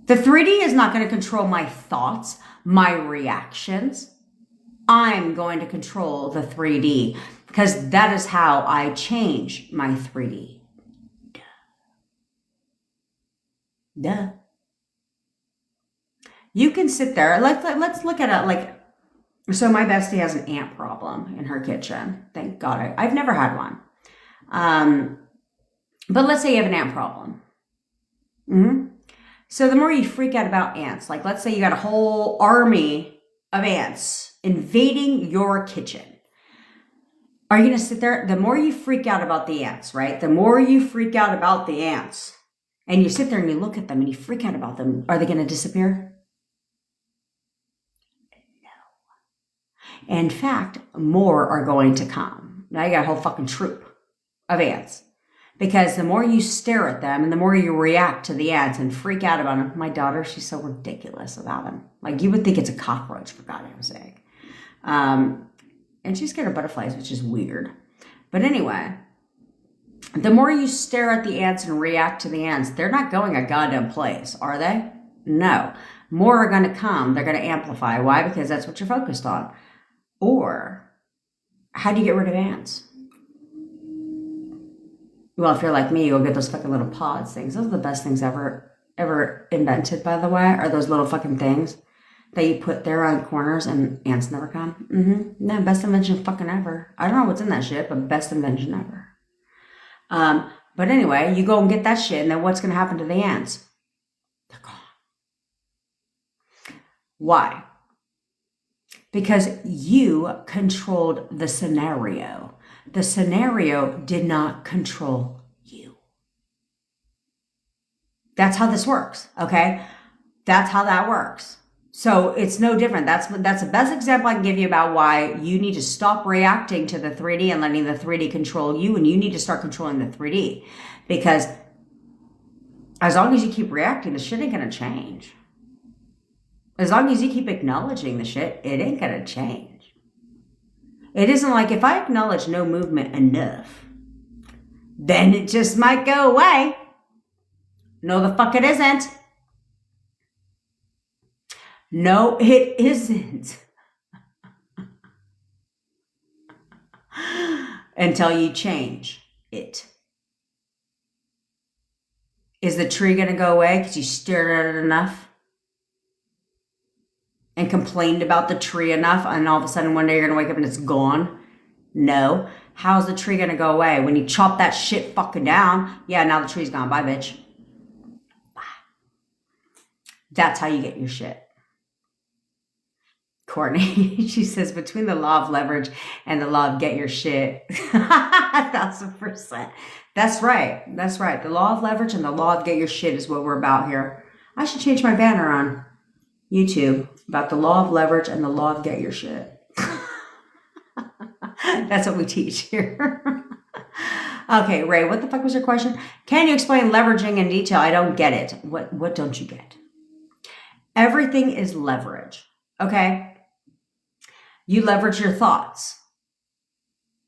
The 3D is not going to control my thoughts, my reactions. I'm going to control the 3D because that is how I change my 3D. Duh. You can sit there. Let's look at it like, so my bestie has an ant problem in her kitchen. Thank God. I've never had one. But let's say you have an ant problem. So the more you freak out about ants, like let's say you got a whole army of ants invading your kitchen. Are you going to sit there? The more you freak out about the ants, right? The more you freak out about the ants and you sit there and you look at them and you freak out about them, are they going to disappear? No. In fact, more are going to come. Now you got a whole fucking troop of ants. Because the more you stare at them and the more you react to the ants and freak out about them. My daughter, she's so ridiculous about them. Like you would think it's a cockroach, for goddamn sake. And she's scared of butterflies, which is weird. But anyway, the more you stare at the ants and react to the ants, they're not going a goddamn place, are they? No. More are going to come. They're going to amplify. Why? Because that's what you're focused on. Or, how do you get rid of ants? Well, if you're like me, you'll get those fucking little pods things. Those are the best things ever invented, by the way, are those little fucking things that you put there on corners and ants never come. No, best invention fucking ever. I don't know what's in that shit, but best invention ever. But anyway, you go and get that shit, and then what's going to happen to the ants? They're gone. Why? Because you controlled the scenario. The scenario did not control you. That's how this works, okay? That's how that works. So it's no different. That's the best example I can give you about why you need to stop reacting to the 3D and letting the 3D control you, and you need to start controlling the 3D. Because as long as you keep reacting, the shit ain't gonna change. As long as you keep acknowledging the shit, it ain't gonna change. It isn't like if I acknowledge no movement enough, then it just might go away. No, the fuck it isn't. No, it isn't. Until you change it. Is the tree going to go away because you stared at it enough? And complained about the tree enough, and all of a sudden one day you're going to wake up and it's gone? No. How's the tree going to go away? When you chop that shit fucking down, yeah, now the tree's gone. Bye, bitch. Bye. That's how you get your shit. Courtney, she says, between the law of leverage and the law of get your shit. 1,000%. That's right. That's right. The law of leverage and the law of get your shit is what we're about here. I should change my banner on YouTube about the law of leverage and the law of get your shit. That's what we teach here. Okay, Ray, what the fuck was your question? Can you explain leveraging in detail? I don't get it. What don't you get? Everything is leverage, okay? You leverage your thoughts,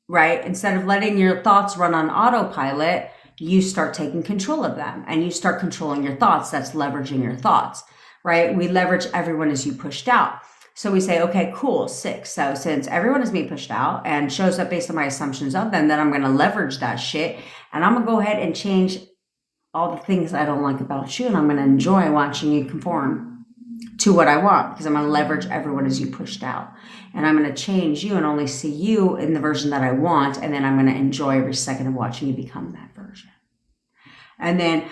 right? Instead of letting your thoughts run on autopilot, you start taking control of them and you start controlling your thoughts. That's leveraging your thoughts, right? We leverage everyone as you pushed out. So we say, okay, cool, 6. So since everyone is being pushed out and shows up based on my assumptions of them, then I'm going to leverage that shit. And I'm going to go ahead and change all the things I don't like about you. And I'm going to enjoy watching you conform to what I want, because I'm going to leverage everyone as you pushed out. And I'm going to change you and only see you in the version that I want. And then I'm going to enjoy every second of watching you become that version. And then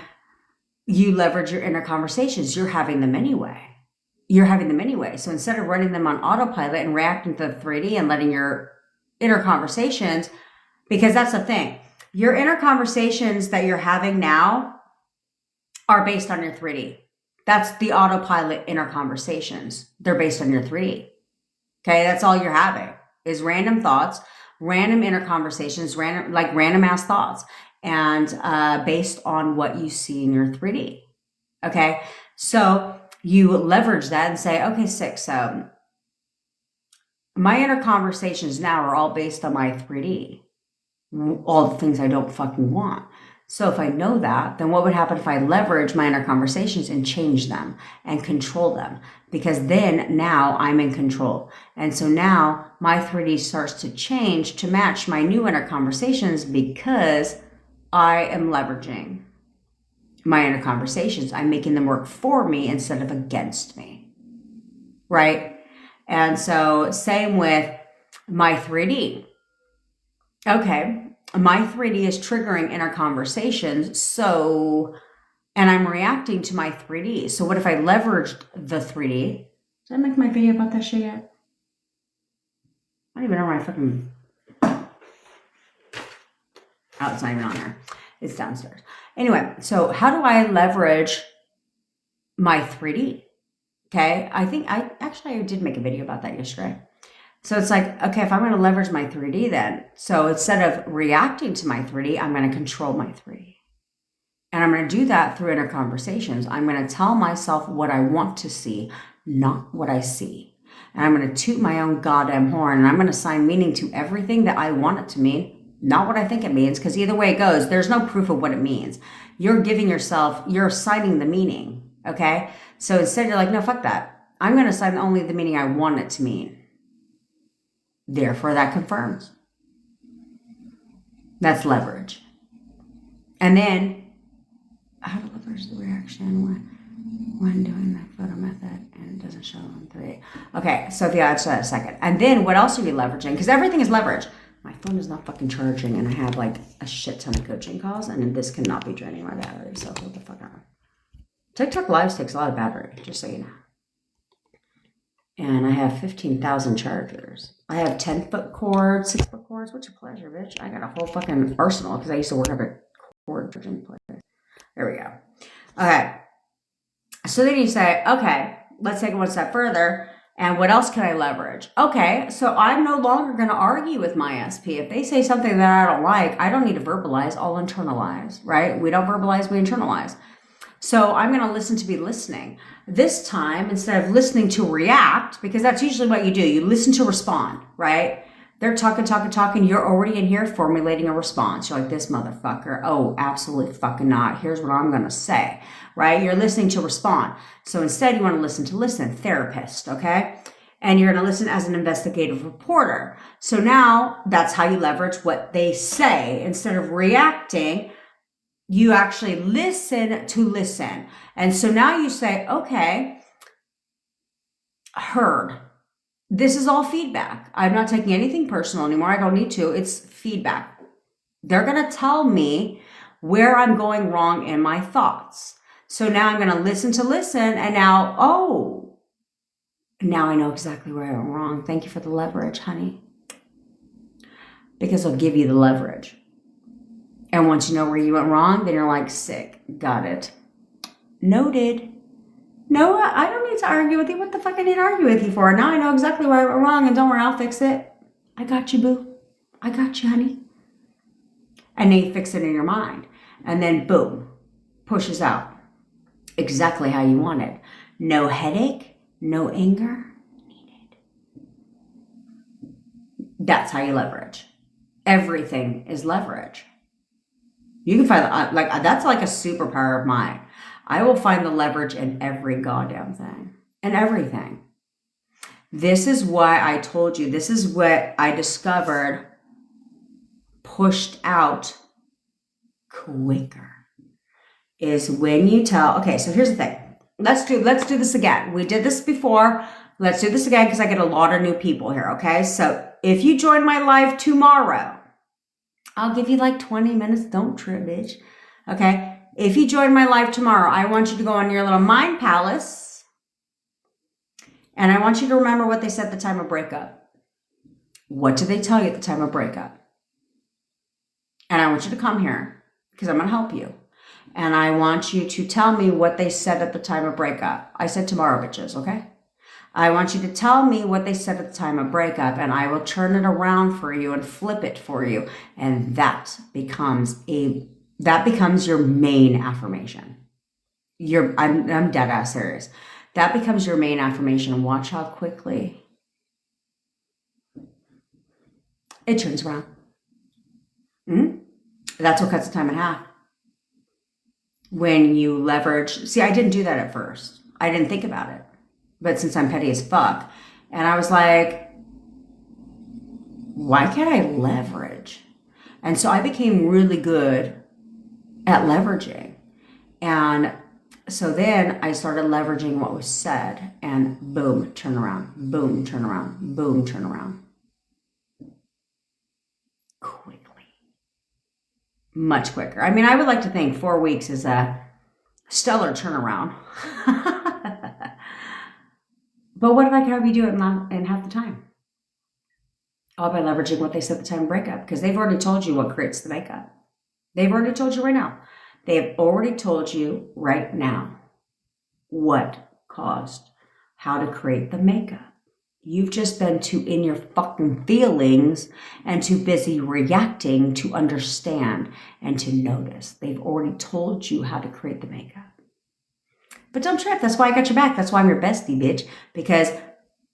you leverage your inner conversations. You're having them anyway. You're having them anyway. So instead of running them on autopilot and reacting to the 3D and letting your inner conversations Because that's the thing. Your inner conversations that you're having now are based on your 3D. That's the autopilot inner conversations. They're based on your 3D. Okay, that's all you're having is random thoughts, random inner conversations, random ass thoughts, and based on what you see in your 3D. Okay, so you leverage that and say, okay, sick. So my inner conversations now are all based on my 3D, all the things I don't fucking want. So if I know that, then what would happen if I leverage my inner conversations and change them and control them? Because then now I'm in control. And so now my 3D starts to change to match my new inner conversations because I am leveraging my inner conversations. I'm making them work for me instead of against me, right? And so same with my 3D. Okay. My 3D is triggering inner conversations. So, and I'm reacting to my 3D. So what if I leveraged the 3D? Did I make my video about that shit yet? I don't even know where I fucking... Oh, it's not even on there. It's downstairs. Anyway, so how do I leverage my 3D? Okay. I think I did make a video about that yesterday. So it's like, okay, if I'm going to leverage my 3D then, so instead of reacting to my 3D, I'm going to control my 3D. And I'm going to do that through inner conversations. I'm going to tell myself what I want to see, not what I see. And I'm going to toot my own goddamn horn, and I'm going to assign meaning to everything that I want it to mean, not what I think it means, because either way it goes, there's no proof of what it means. You're assigning the meaning, okay? So instead you're like, no, fuck that. I'm going to assign only the meaning I want it to mean. Therefore, that confirms. That's leverage. And then, how to leverage the reaction when doing that photo method and it doesn't show on 3D. Okay, Sophia, I'll answer that in a second. And then, what else are you leveraging? Because everything is leverage. My phone is not fucking charging, and I have like a shit ton of coaching calls, and this cannot be draining my battery, so hold the fuck on. TikTok Lives takes a lot of battery, just so you know. And I have 15,000 chargers. I have 10-foot cords, 6-foot cords. What's your pleasure, bitch? I got a whole fucking arsenal because I used to work at a cord charging place. There we go. Okay. So then you say, okay, let's take it one step further. And what else can I leverage? Okay, so I'm no longer going to argue with my SP. If they say something that I don't like, I don't need to verbalize. I'll internalize, right? We don't verbalize, we internalize. So I'm going to listen to be listening. This time, instead of listening to react, because that's usually what you do, you listen to respond, right? They're talking. You're already in here formulating a response. You're like, this motherfucker. Oh, absolutely fucking not. Here's what I'm going to say, right? You're listening to respond. So instead, you want to listen, therapist, okay? And you're going to listen as an investigative reporter. So now that's how you leverage what they say. Instead of reacting, you actually listen to listen. And so now you say, okay, heard. This is all feedback. I'm not taking anything personal anymore. I don't need to. It's feedback. They're going to tell me where I'm going wrong in my thoughts. So now I'm going to listen to listen. And now, now I know exactly where I went wrong. Thank you for the leverage, honey. Because I'll give you the leverage. And once you know where you went wrong, then you're like, sick. Got it. Noted. No, I don't need to argue with you. What the fuck I need to argue with you for? Now I know exactly where I went wrong, and don't worry, I'll fix it. I got you, boo. I got you, honey. And then you fix it in your mind. And then boom, pushes out exactly how you want it. No headache, no anger needed. That's how you leverage. Everything is leverage. You can find that's like a superpower of mine. I will find the leverage in every goddamn thing and everything. This is why I told you, this is what I discovered pushed out quicker is when you tell, okay, so here's the thing. Let's do this again. We did this before. Let's do this again because I get a lot of new people here, okay? So if you join my live tomorrow, I'll give you like 20 minutes. Don't trip, bitch. Okay? If you join my live tomorrow, I want you to go on your little mind palace. And I want you to remember what they said at the time of breakup. What did they tell you at the time of breakup? And I want you to come here because I'm going to help you. And I want you to tell me what they said at the time of breakup. I said tomorrow, bitches, okay? I want you to tell me what they said at the time of breakup, and I will turn it around for you and flip it for you. And that becomes your main affirmation. I'm dead ass serious. That becomes your main affirmation. Watch how quickly it turns around. That's what cuts the time in half. When you leverage, see, I didn't do that at first. I didn't think about it. But since I'm petty as fuck, and I was like, why can't I leverage? And so I became really good at leveraging. And so then I started leveraging what was said, and boom, turn around, boom, turn around, boom, turn around. Quickly. Much quicker. I mean, I would like to think 4 weeks is a stellar turnaround. But what if I can have you do it in half the time? All by leveraging what they said at the time of breakup, because they've already told you what creates the makeup. They've already told you right now. They have already told you right now what caused, how to create the makeup. You've just been too in your fucking feelings and too busy reacting to understand and to notice. They've already told you how to create the makeup. But don't trip. That's why I got your back. That's why I'm your bestie, bitch. Because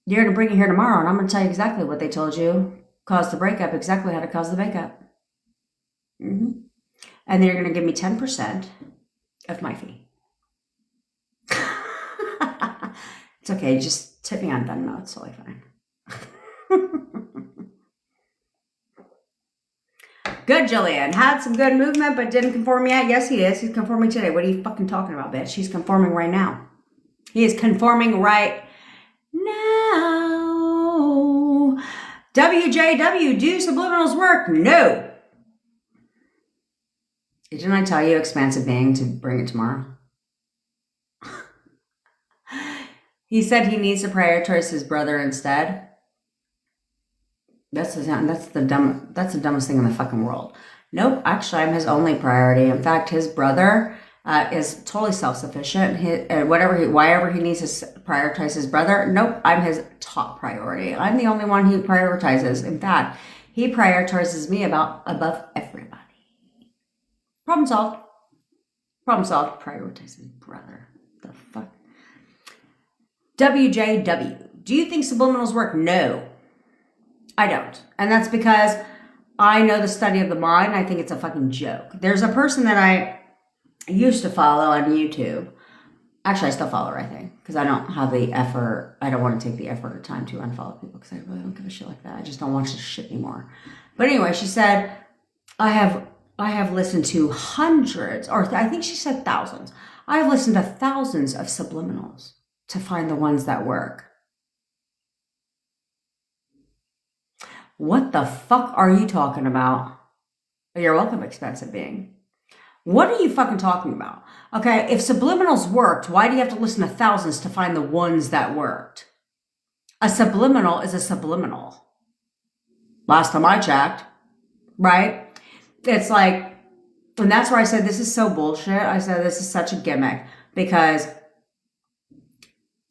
you're going to bring it here tomorrow, and I'm going to tell you exactly what they told you caused the breakup, exactly how to cause the makeup. And then you're going to give me 10% of my fee. It's okay. Just tip me on Venmo. It's totally fine. Good, Jillian. Had some good movement, but didn't conform yet. Yes, he is. He's conforming today. What are you fucking talking about, bitch? He's conforming right now. He is conforming right now. WJW, do subliminals work? No. Didn't I tell you, expansive being, to bring it tomorrow? He said he needs to prioritize his brother instead. That's the dumbest thing in the fucking world. Nope, actually, I'm his only priority. In fact, his brother is totally self-sufficient. Wherever he needs to prioritize his brother, nope, I'm his top priority. I'm the only one he prioritizes. In fact, he prioritizes me above everybody. Problem solved. Problem solved. Prioritize his brother. The fuck? WJW. Do you think subliminals work? No. I don't. And that's because I know the study of the mind. I think it's a fucking joke. There's a person that I used to follow on YouTube. Actually, I still follow her, I think, because I don't have the effort. I don't want to take the effort or time to unfollow people because I really don't give a shit like that. I just don't watch this shit anymore. But anyway, she said, I have listened to hundreds, or I think she said thousands. I have listened to thousands of subliminals to find the ones that work. What the fuck are you talking about? You're welcome, expensive being. What are you fucking talking about? Okay, if subliminals worked, why do you have to listen to thousands to find the ones that worked? A subliminal is a subliminal. Last time I checked, right? It's like, and that's where I said this is so bullshit. I said this is such a gimmick because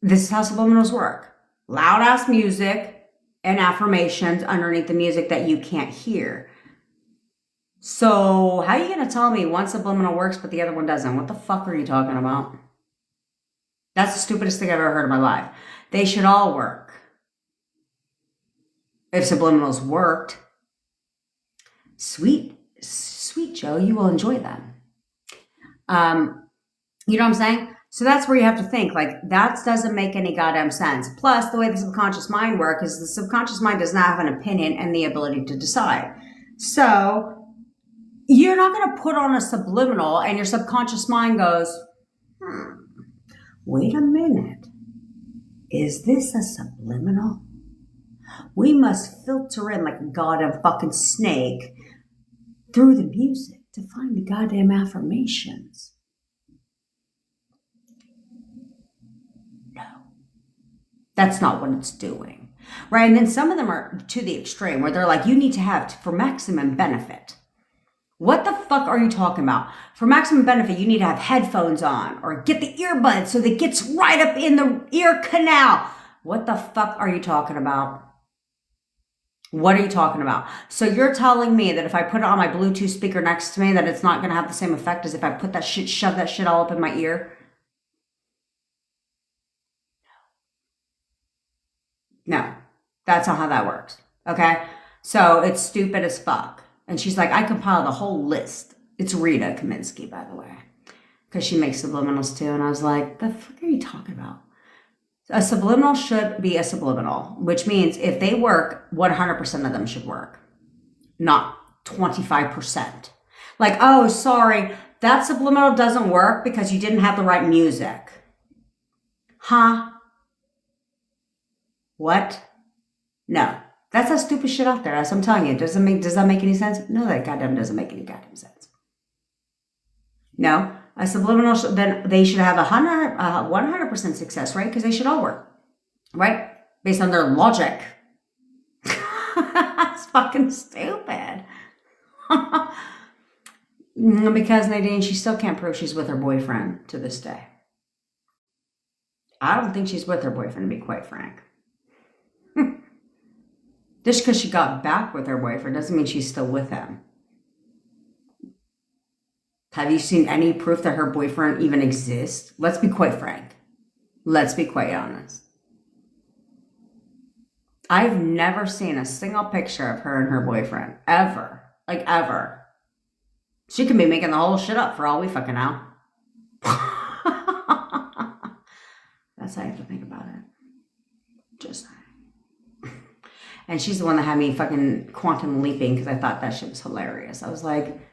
this is how subliminals work. Loud ass music and affirmations underneath the music that you can't hear. So how are you going to tell me one subliminal works but the other one doesn't? What the fuck are you talking about? That's the stupidest thing I've ever heard in my life. They should all work. If subliminals worked, sweet Joe, you will enjoy them. You know what I'm saying? So that's where you have to think, like, that doesn't make any goddamn sense. Plus, the way the subconscious mind works is the subconscious mind does not have an opinion and the ability to decide. So you're not going to put on a subliminal and your subconscious mind goes, wait a minute. Is this a subliminal? We must filter in like a goddamn fucking snake through the music to find the goddamn affirmations. That's not what it's doing, right? And then some of them are to the extreme where they're like, you need to have for maximum benefit. What the fuck are you talking about? For maximum benefit, you need to have headphones on or get the earbuds so that it gets right up in the ear canal. What the fuck are you talking about? What are you talking about? So you're telling me that if I put it on my Bluetooth speaker next to me, that it's not going to have the same effect as if I put that shit, shove that shit all up in my ear? No, that's not how that works. Okay. So it's stupid as fuck. And she's like, I compiled a whole list. It's Rita Kaminsky, by the way, because she makes subliminals too. And I was like, the fuck are you talking about? A subliminal should be a subliminal, which means if they work, 100% of them should work, not 25%. Like, oh, sorry, that subliminal doesn't work because you didn't have the right music. Huh? What? No. That's that stupid shit out there. As I'm telling you, does that make any sense? No, that goddamn doesn't make any goddamn sense. No. A subliminal, then they should have 100% success rate because they should all work, right? Based on their logic. That's fucking stupid. Because Nadine, she still can't prove she's with her boyfriend to this day. I don't think she's with her boyfriend, to be quite frank. Just because she got back with her boyfriend doesn't mean she's still with him. Have you seen any proof that her boyfriend even exists? Let's be quite frank. Let's be quite honest. I've never seen a single picture of her and her boyfriend. Ever. Like, ever. She could be making the whole shit up for all we fucking know. That's how you have to think about it. Just saying. And she's the one that had me fucking quantum leaping because I thought that shit was hilarious. I was like...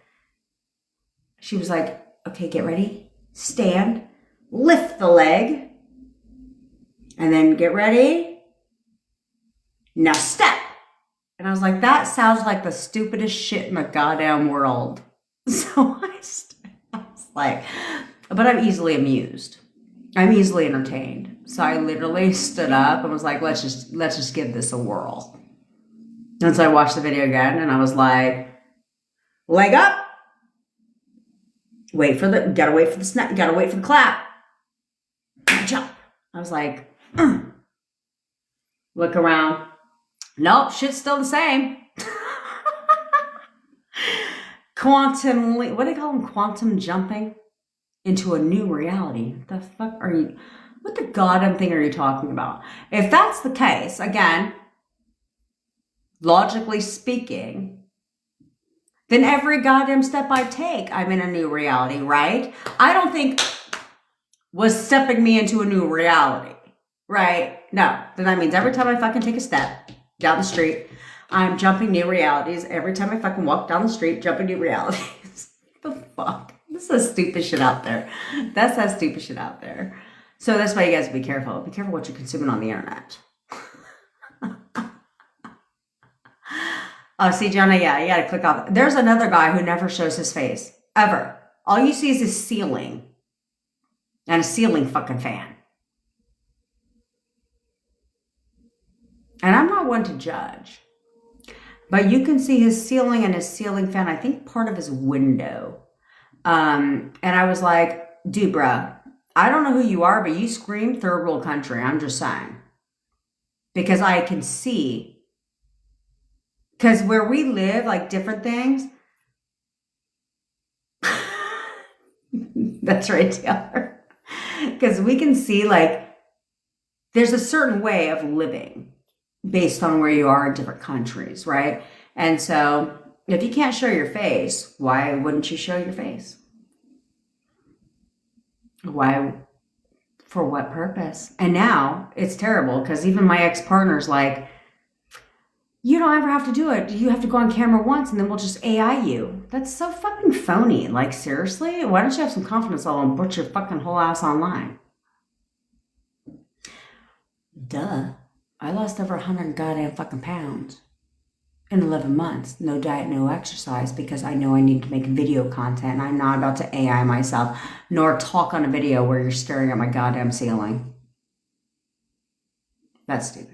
She was like, okay, get ready, stand, lift the leg, and then get ready, now step. And I was like, that sounds like the stupidest shit in the goddamn world. So I was like, but I'm easily amused. I'm easily entertained. So I literally stood up and was like, let's just give this a whirl. And so I watched the video again and I was like, leg up. Gotta wait for the snap, gotta wait for the clap. Jump. I was like, look around. Nope, shit's still the same. What do they call them? Quantum jumping into a new reality. The fuck are you, what the goddamn thing are you talking about? If that's the case, again, logically speaking, then every goddamn step I take, I'm in a new reality, right? I don't think was stepping me into a new reality, right? No, then that means every time I fucking take a step down the street, I'm jumping new realities. Every time I fucking walk down the street, jumping new realities. The fuck? This is stupid shit out there. That's that stupid shit out there. So that's why you guys be careful. Be careful what you're consuming on the internet. Oh, see, Jonah, yeah, you gotta click off. There's another guy who never shows his face, ever. All you see is his ceiling. And a ceiling fucking fan. And I'm not one to judge. But you can see his ceiling and his ceiling fan, I think part of his window. And I was like, dude, bruh, I don't know who you are, but you scream third world country. I'm just saying. Because I can see. Because where we live, like different things. That's right, Taylor. Because we can see like there's a certain way of living based on where you are in different countries, right? And so if you can't show your face, why wouldn't you show your face? Why? For what purpose? And now it's terrible because even my ex-partner's like, you don't ever have to do it. You have to go on camera once and then we'll just AI you. That's so fucking phony. Like, seriously? Why don't you have some confidence level and put your fucking whole ass online? Duh. I lost over 100 goddamn fucking pounds in 11 months. No diet, no exercise because I know I need to make video content and I'm not about to AI myself nor talk on a video where you're staring at my goddamn ceiling. That's stupid.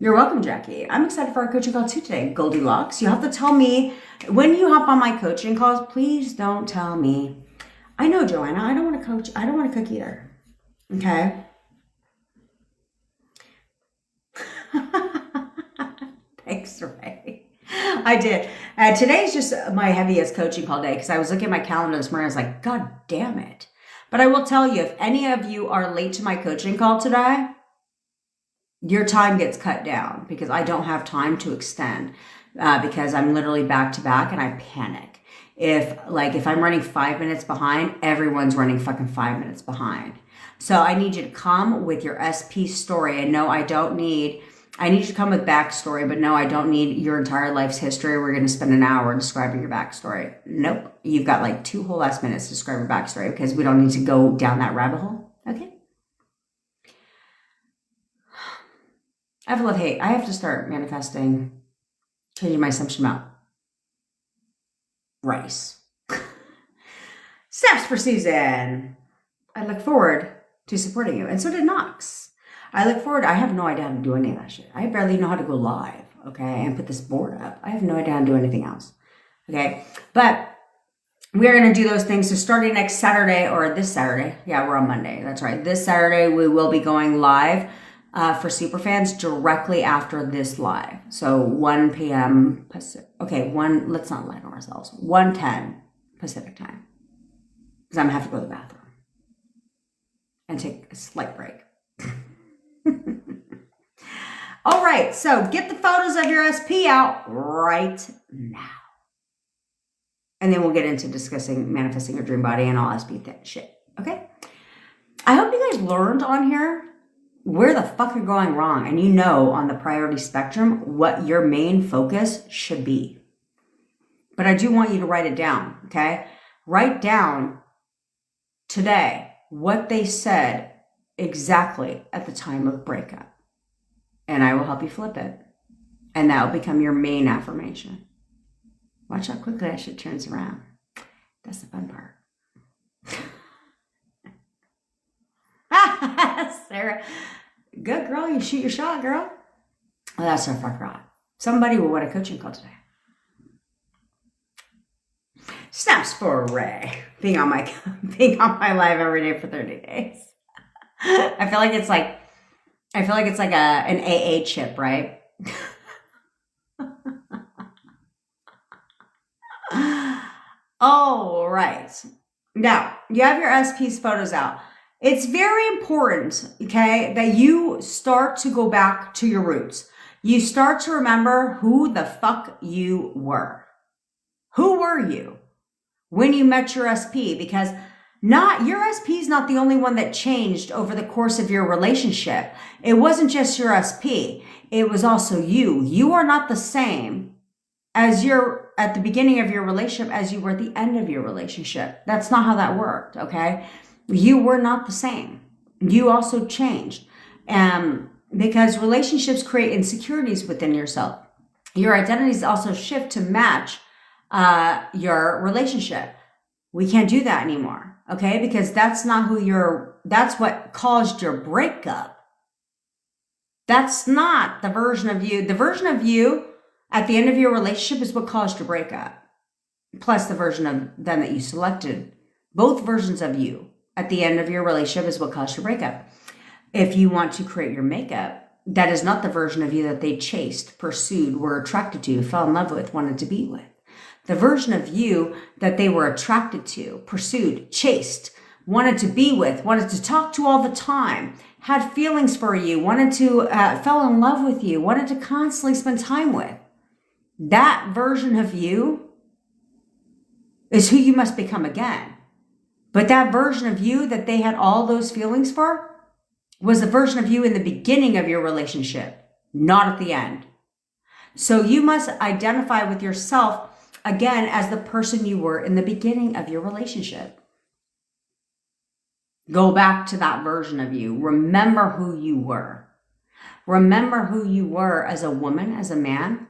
You're welcome, Jackie. I'm excited for our coaching call too today. Goldilocks, you have to tell me when you hop on my coaching calls, please don't tell me. I know, Joanna, I don't want to coach. I don't want to cook either. Okay. Thanks, Ray. I did. Today's just my heaviest coaching call day because I was looking at my calendar this morning. I was like, God damn it. But I will tell you, if any of you are late to my coaching call today, your time gets cut down because I don't have time to extend because I'm literally back to back and I panic. If I'm running 5 minutes behind, everyone's running fucking 5 minutes behind. So I need you to come with your SP story. And no, I need you to come with backstory, but no, I don't need your entire life's history. We're going to spend an hour describing your backstory. Nope. You've got like 2 whole ass minutes to describe your backstory because we don't need to go down that rabbit hole. Okay. I have love-hate. I have to start manifesting, changing my assumption about rice. Snaps for Susan. I look forward to supporting you. And so did Knox. I look forward. I have no idea how to do any of that shit. I barely know how to go live, okay, and put this board up. I have no idea how to do anything else, okay? But we are going to do those things. So starting next Saturday or this Saturday. Yeah, we're on Monday. That's right. This Saturday, we will be going live for superfans directly after this live. So 1 p.m. Pacific. Okay, let's not lie to ourselves. 1:10 Pacific time. Because I'm going to have to go to the bathroom and take a slight break. All right, so get the photos of your SP out right now. And then we'll get into discussing manifesting your dream body and all SP shit, okay? I hope you guys learned on here where the fuck you're going wrong and you know on the priority spectrum what your main focus should be. But I do want you to write it down, okay? Write down today what they said exactly at the time of breakup. And I will help you flip it. And that will become your main affirmation. Watch how quickly that shit turns around. That's the fun part. Sarah. Good girl. You shoot your shot, girl. Oh, that's so fuck right. Somebody will want a coaching call today. Snaps for Ray. Being on my live every day for 30 days. I feel like it's like an AA chip, right? All right. Now, you have your SP's photos out. It's very important, okay, that you start to go back to your roots. You start to remember who the fuck you were. Who were you when you met your SP? Because your SP is not the only one that changed over the course of your relationship. It wasn't just your SP. It was also you. You are not the same as you're at the beginning of your relationship as you were at the end of your relationship. That's not how that worked, okay? You were not the same. You also changed. Because relationships create insecurities within yourself. Your identities also shift to match your relationship. We can't do that anymore, okay? Because that's not that's what caused your breakup. That's not the version of you. The version of you at the end of your relationship is what caused your breakup. Plus the version of them that you selected. Both versions of you at the end of your relationship is what caused your breakup. If you want to create your makeup, that is not the version of you that they chased, pursued, were attracted to, fell in love with, wanted to be with. The version of you that they were attracted to, pursued, chased, wanted to be with, wanted to talk to all the time, had feelings for you, wanted to, fell in love with you, wanted to constantly spend time with. That version of you is who you must become again. But that version of you that they had all those feelings for was the version of you in the beginning of your relationship, not at the end. So you must identify with yourself again as the person you were in the beginning of your relationship. Go back to that version of you. Remember who you were. Remember who you were as a woman, as a man,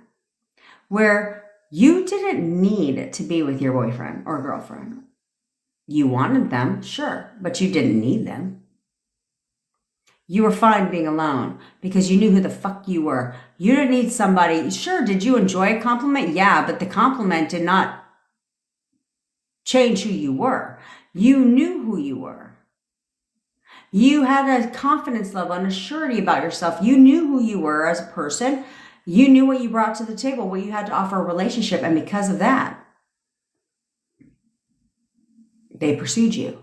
where you didn't need to be with your boyfriend or girlfriend. You wanted them, sure, but you didn't need them. You were fine being alone because you knew who the fuck you were. You didn't need somebody. Sure, did you enjoy a compliment? Yeah, but the compliment did not change who you were. You knew who you were. You had a confidence level and a surety about yourself. You knew who you were as a person. You knew what you brought to the table, what you had to offer a relationship. And because of that, they pursued you.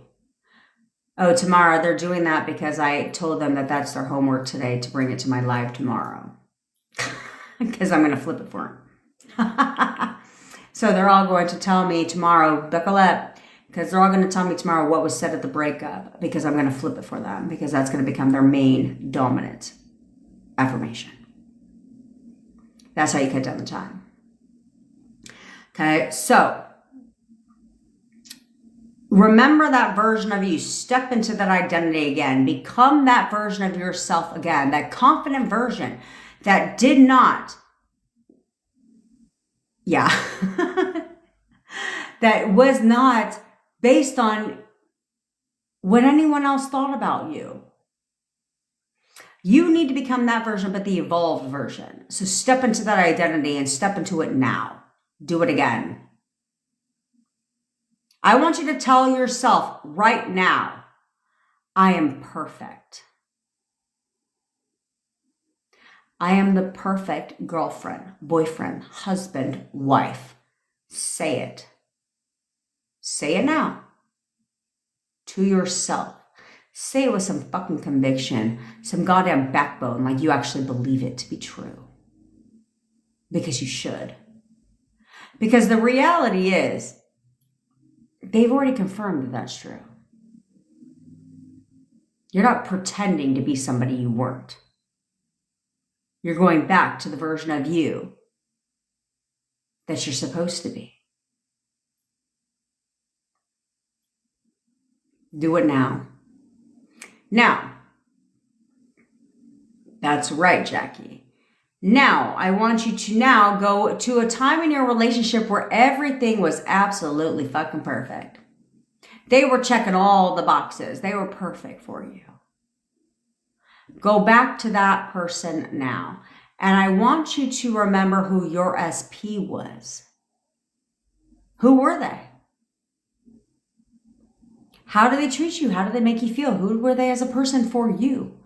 Oh, tomorrow they're doing that because I told them that that's their homework today to bring it to my live tomorrow. Because I'm going to flip it for them. So they're all going to tell me tomorrow, buckle up, because they're all going to tell me tomorrow what was said at the breakup, because I'm going to flip it for them, because that's going to become their main dominant affirmation. That's how you cut down the time. Okay, so remember that version of you. Step into that identity again. Become that version of yourself again. That confident version that did not, that was not based on what anyone else thought about you. You need to become that version, but the evolved version. So step into that identity and step into it now. Do it again. I want you to tell yourself right now, I am perfect. I am the perfect girlfriend, boyfriend, husband, wife. Say it. Say it now. To yourself. Say it with some fucking conviction, some goddamn backbone, like you actually believe it to be true. Because you should. Because the reality is, they've already confirmed that that's true. You're not pretending to be somebody you weren't. You're going back to the version of you that you're supposed to be. Do it now. Now, that's right, Jackie. Now, I want you to now go to a time in your relationship where everything was absolutely fucking perfect. They were checking all the boxes. They were perfect for you. Go back to that person now. And I want you to remember who your SP was. Who were they? How did they treat you? How did they make you feel? Who were they as a person for you?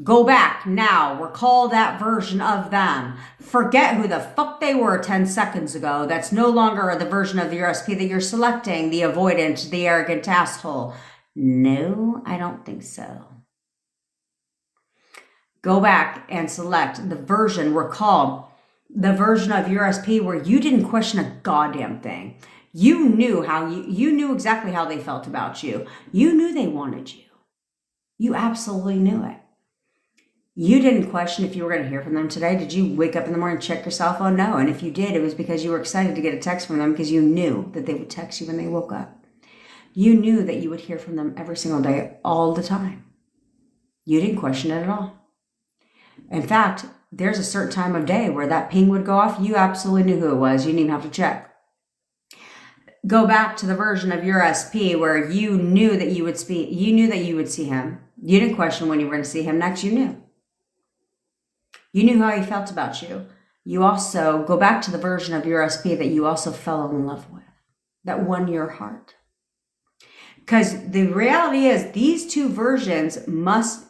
Go back now. Recall that version of them. Forget who the fuck they were 10 seconds ago. That's no longer the version of your SP that you're selecting. The avoidant, the arrogant asshole. No, I don't think so. Go back and select the version, recall the version of your SP where you didn't question a goddamn thing. You knew you knew exactly how they felt about you. You knew they wanted you. You absolutely knew it. You didn't question if you were going to hear from them today. Did you wake up in the morning and check your cell phone? No. And if you did, it was because you were excited to get a text from them because you knew that they would text you when they woke up. You knew that you would hear from them every single day, all the time. You didn't question it at all. In fact, there's a certain time of day where that ping would go off. You absolutely knew who it was. You didn't even have to check. Go back to the version of your SP where you knew that you would speak. You knew that you would see him. You didn't question when you were going to see him next. You knew. You knew how he felt about you. You also go back to the version of your SP that you also fell in love with, that won your heart. Because the reality is these two versions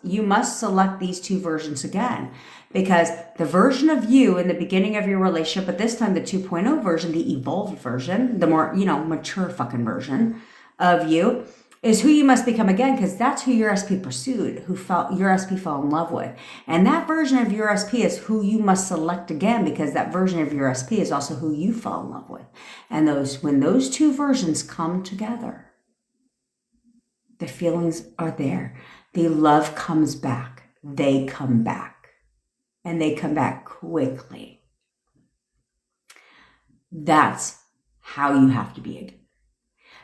you must select these two versions again. Because the version of you in the beginning of your relationship, but this time the 2.0 version, the evolved version, the more, mature fucking version of you is who you must become again, because that's who your SP pursued, your SP fell in love with. And that version of your SP is who you must select again, because that version of your SP is also who you fell in love with. And when those two versions come together, the feelings are there. The love comes back. They come back. And they come back quickly. That's how you have to be again.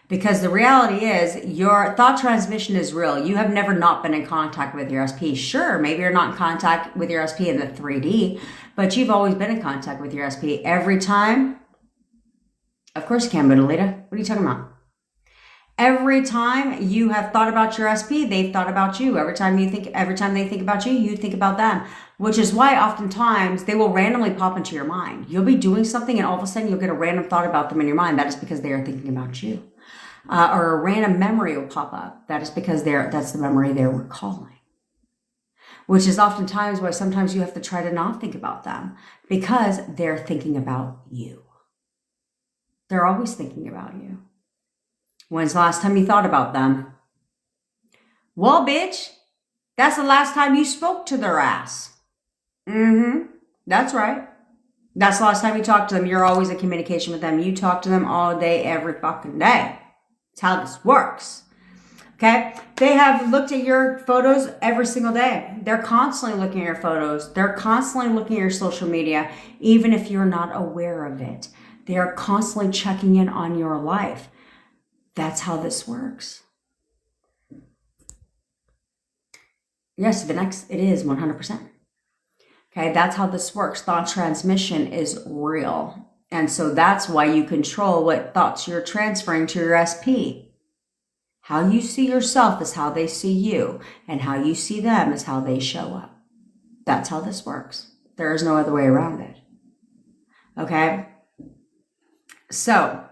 Because the reality is your thought transmission is real. You have never not been in contact with your SP. Sure, maybe you're not in contact with your SP in the 3D, but you've always been in contact with your SP every time. Of course you can, but Alita, what are you talking about? Every time you have thought about your SP, they've thought about you. Every time they think about you, you think about them. Which is why oftentimes they will randomly pop into your mind. You'll be doing something and all of a sudden you'll get a random thought about them in your mind. That is because they are thinking about you. Or a random memory will pop up. That is because that's the memory they're recalling. Which is oftentimes why sometimes you have to try to not think about them because they're thinking about you. They're always thinking about you. When's the last time you thought about them? Well, bitch, that's the last time you spoke to their ass. That's right. That's the last time you talked to them. You're always in communication with them. You talk to them all day, every fucking day. That's how this works. Okay? They have looked at your photos every single day. They're constantly looking at your photos. They're constantly looking at your social media, even if you're not aware of it. They are constantly checking in on your life. That's how this works. Yes, it is 100%. Okay, that's how this works. Thought transmission is real. And so that's why you control what thoughts you're transferring to your SP. How you see yourself is how they see you. And how you see them is how they show up. That's how this works. There is no other way around it. Okay? So,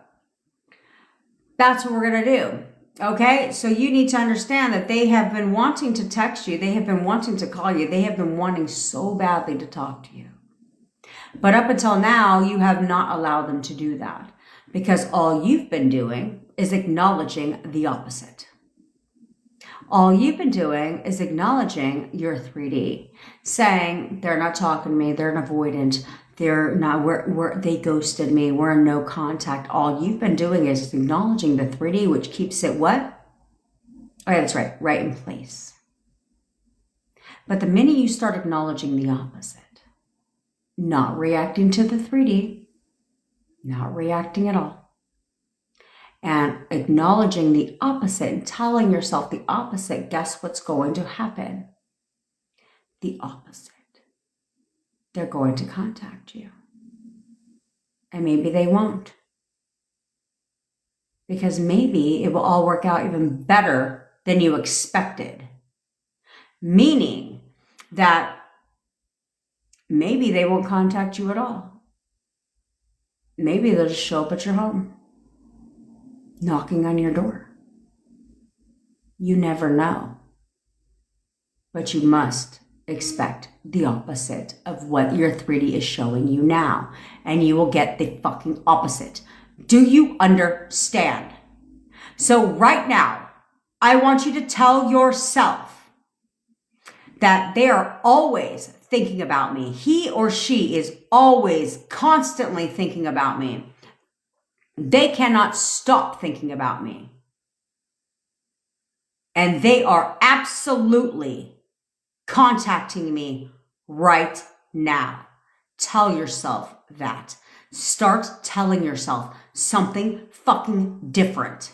that's what we're going to do. Okay, so you need to understand that they have been wanting to text you. They have been wanting to call you. They have been wanting so badly to talk to you. But up until now, you have not allowed them to do that because all you've been doing is acknowledging the opposite. All you've been doing is acknowledging your 3D, saying they're not talking to me, they're an avoidant, they're not, they ghosted me, we're in no contact. All you've been doing is acknowledging the 3D, which keeps it what? Oh yeah, that's right, right in place. But the minute you start acknowledging the opposite, not reacting to the 3D, not reacting at all, and acknowledging the opposite and telling yourself the opposite, guess what's going to happen? The opposite. They're going to contact you. And maybe they won't. Because maybe it will all work out even better than you expected. Meaning that maybe they won't contact you at all. Maybe they'll just show up at your home, knocking on your door. You never know. But you must expect the opposite of what your 3D is showing you now. And you will get the fucking opposite. Do you understand? So right now, I want you to tell yourself that they are always thinking about me. He or she is always constantly thinking about me. They cannot stop thinking about me. And they are absolutely contacting me right now. Tell yourself that. Start telling yourself something fucking different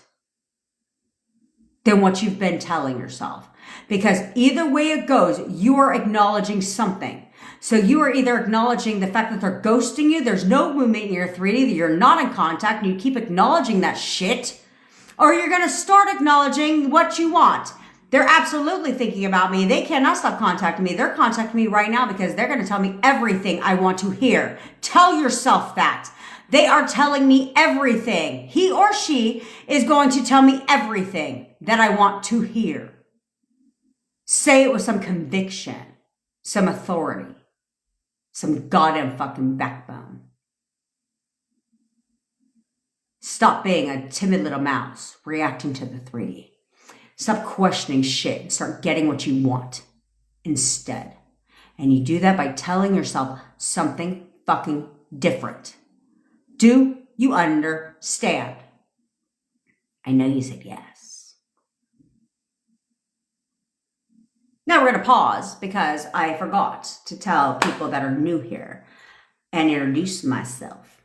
than what you've been telling yourself. Because either way it goes, you are acknowledging something. So you are either acknowledging the fact that they're ghosting you, there's no movement in your 3D, that you're not in contact, and you keep acknowledging that shit, or you're going to start acknowledging what you want. They're absolutely thinking about me. They cannot stop contacting me. They're contacting me right now because they're going to tell me everything I want to hear. Tell yourself that. They are telling me everything. He or she is going to tell me everything that I want to hear. Say it with some conviction, some authority, some goddamn fucking backbone. Stop being a timid little mouse reacting to the 3D. Stop questioning shit and start getting what you want instead. And you do that by telling yourself something fucking different. Do you understand? I know you said yes. Now we're going to pause because I forgot to tell people that are new here and introduce myself.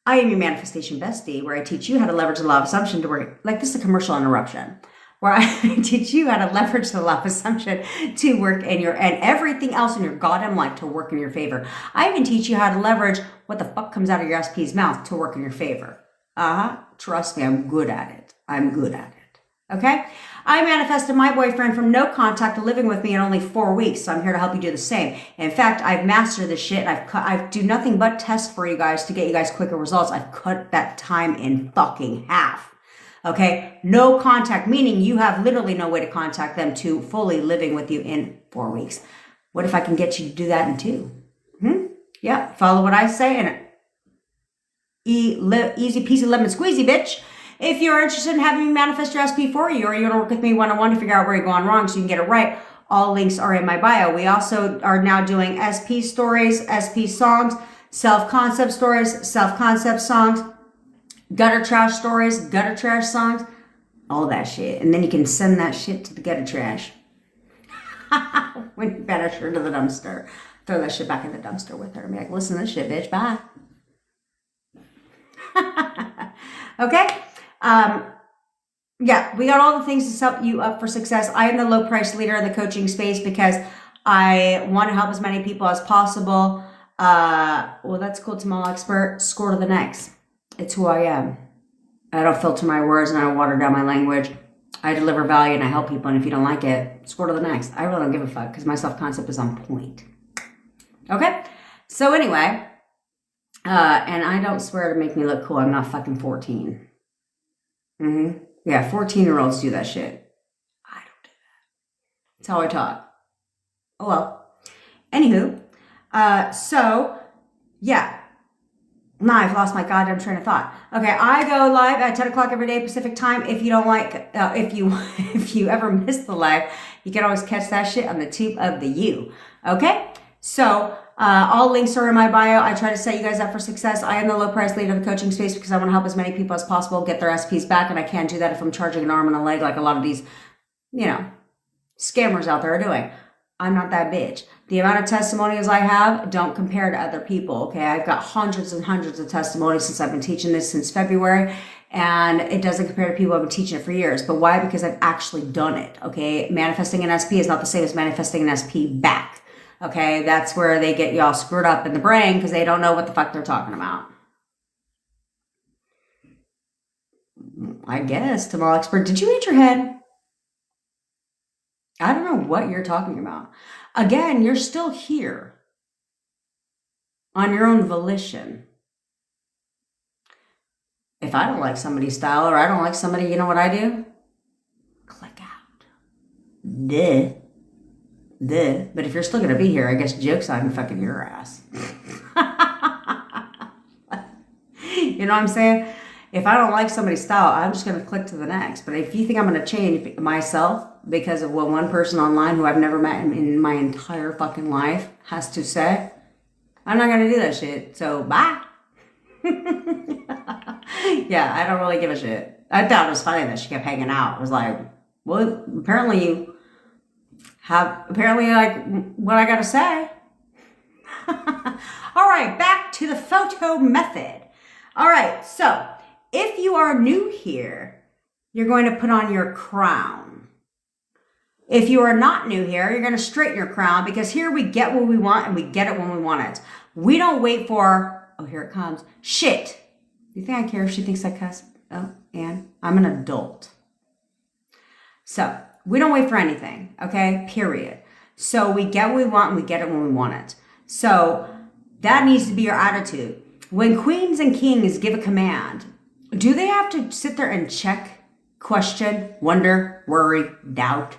I am your manifestation bestie, where I teach you how to leverage the law of assumption to work. Like, this is a commercial interruption. Where I teach you how to leverage the law of assumption to work in your, and everything else in your goddamn life to work in your favor. I even teach you how to leverage what the fuck comes out of your SP's mouth to work in your favor. Trust me, I'm good at it. I'm good at it. Okay? I manifested my boyfriend from no contact to living with me in only 4 weeks, so I'm here to help you do the same. In fact, I've mastered this shit. I do nothing but test for you guys to get you guys quicker results. I've cut that time in fucking half. Okay? No contact, meaning you have literally no way to contact them to fully living with you in 4 weeks. What if I can get you to do that in 2? Yeah, follow what I say and easy peasy lemon squeezy, bitch. If you're interested in having me manifest your SP for you, or you want to work with me one-on-one to figure out where you're going wrong so you can get it right, all links are in my bio. We also are now doing SP stories, SP songs, self-concept stories, self-concept songs, gutter trash stories, gutter trash songs, all that shit. And then you can send that shit to the gutter trash. When you banish her to the dumpster. Throw that shit back in the dumpster with her and be like, listen to this shit, bitch. Bye. Okay? Yeah, we got all the things to set you up for success. I am the low price leader in the coaching space because I want to help as many people as possible. Well, that's cool. Tamale expert. Score to the next. It's who I am. I don't filter my words and I don't water down my language. I deliver value and I help people. And if you don't like it, score to the next. I really don't give a fuck because my self-concept is on point. Okay? So anyway, and I don't swear to make me look cool. I'm not fucking 14. Yeah, 14-year-olds do that shit. I don't do that. That's how I talk. Oh well. Anywho, so yeah. Now I've lost my goddamn train of thought. Okay, I go live at 10 o'clock every day Pacific time. If you don't like, if you ever miss the live, you can always catch that shit on the tube of the U. Okay, so all links are in my bio. I try to set you guys up for success. I am the low price leader of the coaching space because I want to help as many people as possible get their SPs back, and I can't do that if I'm charging an arm and a leg like a lot of these, scammers out there are doing. I'm not that bitch. The amount of testimonials I have don't compare to other people, okay? I've got hundreds and hundreds of testimonials since I've been teaching this since February, and it doesn't compare to people who have been teaching it for years. But why? Because I've actually done it, okay? Manifesting an SP is not the same as manifesting an SP back, okay? That's where they get you all screwed up in the brain because they don't know what the fuck they're talking about. I guess, Tamal Expert, did you hit your head? I don't know what you're talking about. Again, you're still here on your own volition. If I don't like somebody's style or I don't like somebody, you know what I do? Click out. Duh. But if you're still going to be here, I guess joke's on fucking your ass. You know what I'm saying? If I don't like somebody's style, I'm just going to click to the next. But if you think I'm going to change myself because of what one person online who I've never met in my entire fucking life has to say, I'm not going to do that shit. So, bye. Yeah, I don't really give a shit. I thought it was funny that she kept hanging out. I was like, well, apparently you like what I got to say. All right, back to the photo method. All right, so if you are new here, you're going to put on your crown. If you are not new here, you're going to straighten your crown because here we get what we want and we get it when we want it. We don't wait for, oh, here it comes, shit. You think I care if she thinks I cuss? Oh, and I'm an adult. So we don't wait for anything, okay? Period. So we get what we want and we get it when we want it. So that needs to be your attitude. When queens and kings give a command, do they have to sit there and check, question, wonder, worry, doubt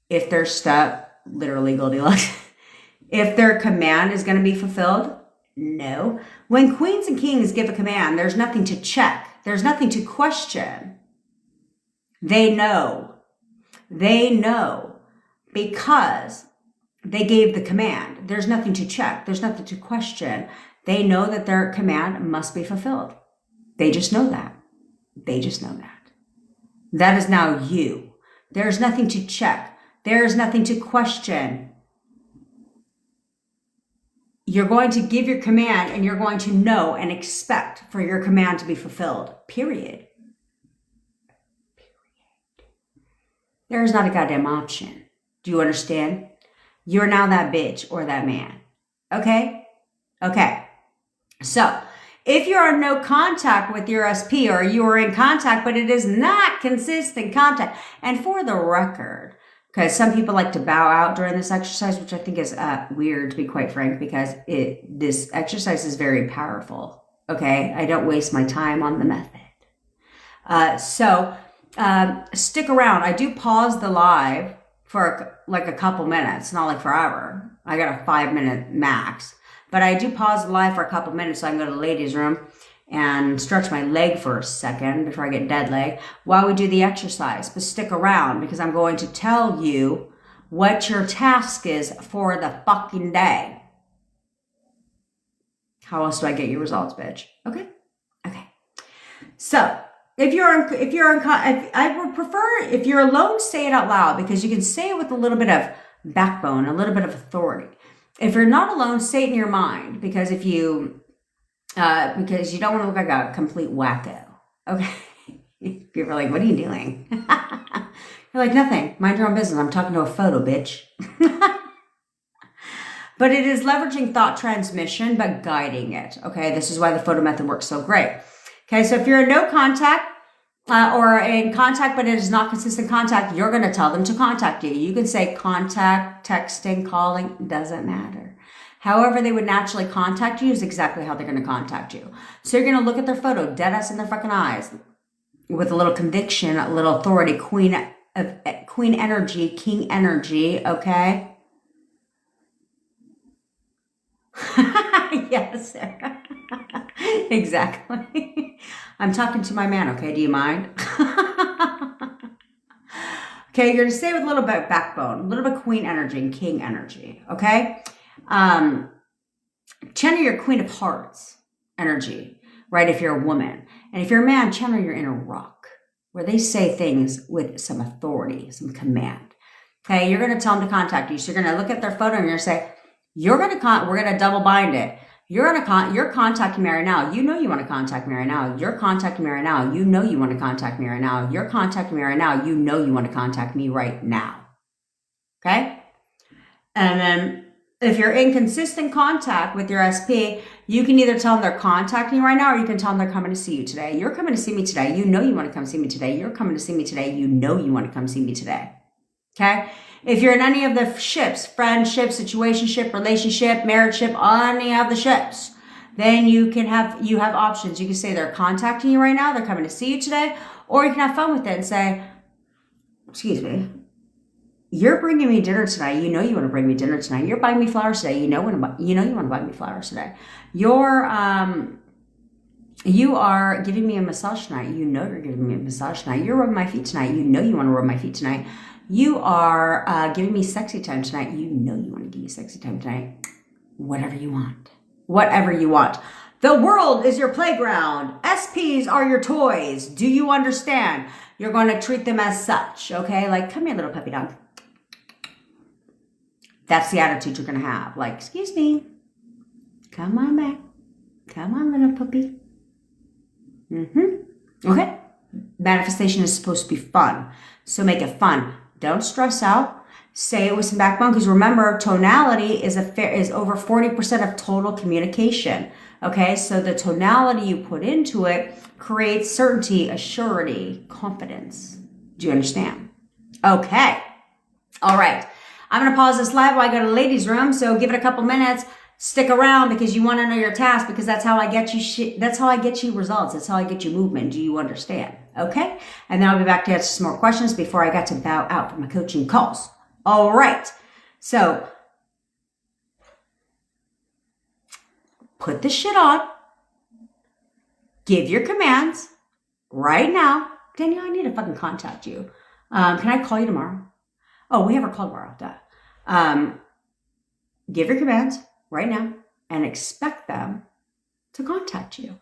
if they're stuck, literally Goldilocks, if their command is going to be fulfilled? No. When queens and kings give a command, there's nothing to check. There's nothing to question. They know. They know because they gave the command. There's nothing to check. There's nothing to question. They know that their command must be fulfilled. They just know that. They just know that. That is now you. There's nothing to check. There's nothing to question. You're going to give your command and you're going to know and expect for your command to be fulfilled. Period. There is not a goddamn option. Do you understand? You're now that bitch or that man. Okay? Okay. So, If you're in no contact with your SP, or you are in contact, but it is not consistent contact, and for the record, because some people like to bow out during this exercise, which I think is weird, to be quite frank, because this exercise is very powerful. Okay, I don't waste my time on the method. Stick around. I do pause the live for like a couple minutes, not like forever. I got a 5-minute max, but I do pause the live for a couple minutes so I can go to the ladies' room and stretch my leg for a second before I get dead leg while we do the exercise. But stick around, because I'm going to tell you what your task is for the fucking day. How else do I get your results, bitch? Okay. So I would prefer if you're alone, say it out loud, because you can say it with a little bit of backbone, a little bit of authority. If you're not alone, say it in your mind, because because you don't want to look like a complete wacko. Okay. People are like, what are you doing? You're like, nothing. Mind your own business. I'm talking to a photo, bitch. But it is leveraging thought transmission, but guiding it. Okay. This is why the photo method works so great. Okay. So if you're in no contact, or in contact, but it is not consistent contact, you're going to tell them to contact you. You can say contact, texting, calling, doesn't matter. However they would naturally contact you is exactly how they're going to contact you. So you're going to look at their photo, dead ass in their fucking eyes, with a little conviction, a little authority, queen energy, king energy, okay? Yes, Sarah. Exactly. I'm talking to my man, okay? Do you mind? Okay, you're going to say with a little bit of backbone, a little bit of queen energy and king energy, okay? Channel your queen of hearts energy, right? If you're a woman. And if you're a man, channel your inner rock, where they say things with some authority, some command. Okay, you're going to tell them to contact you. So you're going to look at their photo and you're going to say, we're going to double bind it. You're contacting me right now. You know you want to contact me right now. You're contacting me right now. You know you want to contact me right now. You're contacting me right now. You know you want to contact me right now. Okay? And then if you're in consistent contact with your SP, you can either tell them they're contacting you right now, or you can tell them they're coming to see you today. You're coming to see me today. You know you want to come see me today. You're coming to see me today. You know you want to come see me today. Okay? If you're in any of the ships, friendship, situationship, relationship, marriageship, any of the ships, then you have options. You can say they're contacting you right now, they're coming to see you today, or you can have fun with it and say, excuse me, you're bringing me dinner tonight. You know you want to bring me dinner tonight. You're buying me flowers today. You know you want to buy me flowers today. You are giving me a massage tonight. You know you're giving me a massage tonight. You're rubbing my feet tonight. You know you want to rub my feet tonight. You are giving me sexy time tonight. You know you want to give me sexy time tonight. Whatever you want. Whatever you want. The world is your playground. SPs are your toys. Do you understand? You're going to treat them as such, okay? Like, come here, little puppy dog. That's the attitude you're going to have. Like, excuse me. Come on back. Come on, little puppy. Okay? Manifestation is supposed to be fun. So make it fun. Don't stress out. Say it with some backbone, because remember, tonality is over 40% of total communication. Okay, so the tonality you put into it creates certainty, assurity, confidence. Do you understand? Okay. All right. I'm going to pause this live while I go to the ladies' room. So give it a couple minutes. Stick around, because you want to know your task, because that's how I get you that's how I get you results. That's how I get you movement. Do you understand? Okay? And then I'll be back to answer some more questions before I got to bow out for my coaching calls. All right. So put the shit on. Give your commands right now. Danielle, I need to fucking contact you. Can I call you tomorrow? Oh, we have our call tomorrow. Give your commands right now and expect them to contact you.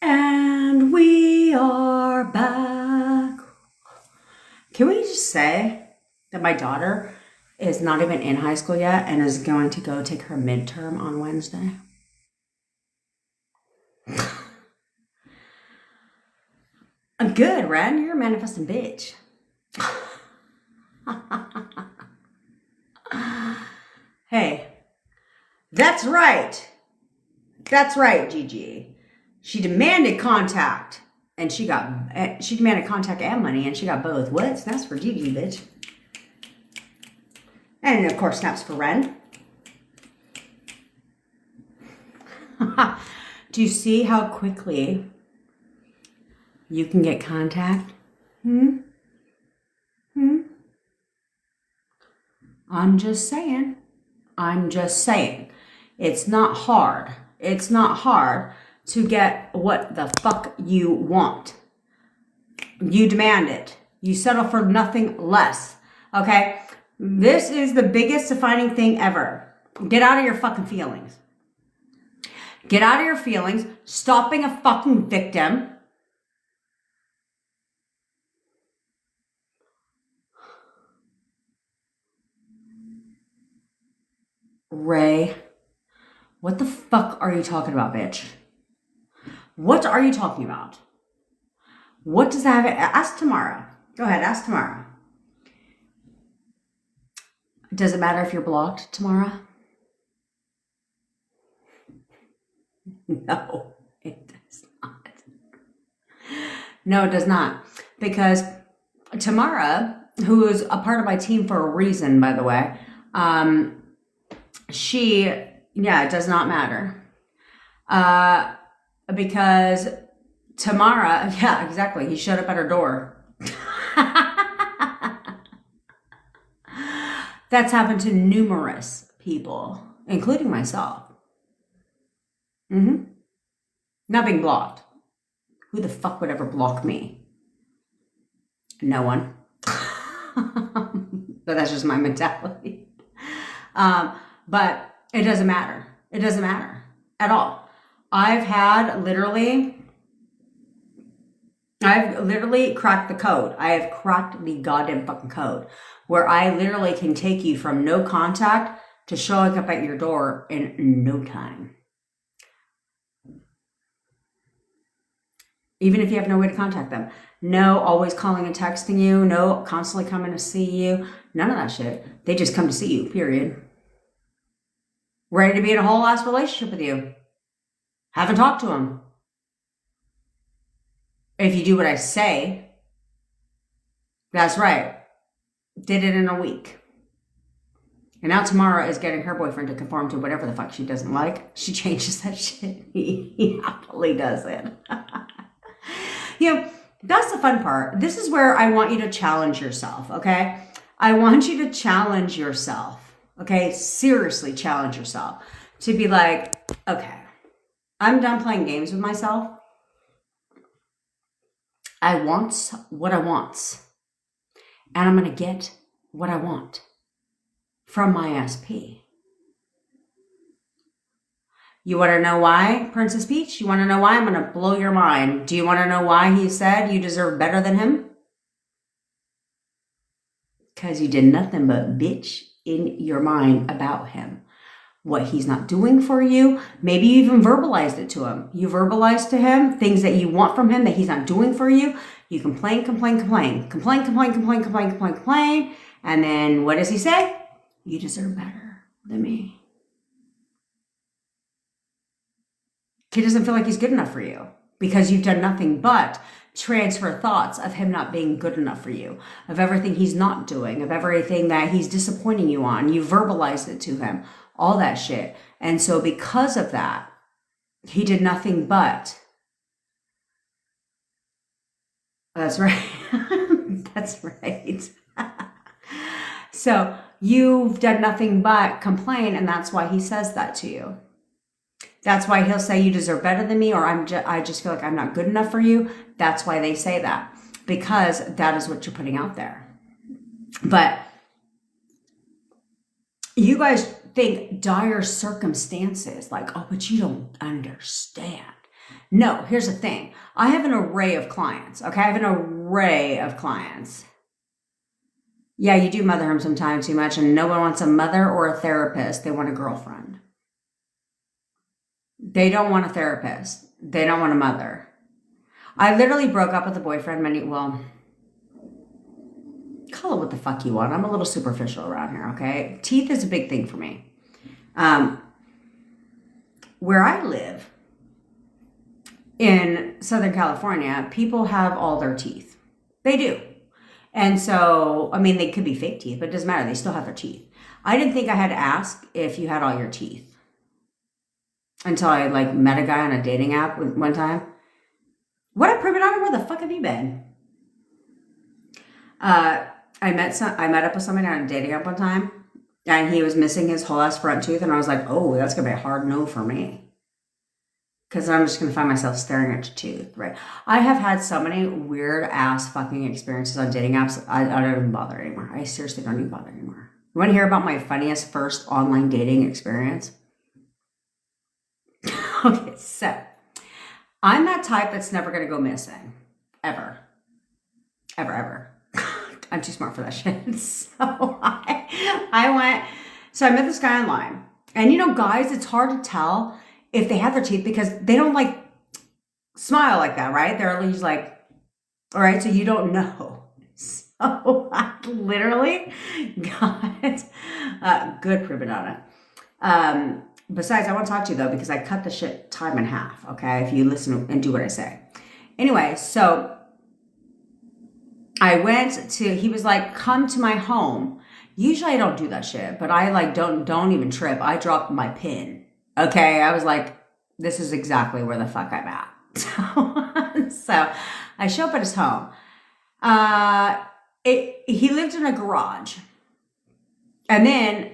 And we are back. Can we just say that my daughter is not even in high school yet and is going to go take her midterm on Wednesday? Good, Ren. You're a manifesting bitch. Hey, that's right. That's right, Gigi. She demanded contact, and she demanded contact and money, and she got both. What? Snaps for Gigi, bitch. And of course, snaps for Ren. Do you see how quickly you can get contact? I'm just saying. It's not hard. It's not hard to get what the fuck you want. You demand it. You settle for nothing less. Okay? This is the biggest defining thing ever. Get out of your fucking feelings. Get out of your feelings. Stop being a fucking victim. Ray, what the fuck are you talking about, bitch? What are you talking about? What does that have? Ask Tamara. Go ahead, ask Tamara. Does it matter if you're blocked, Tamara? No, it does not. No, it does not. Because Tamara, who is a part of my team for a reason, by the way, it does not matter. Because Tamara, yeah, exactly. He showed up at her door. That's happened to numerous people, including myself. Not being blocked. Who the fuck would ever block me? No one. But that's just my mentality. But it doesn't matter. It doesn't matter at all. I've literally cracked the code. I have cracked the goddamn fucking code where I literally can take you from no contact to showing up at your door in no time. Even if you have no way to contact them. No always calling and texting you. No constantly coming to see you. None of that shit. They just come to see you, period. Ready to be in a whole ass relationship with you. Haven't talked to them. If you do what I say, that's right. Did it in a week. And now Tamara is getting her boyfriend to conform to whatever the fuck she doesn't like. She changes that shit. He happily does it. That's the fun part. This is where I want you to challenge yourself, okay? I want you to challenge yourself, okay? Seriously challenge yourself to be like, okay, I'm done playing games with myself. I want what I want. And I'm going to get what I want from my SP. You want to know why, Princess Peach? You want to know why? I'm going to blow your mind. Do you want to know why he said you deserve better than him? Because you did nothing but bitch in your mind about him. What he's not doing for you. Maybe you even verbalized it to him. You verbalized to him things that you want from him that he's not doing for you. You complain. And then what does he say? You deserve better than me. He doesn't feel like he's good enough for you because you've done nothing but transfer thoughts of him not being good enough for you, of everything he's not doing, of everything that he's disappointing you on. You verbalized it to him, all that shit. And so because of that, he did nothing but. That's right. That's right. So you've done nothing but complain, and that's why he says that to you. That's why he'll say you deserve better than me, or I just feel like I'm not good enough for you. That's why they say that, because that is what you're putting out there. But you guys think dire circumstances, like, oh, but you don't understand. No, here's the thing. I have an array of clients. Okay. I have an array of clients. Yeah, you do mother them sometimes too much, and no one wants a mother or a therapist. They want a girlfriend. They don't want a therapist. They don't want a mother. I literally broke up with a boyfriend well, call it what the fuck you want. I'm a little superficial around here, okay? Teeth is a big thing for me. Where I live in Southern California, people have all their teeth. They do. And so, I mean, they could be fake teeth, but it doesn't matter. They still have their teeth. I didn't think I had to ask if you had all your teeth until I like met a guy on a dating app one time. What up, Primadonna? Where the fuck have you been? I met up with somebody on a dating app one time, and he was missing his whole ass front tooth, and I was like, oh, that's gonna be a hard no for me. Because I'm just going to find myself staring at your tooth, right? I have had so many weird ass fucking experiences on dating apps. I don't even bother anymore. I seriously don't even bother anymore. You want to hear about my funniest first online dating experience? Okay, so I'm that type that's never going to go missing. Ever. Ever, ever. I'm too smart for that shit. So I met this guy online. And you know, guys, it's hard to tell if they have their teeth because they don't like smile like that, right? They're always like, all right, so you don't know. So I literally got good Primadonna. Besides, I want to talk to you though, because I cut the shit time in half, okay? If you listen and do what I say. Anyway, so I went to, he was like, come to my home. Usually I don't do that shit, but I like don't even trip. I dropped my pin. Okay, I was like, this is exactly where the fuck I'm at. So I show up at his home. He lived in a garage. And then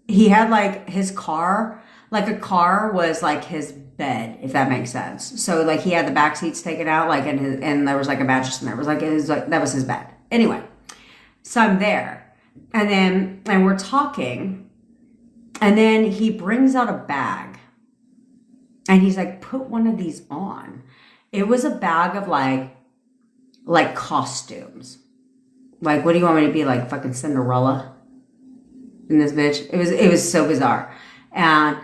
he had like his car, like a car was like his bed, if that makes sense. So like he had the back seats taken out, like and there was like a mattress in there. It was like that was his bed. Anyway, so I'm there. And we're talking. And then he brings out a bag and he's like, put one of these on. It was a bag of like costumes. Like, what do you want me to be, like fucking Cinderella in this bitch? It was so bizarre. And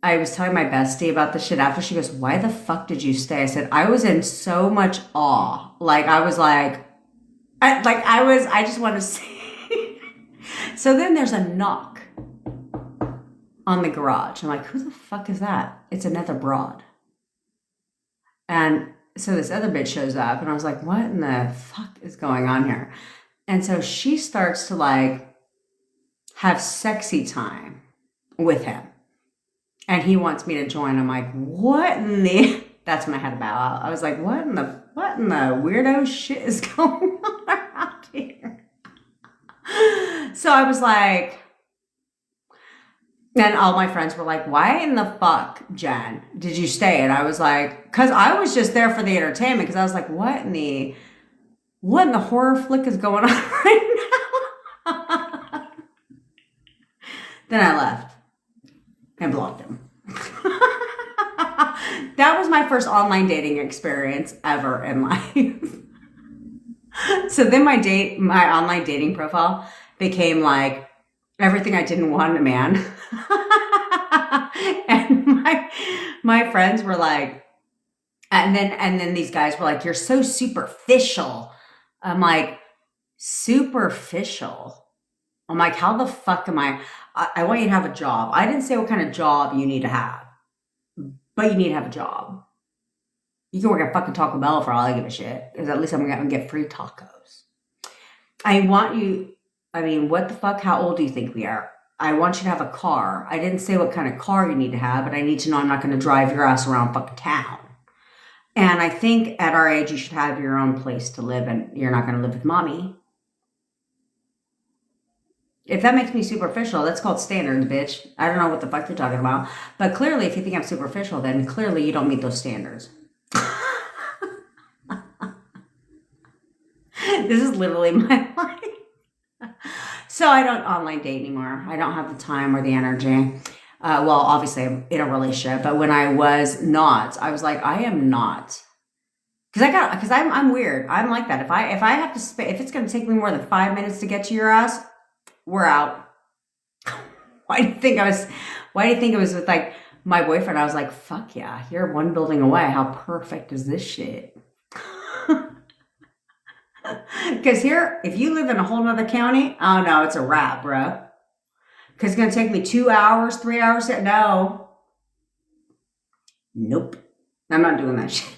I was telling my bestie about this shit after. She goes, why the fuck did you stay? I said, I was in so much awe. Like, I was like, I just want to see. So then there's a knock on the garage. I'm like, who the fuck is that? It's another broad. And so this other bitch shows up and I was like, what in the fuck is going on here? And so she starts to like have sexy time with him. And he wants me to join. I'm like, what in the, that's when I had a bow out. I was like, what in the weirdo shit is going on around here? So I was like, and all my friends were like, why in the fuck, Jen, did you stay? And I was like, because I was just there for the entertainment. Because I was like, what in the horror flick is going on right now? Then I left and blocked him. That was my first online dating experience ever in life. So then my online dating profile became like everything I didn't want in a man. And my friends were like, and then these guys were like, you're so superficial. I'm like, superficial? I'm like, how the fuck am I want you to have a job. I didn't say what kind of job you need to have, but you need to have a job. You can work at fucking Taco Bell for all I give a shit, because at least I'm going to get free tacos. I want you, I mean, what the fuck? How old do you think we are? I want you to have a car. I didn't say what kind of car you need to have, but I need to know I'm not going to drive your ass around fucking town. And I think at our age, you should have your own place to live, and you're not going to live with mommy. If that makes me superficial, that's called standards, bitch. I don't know what the fuck you're talking about. But clearly, if you think I'm superficial, then clearly you don't meet those standards. This is literally my life. So I don't online date anymore. I don't have the time or the energy. Well, obviously I'm in a relationship, but when I was not, I was like, I am not. Because I'm weird. I'm like that. If I have to if it's going to take me more than 5 minutes to get to your ass, we're out. Why do you think it was with like my boyfriend? I was like, fuck yeah, you're one building away. How perfect is this shit? Because here, if you live in a whole nother county, oh no, it's a wrap, bro. Because it's going to take me 2 hours, 3 hours. No. Nope. I'm not doing that shit.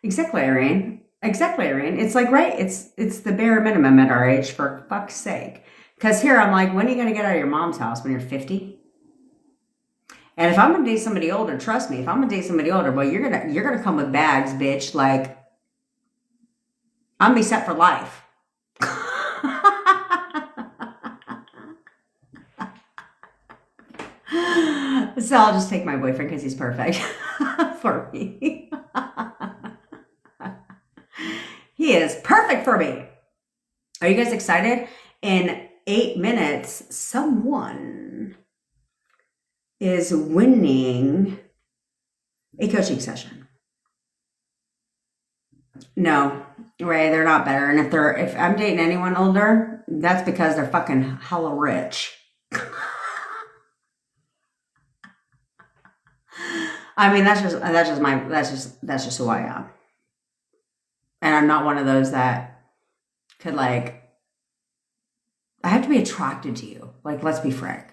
Exactly, Irene. Exactly, Irene. It's like, right? It's the bare minimum at our age, for fuck's sake. Because here I'm like, when are you going to get out of your mom's house? When you're 50? And if I'm going to date somebody older, trust me, if I'm going to date somebody older, boy, you're gonna come with bags, bitch. Like, I'm going to be set for life. So I'll just take my boyfriend because he's perfect for me. He is perfect for me. Are you guys excited? In 8 minutes, someone is winning a coaching session. No, Ray, they're not better. And if I'm dating anyone older, that's because they're fucking hella rich. I mean, that's just who I am. And I'm not one of those that could, like, I have to be attracted to you. Like, let's be frank.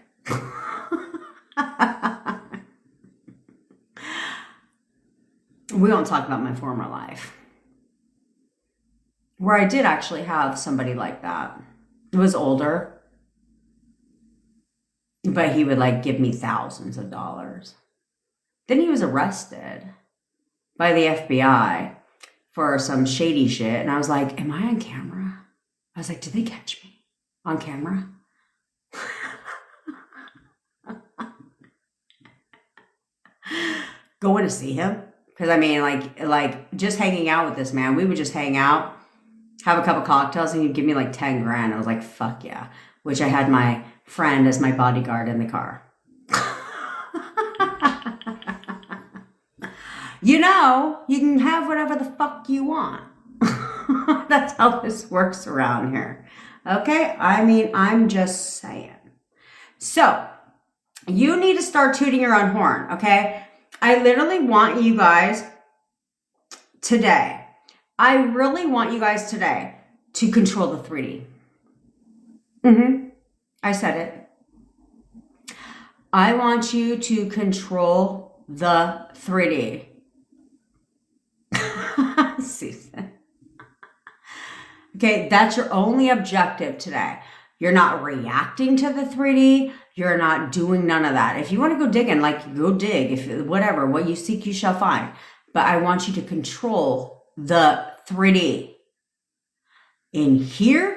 We don't talk about my former life. Where I did actually have somebody like that. It was older. But he would, like, give me thousands of dollars. Then he was arrested by the FBI for some shady shit. And I was like, am I on camera? I was like, did they catch me on camera? Going to see him. Because I mean, like just hanging out with this man, we would just hang out, have a couple cocktails, and he'd give me like 10 grand. I was like, fuck yeah. Which I had my friend as my bodyguard in the car. You know, you can have whatever the fuck you want. That's how this works around here. Okay? I mean, I'm just saying. So, you need to start tooting your own horn, okay? I literally want you guys today. I really want you guys today to control the 3D. I said it. I want you to control the 3D. Susan. Okay, that's your only objective today. You're not reacting to the 3D. You're not doing none of that. If you want to go digging, like, go dig. If whatever, what you seek, you shall find. But I want you to control the 3D. In here,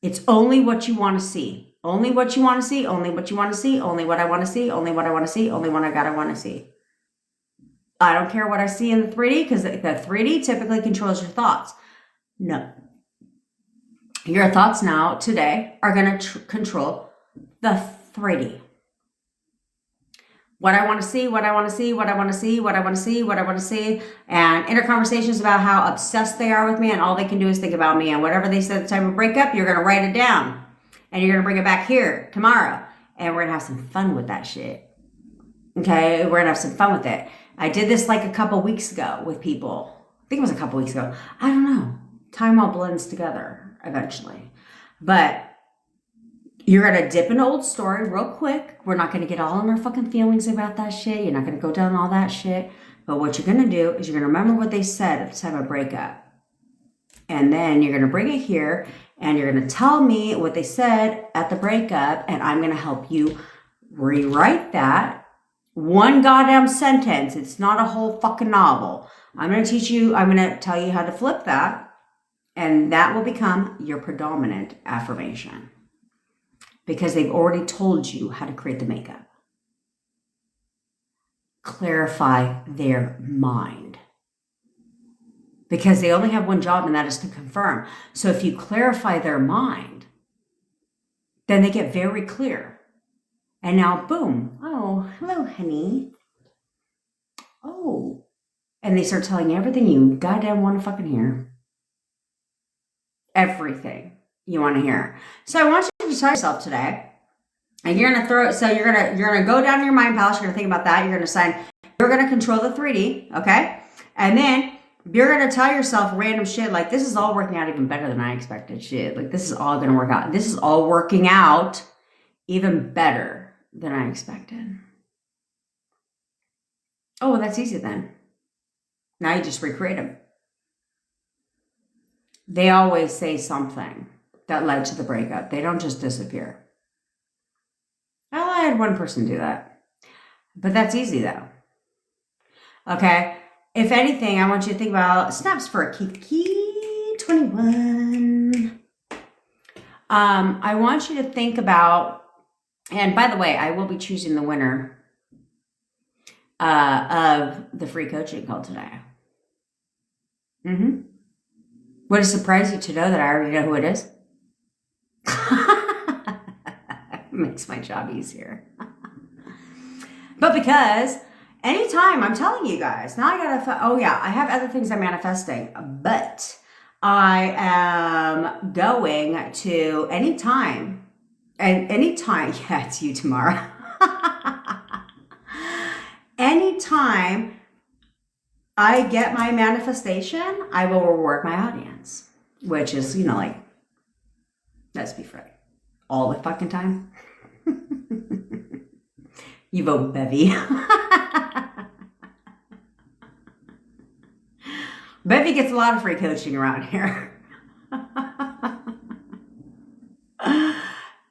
it's only what you want to see. Only what you want to see. Only what you want to see. Only what I want to see. Only what I want to see. Only what I gotta want to see. I don't care what I see in the 3D, because the 3D typically controls your thoughts. No. Your thoughts now, today, are going to control the 3D. What I want to see, what I want to see, what I want to see, what I want to see, what I want to see, and inner conversations about how obsessed they are with me, and all they can do is think about me, and whatever they said at the time of breakup, you're going to write it down, and you're going to bring it back here tomorrow, and we're going to have some fun with that shit. Okay? We're going to have some fun with it. I did this like a couple weeks ago with people. I think it was a couple weeks ago. I don't know. Time all blends together eventually. But you're going to dip an old story real quick. We're not going to get all in our fucking feelings about that shit. You're not going to go down all that shit. But what you're going to do is you're going to remember what they said at the time of breakup. And then you're going to bring it here and you're going to tell me what they said at the breakup. And I'm going to help you rewrite that. One goddamn sentence. It's not a whole fucking novel. I'm going to tell you how to flip that. And that will become your predominant affirmation. Because they've already told you how to create the makeup. Clarify their mind. Because they only have one job, and that is to confirm. So if you clarify their mind, then they get very clear. And now, boom. Oh, hello, honey. Oh. And they start telling you everything you goddamn want to fucking hear. Everything you want to hear. So I want you to tell yourself today, and you're gonna you're gonna go down to your mind palace, you're gonna think about that, you're gonna decide you're gonna control the 3D, okay? And then you're gonna tell yourself random shit like, this is all working out even better than I expected. Shit. Like, this is all gonna work out. This is all working out even better than I expected. Oh, well, that's easy then. Now you just recreate them. They always say something that led to the breakup. They don't just disappear. Well, I had one person do that. But that's easy though. Okay? If anything, I want you to think about snaps for a Kiki 21. I want you to think about, and by the way, I will be choosing the winner of the free coaching call today. Would it surprise you to know that I already know who it is? Makes my job easier. But because anytime, I'm telling you guys, now I have other things I'm manifesting, but I am going to anytime, yeah, it's you tomorrow. Anytime I get my manifestation, I will reward my audience, which is, like, let's be frank, all the fucking time. You vote Bevy. Bevy gets a lot of free coaching around here.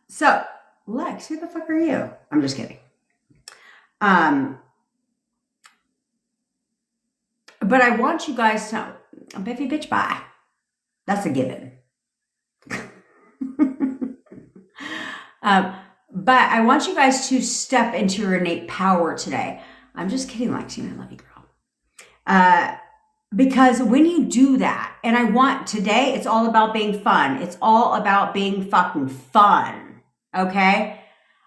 So, Lex, who the fuck are you? I'm just kidding. But I want you guys to, Bevy, bitch, bye. That's a given. But I want you guys to step into your innate power today. I'm just kidding, Lexi. I love you, girl. Because when you do that, and I want today, it's all about being fun. It's all about being fucking fun. Okay?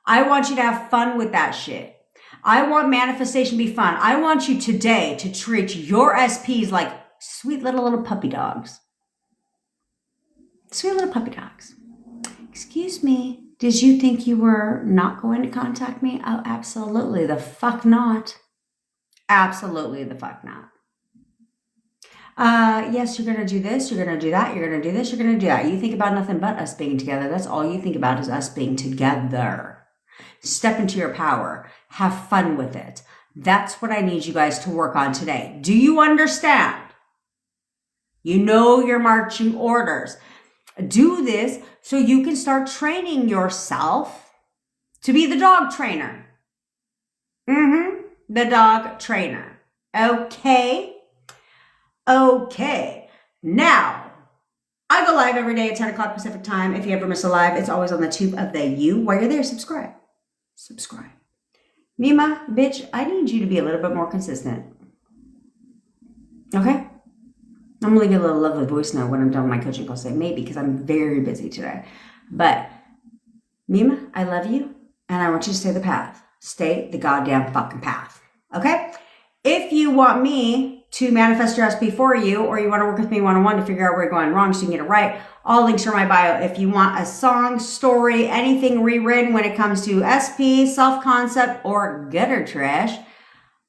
I want you to have fun with that shit. I want manifestation to be fun. I want you today to treat your SPs like sweet little puppy dogs. Sweet little puppy dogs. Excuse me. Did you think you were not going to contact me? Oh, absolutely the fuck not. Absolutely the fuck not. Yes, you're going to do this. You're going to do that. You're going to do this. You're going to do that. You think about nothing but us being together. That's all you think about is us being together. Step into your power. Have fun with it. That's what I need you guys to work on today. Do you understand? You know your marching orders. Do this so you can start training yourself to be the dog trainer. The dog trainer. Okay? Okay. Now, I go live every day at 10 o'clock Pacific time. If you ever miss a live, it's always on the tube of the U. While you're there, subscribe. Subscribe. Mima, bitch, I need you to be a little bit more consistent. Okay? I'm going to leave you a little lovely voice note when I'm done with my coaching call. Say maybe because I'm very busy today. But Mima, I love you. And I want you to stay the path. Stay the goddamn fucking path. Okay? If you want me to manifest your SP for you, or you want to work with me one-on-one to figure out where you're going wrong so you can get it right, all links are in my bio. If you want a song, story, anything rewritten when it comes to SP, self-concept, or gutter trash,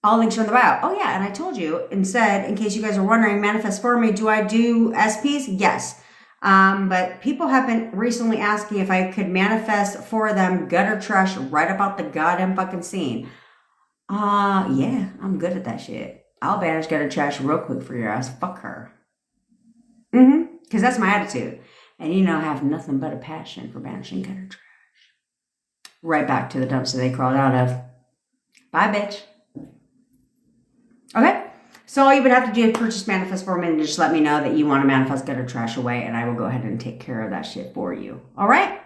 all links are in the bio. Oh yeah, and I told you and said, in case you guys are wondering, manifest for me, do I do SPs? Yes. But people have been recently asking if I could manifest for them gutter trash right about the goddamn fucking scene. Yeah, I'm good at that shit. I'll banish gutter trash real quick for your ass. Fuck her. Because that's my attitude. And I have nothing but a passion for banishing gutter trash. Right back to the dumpster they crawled out of. Bye, bitch. Okay? So all you would have to do is purchase Manifest for me and just let me know that you want to manifest gutter trash away, and I will go ahead and take care of that shit for you. All right?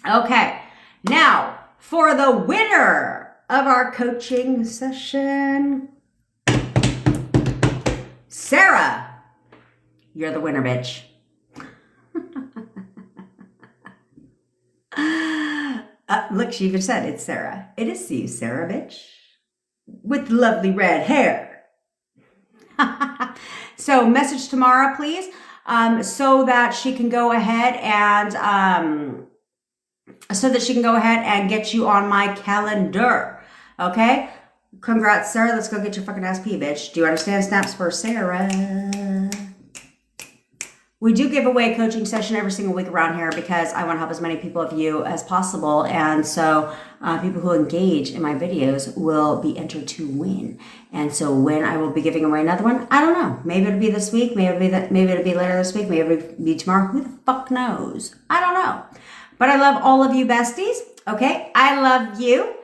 Okay. Now, for the winner of our coaching session, Sarah, you're the winner, bitch. Look, she even said it's Sarah. It is you, Sarah, bitch. With lovely red hair. So message Tamara, please, so that she can go ahead and get you on my calendar. Okay? Congrats, Sarah. Let's go get your fucking ass pee, bitch. Do you understand? Snaps for Sarah. We do give away a coaching session every single week around here because I want to help as many people of you as possible. And so people who engage in my videos will be entered to win. And so when I will be giving away another one, I don't know. Maybe it'll be this week. Maybe it'll be later this week. Maybe it'll be tomorrow. Who the fuck knows? I don't know. But I love all of you besties. Okay? I love you.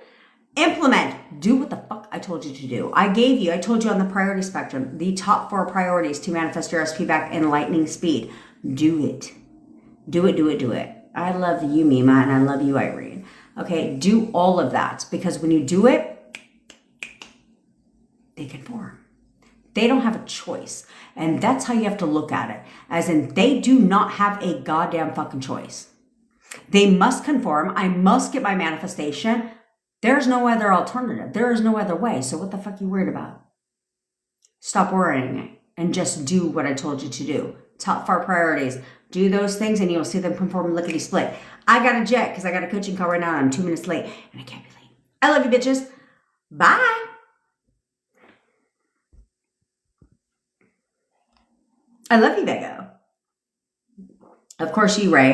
Implement. Do what the fuck I told you to do. I told you on the priority spectrum, the top 4 priorities to manifest your SP back in lightning speed. Do it. Do it, do it, do it. I love you, Mima, and I love you, Irene. Okay, do all of that because when you do it, they conform. They don't have a choice. And that's how you have to look at it. As in, they do not have a goddamn fucking choice. They must conform. I must get my manifestation. There's no other alternative. There is no other way. So what the fuck are you worried about? Stop worrying and just do what I told you to do. Top 4 priorities. Do those things and you'll see them conform lickety split. I got a jet because I got a coaching call right now and I'm 2 minutes late and I can't be late. I love you bitches. Bye. I love you, Vego. Of course you, Ray.